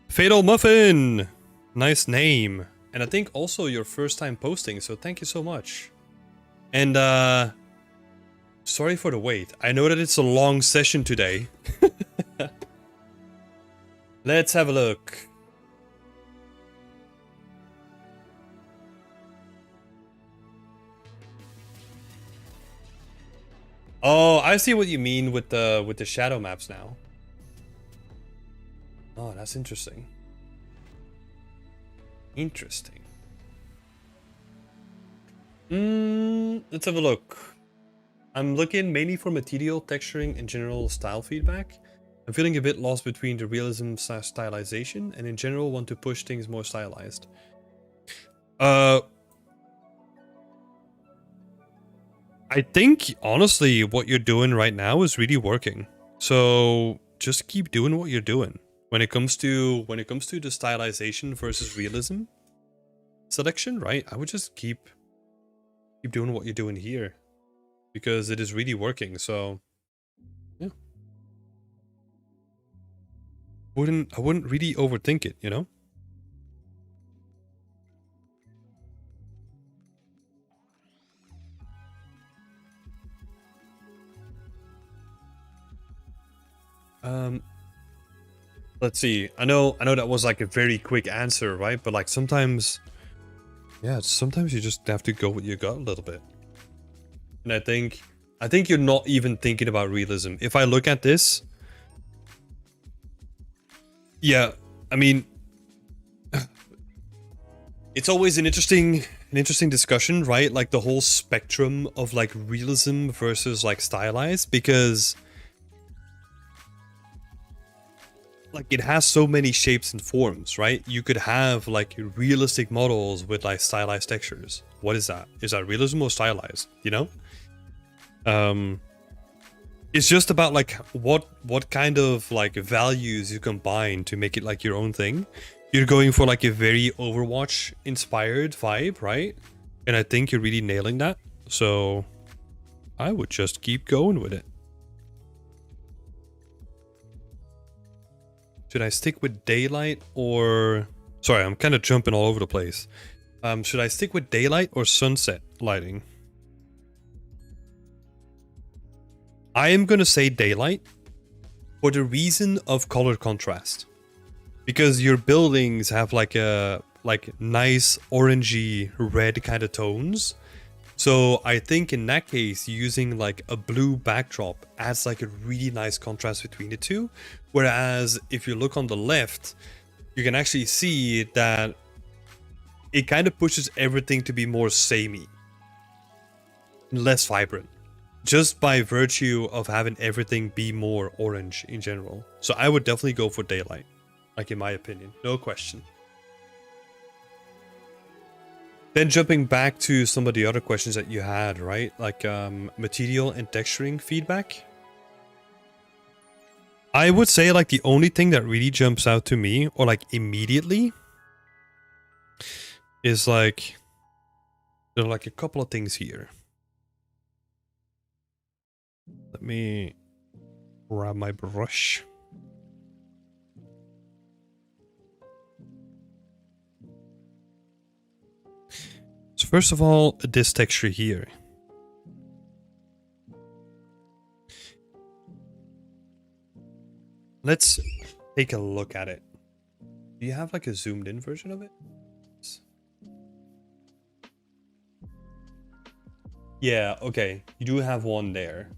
Fatal Muffin! Nice name. And I think also your first time posting, so thank you so much. And sorry for the wait. I know that it's a long session today. Let's have a look. Oh, I see what you mean with the shadow maps now. Oh, that's interesting. Interesting. Let's have a look. I'm looking mainly for material, texturing, and general style feedback. I'm feeling a bit lost between the realism / stylization, and in general want to push things more stylized. I think honestly what you're doing right now is really working. So just keep doing what you're doing. When it comes to the stylization versus realism selection, right? I would just keep doing what you're doing here because it is really working. So yeah, I wouldn't really overthink it, you know. Let's see. I know that was like a very quick answer, right? But like sometimes Yeah, sometimes you just have to go with your gut a little bit. And I think you're not even thinking about realism. If I look at this, yeah, I mean, it's always an interesting discussion, right? Like the whole spectrum of like realism versus like stylized, because like it has so many shapes and forms, right? You could have like realistic models with like stylized textures. What is that? Is that realism or stylized? You know? It's just about like what kind of like values you combine to make it like your own thing. You're going for like a very Overwatch inspired vibe, right? And I think you're really nailing that. So I would just keep going with it. Should I stick with daylight or... Sorry, I'm kind of jumping all over the place. Should I stick with daylight or sunset lighting? I am going to say daylight for the reason of color contrast. Because your buildings have like a nice orangey red kind of tones. So I think in that case, using like a blue backdrop adds like a really nice contrast between the two. Whereas if you look on the left, you can actually see that it kind of pushes everything to be more samey, less vibrant, just by virtue of having everything be more orange in general. So I would definitely go for daylight, like in my opinion, no question. Then jumping back to some of the other questions that you had, right? Like material and texturing feedback. I would say like the only thing that really jumps out to me, or like immediately, is like there are like a couple of things here. Let me grab my brush. So first of all, this texture here. Let's take a look at it. Do you have like a zoomed in version of it? Yeah, okay. You do have one there.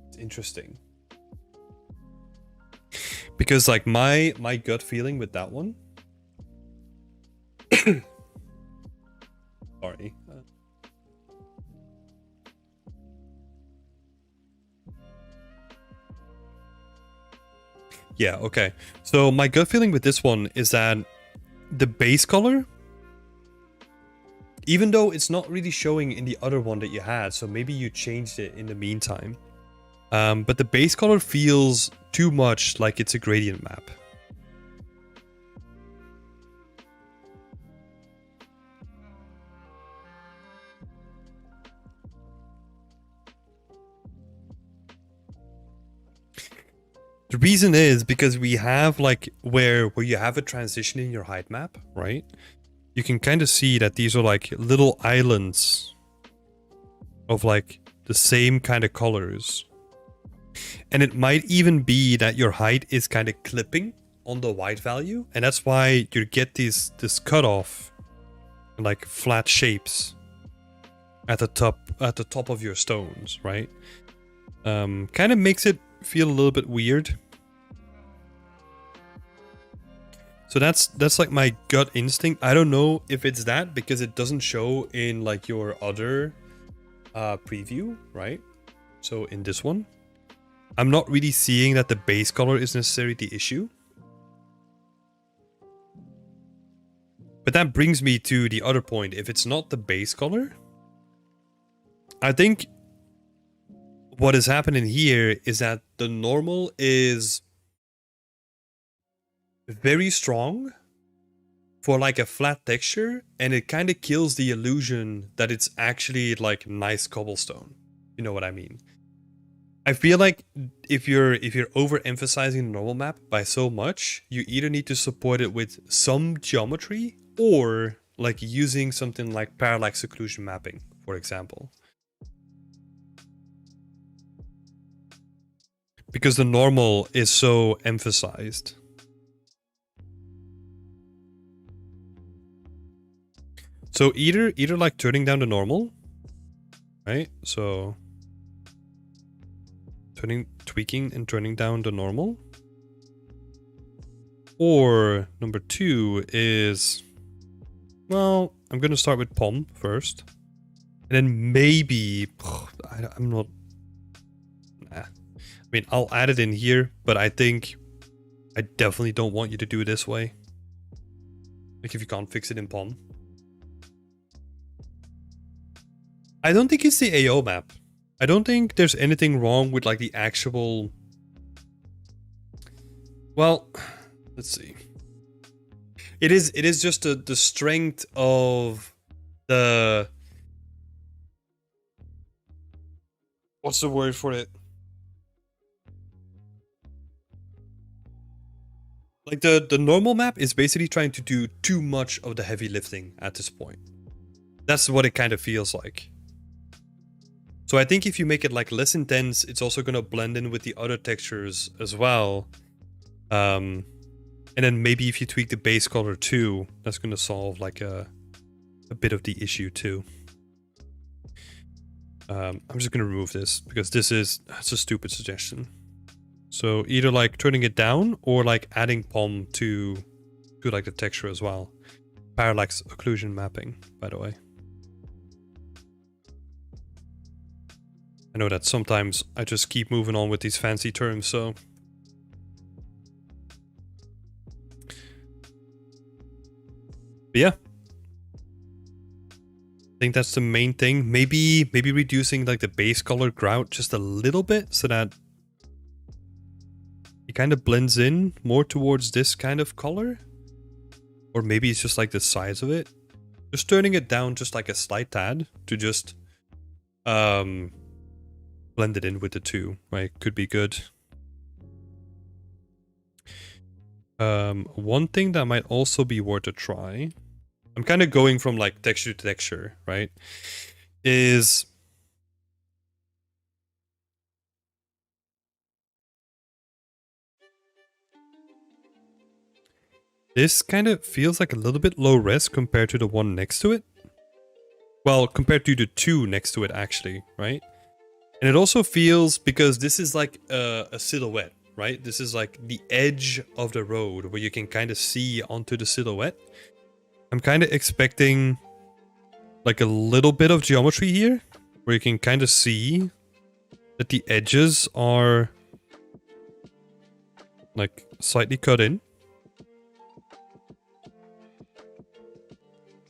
It's interesting. Because like my gut feeling with that one. Sorry. Yeah, okay. So my gut feeling with this one is that the base color, even though it's not really showing in the other one that you had, so maybe you changed it in the meantime. But the base color feels too much like it's a gradient map. The reason is because we have like where you have a transition in your height map, right? You can kind of see that these are like little islands of like the same kind of colors. And it might even be that your height is kind of clipping on the white value, and that's why you get this cutoff, like flat shapes at the top of your stones, right? Kind of makes it feel a little bit weird. So that's like my gut instinct. I don't know if it's that because it doesn't show in like your other preview, right? So in this one, I'm not really seeing that the base color is necessarily the issue. But that brings me to the other point. If it's not the base color, I think what is happening here is that the normal is very strong for like a flat texture, and it kind of kills the illusion that it's actually like nice cobblestone. You know what I mean? I feel like if you're overemphasizing the normal map by so much, you either need to support it with some geometry or like using something like parallax occlusion mapping, for example. because the normal is so emphasized. So either like turning down the normal, right? So tweaking and turning down the normal. Or number 2 is, well, I'm gonna start with POM first. And then maybe, I'm not, nah. I mean, I'll add it in here, but I think I definitely don't want you to do it this way. Like if you can't fix it in POM. I don't think it's the AO map. I don't think there's anything wrong with like the actual... Well, let's see. It is just the strength of the... What's the word for it? Like the normal map is basically trying to do too much of the heavy lifting at this point. That's what it kind of feels like. So I think if you make it like less intense, it's also going to blend in with the other textures as well. And then maybe if you tweak the base color too, that's going to solve like a bit of the issue too. I'm just going to remove this because it's a stupid suggestion. So either like turning it down or like adding POM to like the texture as well. Parallax occlusion mapping, by the way. I know that sometimes I just keep moving on with these fancy terms, so... But yeah. I think that's the main thing. Maybe reducing like the base color grout just a little bit so that it kind of blends in more towards this kind of color. Or maybe it's just like the size of it. Just turning it down just like a slight tad to just blend it in with the two, right? Could be good. One thing that might also be worth a try, I'm kind of going from like texture to texture, right? Is this kind of feels like a little bit low res compared to the one next to it. Well, compared to the two next to it actually, right? And it also feels, because this is like a silhouette, right? This is like the edge of the road where you can kind of see onto the silhouette. I'm kind of expecting like a little bit of geometry here where you can kind of see that the edges are like slightly cut in.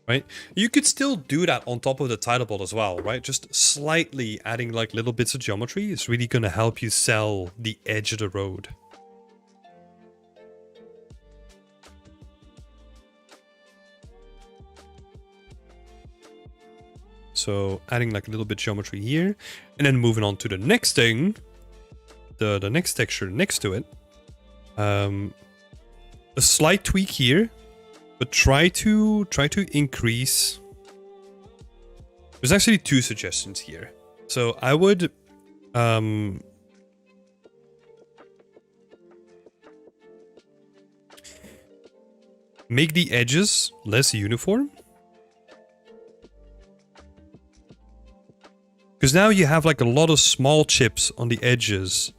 Right? You could still do that on top of the title board as well, right? Just slightly adding like little bits of geometry is really going to help you sell the edge of the road. So adding like a little bit of geometry here, and then moving on to the next thing, the next texture next to it. A slight tweak here. But try to increase. There's actually 2 suggestions here. So I would make the edges less uniform. Because now you have like a lot of small chips on the edges.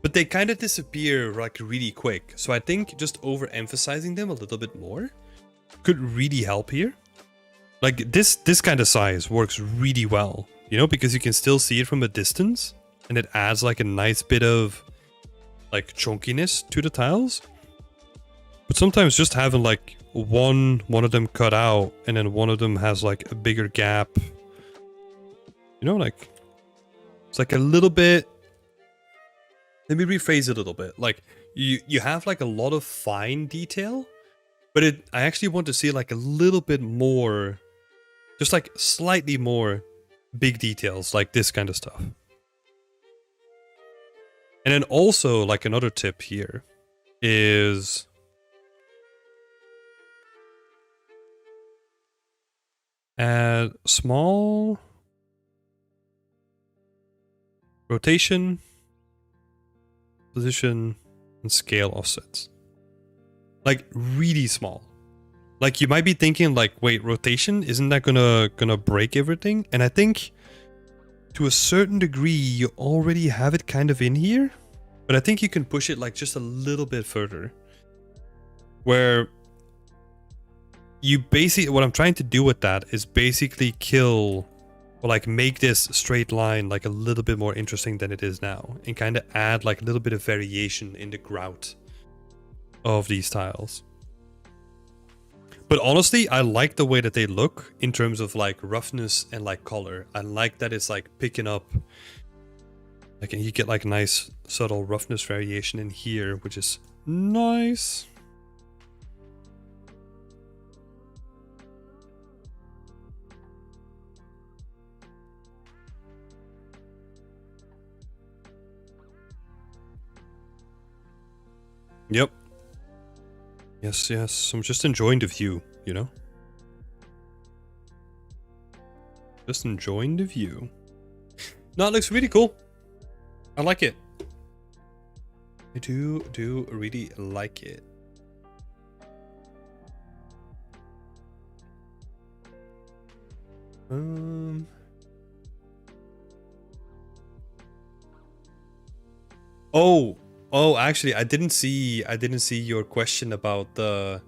But they kind of disappear like really quick. So I think just overemphasizing them a little bit more could really help here. Like this kind of size works really well, you know, because you can still see it from a distance and it adds like a nice bit of like chunkiness to the tiles. But sometimes just having like one of them cut out and then one of them has like a bigger gap. You know, like it's like a little bit. Let me rephrase it a little bit. Like you have like a lot of fine detail, but I actually want to see like a little bit more, just like slightly more big details, like this kind of stuff. And then also like another tip here is add small rotation position, and scale offsets. Like really small. Like you might be thinking like, wait, rotation, isn't that gonna break everything? And I think to a certain degree you already have it kind of in here, but I think you can push it like just a little bit further. Where you basically, what I'm trying to do with that is basically kill or like make this straight line like a little bit more interesting than it is now, and kind of add like a little bit of variation in the grout of these tiles. But honestly, I like the way that they look in terms of like roughness and like color. I like that it's like picking up, like, and you get like nice subtle roughness variation in here, which is nice. Yep. Yes, yes. I'm just enjoying the view, you know? Just enjoying the view. No, it looks really cool. I like it. I do really like it. Oh, actually, I didn't see your question about the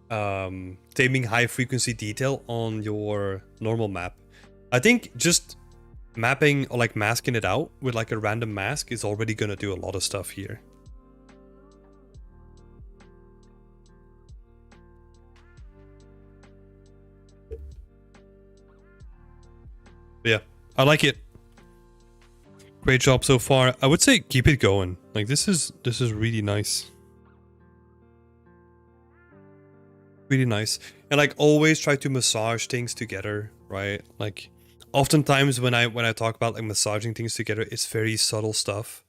taming high frequency detail on your normal map. I think just mapping or like masking it out with like a random mask is already gonna do a lot of stuff here. But yeah, I like it. Great job so far. I would say keep it going. Like this is really nice. Really nice. And like always try to massage things together, right? Like oftentimes when I talk about like massaging things together, it's very subtle stuff.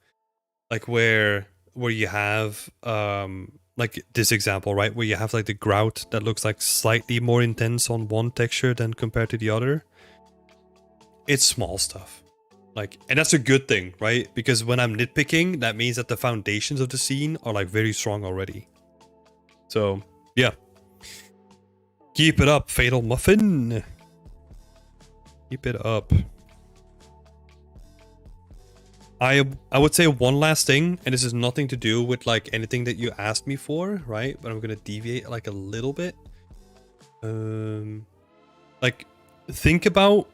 Like where you have like this example, right? Where you have like the grout that looks like slightly more intense on one texture than compared to the other. It's small stuff. Like, and that's a good thing, right? Because when I'm nitpicking, that means that the foundations of the scene are like very strong already. So, yeah. Keep it up, Fatal Muffin. Keep it up. I would say one last thing, and this has nothing to do with like anything that you asked me for, right? But I'm gonna deviate like a little bit. Like, think about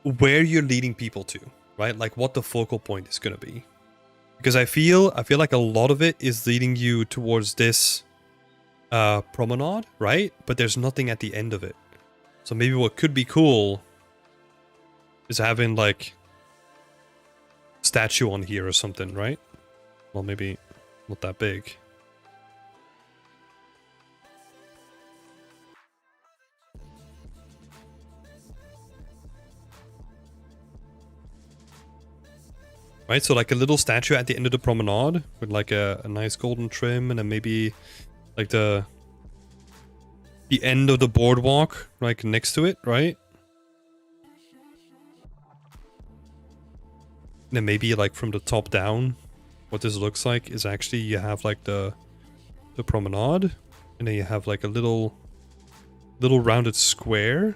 where you're leading people to, right? Like what the focal point is gonna be. Because I feel like a lot of it is leading you towards this promenade, right? But there's nothing at the end of it. So maybe what could be cool is having like statue on here or something, right? Well, maybe not that big. Right, so like a little statue at the end of the promenade with like a nice golden trim, and then maybe like the end of the boardwalk, like next to it, right? And then maybe like from the top down, what this looks like is actually you have like the promenade, and then you have like a little rounded square.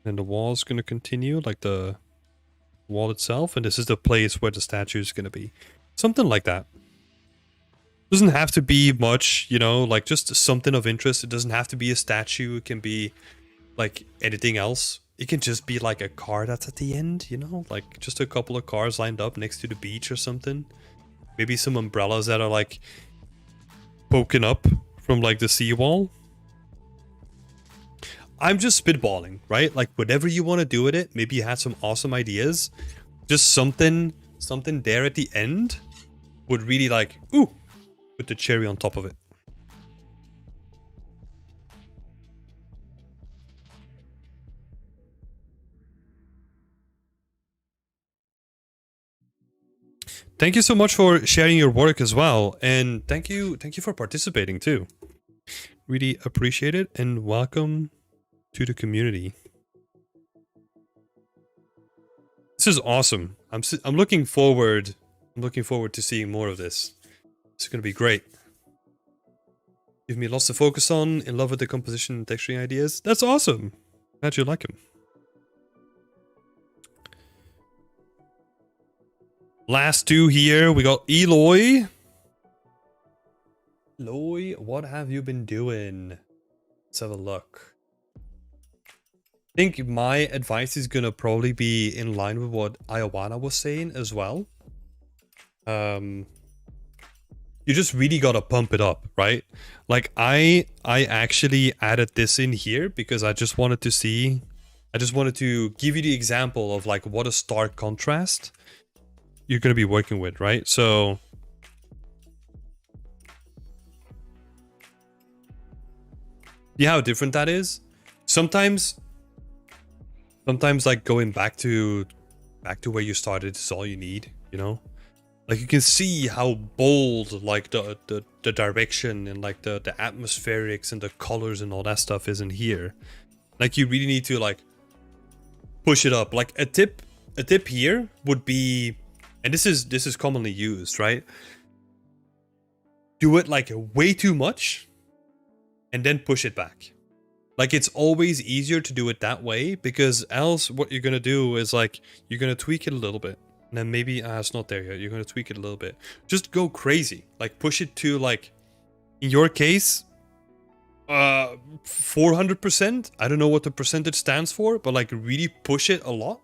And the wall's gonna continue, like the wall itself, and this is the place where the statue is gonna be. Something like that. Doesn't have to be much, you know, like just something of interest. It doesn't have to be a statue. It can be like anything else. It can just be like a car that's at the end, you know, like just a couple of cars lined up next to the beach or something. Maybe some umbrellas that are like poking up from like the seawall. I'm just spitballing, right? Like whatever you want to do with it. Maybe you had some awesome ideas. Just something there at the end would really like, ooh, put the cherry on top of it. Thank you so much for sharing your work as well, and thank you for participating too. Really appreciate it, and welcome to the community. This is awesome. I'm looking forward. I'm looking forward to seeing more of this. It's gonna be great. Give me lots to focus on. In love with the composition and texturing ideas. That's awesome. Glad you like him. Last two here. We got Eloy. Eloy, what have you been doing? Let's have a look. I think my advice is gonna probably be in line with what Iowana was saying as well. You just really gotta pump it up, right? Like I actually added this in here because I just wanted to see, I just wanted to give you the example of like what a stark contrast you're gonna be working with, right? So yeah, how different that is. Sometimes like going back to where you started is all you need, you know? Like you can see how bold like the direction and like the atmospherics and the colors and all that stuff is in here. Like you really need to like push it up. Like a tip here would be, and this is commonly used, right? Do it like way too much and then push it back. Like it's always easier to do it that way because else what you're gonna do is like you're gonna tweak it a little bit. And then maybe, it's not there yet. You're going to tweak it a little bit. Just go crazy. Like, push it to, like, in your case, 400%. I don't know what the percentage stands for, but, like, really push it a lot.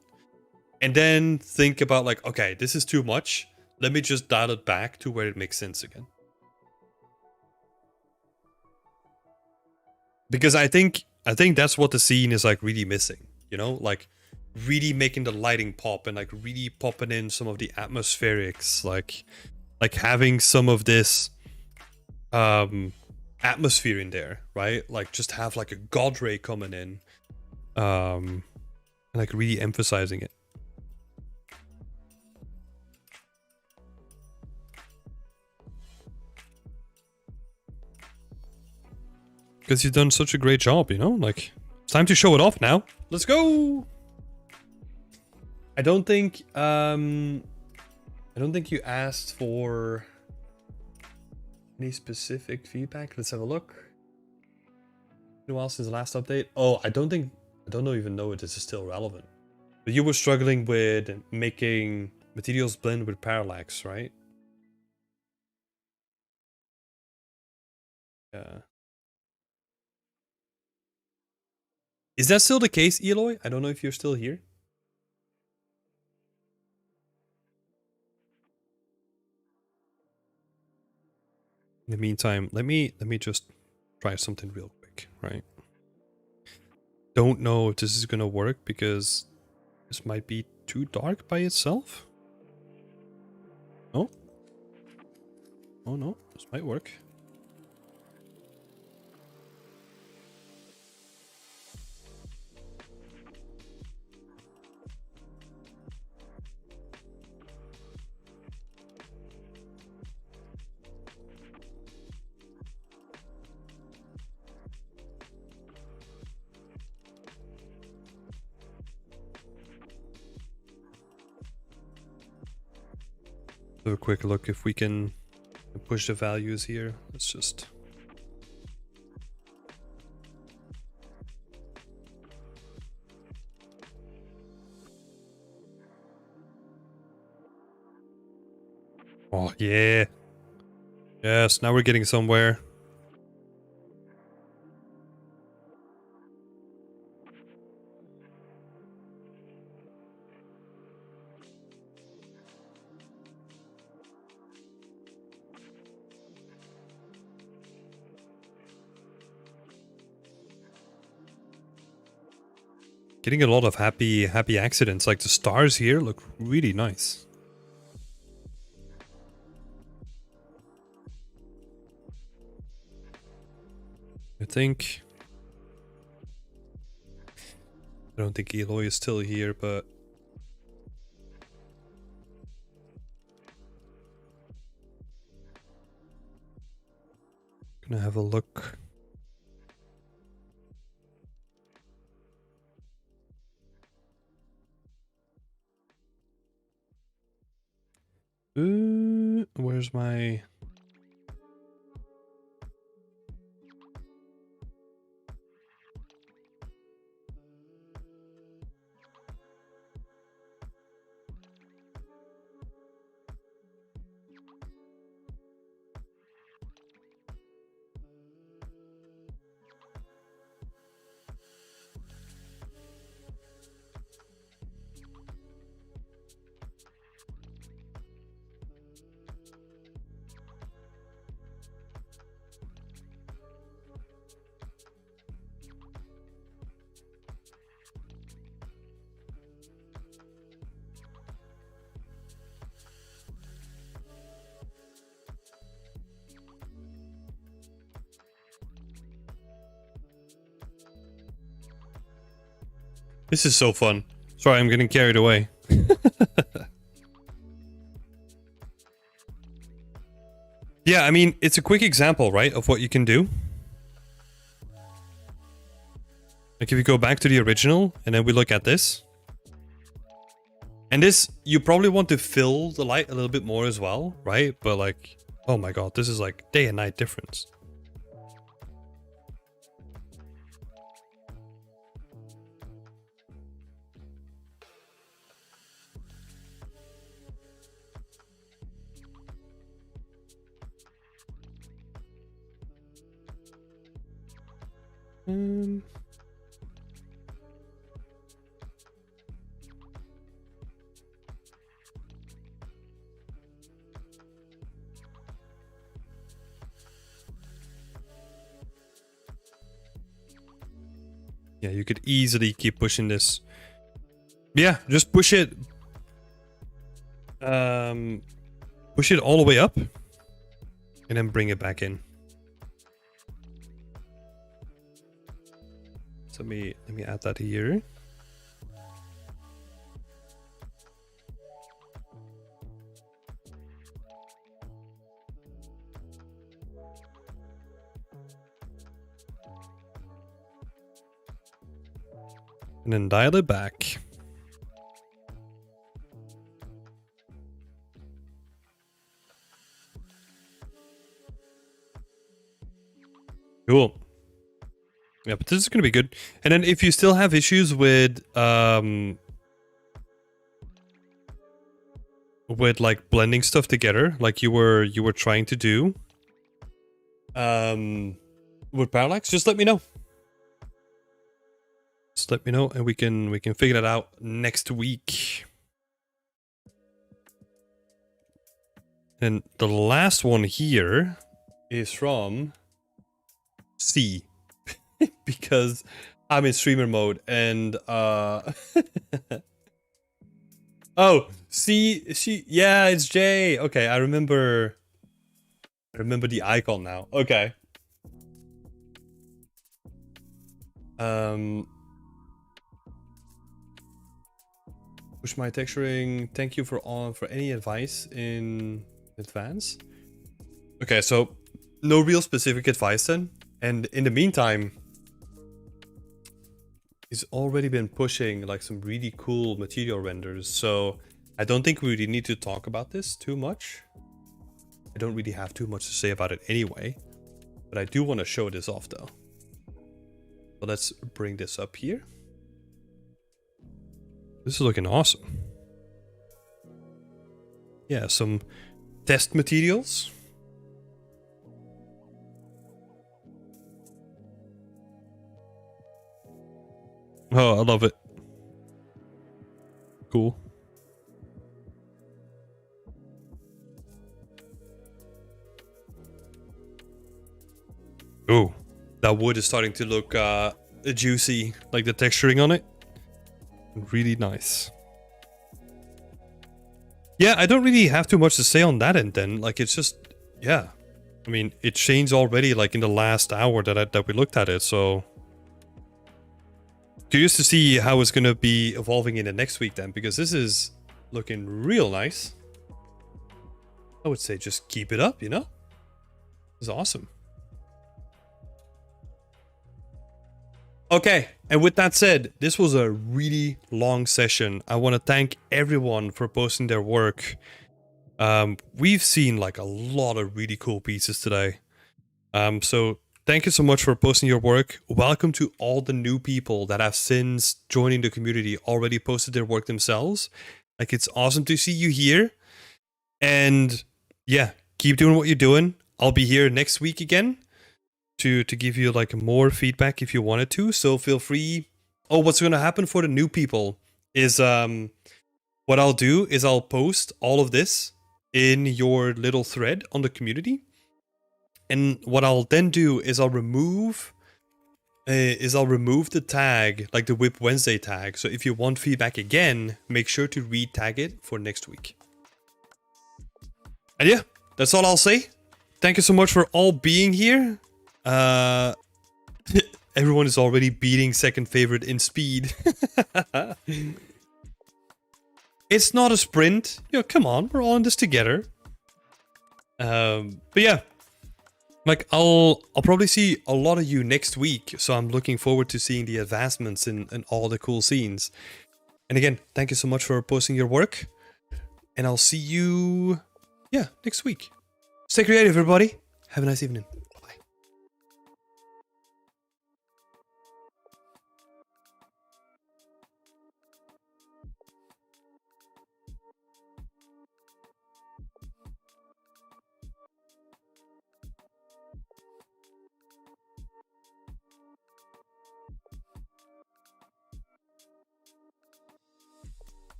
And then think about, like, okay, this is too much. Let me just dial it back to where it makes sense again. Because I think that's what the scene is, like, really missing. You know? Like, really making the lighting pop and like really popping in some of the atmospherics, like having some of this atmosphere in there, right? Like just have like a god ray coming in, and like really emphasizing it. Because you've done such a great job, you know? Like it's time to show it off now. Let's go. I don't think you asked for any specific feedback. Let's have a look. It's been a while since the last update. Oh, I don't even know if this is still relevant. But you were struggling with making materials blend with parallax, right? Yeah. Is that still the case, Eloy? I don't know if you're still here. In the meantime, let me just try something real quick, right? Don't know if this is gonna work because this might be too dark by itself. Oh. Oh no, this might work. Have a quick look if we can push the values here. Let's just... Oh, yeah. Yes, now we're getting somewhere. Getting a lot of happy accidents. Like the stars here look really nice. I don't think Eloy is still here, but gonna have a look. Where's my... This is so fun. Sorry, I'm getting carried away. Yeah, I mean, it's a quick example, right, of what you can do. Like if you go back to the original and then we look at this. And this, you probably want to fill the light a little bit more as well, right? But like, oh my god, this is like day and night difference. Yeah, you could easily keep pushing this. Yeah, just push it. Push it all the way up. And then bring it back in. So let me add that here. And then dial it back. Cool. Yeah, but this is going to be good. And then if you still have issues with like blending stuff together, like you were trying to do with parallax, just let me know. Just let me know and we can figure that out next week. And the last one here is from C. Because I'm in streamer mode and oh, yeah, it's Jay. Okay, I remember the icon now. Okay. Push my texturing. Thank you for any advice in advance. Okay, so no real specific advice then. And in the meantime, he's already been pushing like some really cool material renders. So I don't think we really need to talk about this too much. I don't really have too much to say about it anyway. But I do want to show this off though. So let's bring this up here. This is looking awesome. Yeah, some test materials. Oh, I love it. Cool. Oh, that wood is starting to look juicy, like the texturing on it. Really nice. Yeah, I don't really have too much to say on that end then. Like, it's just, yeah. I mean, it changed already, like, in the last hour that we looked at it, so... Curious to see how it's going to be evolving in the next week then, because this is looking real nice. I would say just keep it up, you know? It's awesome. Okay, and with that said, this was a really long session. I want to thank everyone for posting their work We've seen like a lot of really cool pieces today. So thank you so much for posting your work. Welcome to all the new people that have since joining the community already posted their work themselves. Like, it's awesome to see you here. And yeah, keep doing what you're doing. I'll be here next week again to give you like more feedback if you wanted to. So feel free. Oh, what's going to happen for the new people is what I'll do is I'll post all of this in your little thread on the community. And what I'll then do is I'll remove the tag, like the WIP Wednesday tag. So if you want feedback again, make sure to re-tag it for next week. And yeah, that's all I'll say. Thank you so much for all being here. Everyone is already beating second favorite in speed. It's not a sprint. Come on, we're all in this together. But yeah, like I'll probably see a lot of you next week. So I'm looking forward to seeing the advancements in all the cool scenes. And again, thank you so much for posting your work. And I'll see you, next week. Stay creative, everybody. Have a nice evening.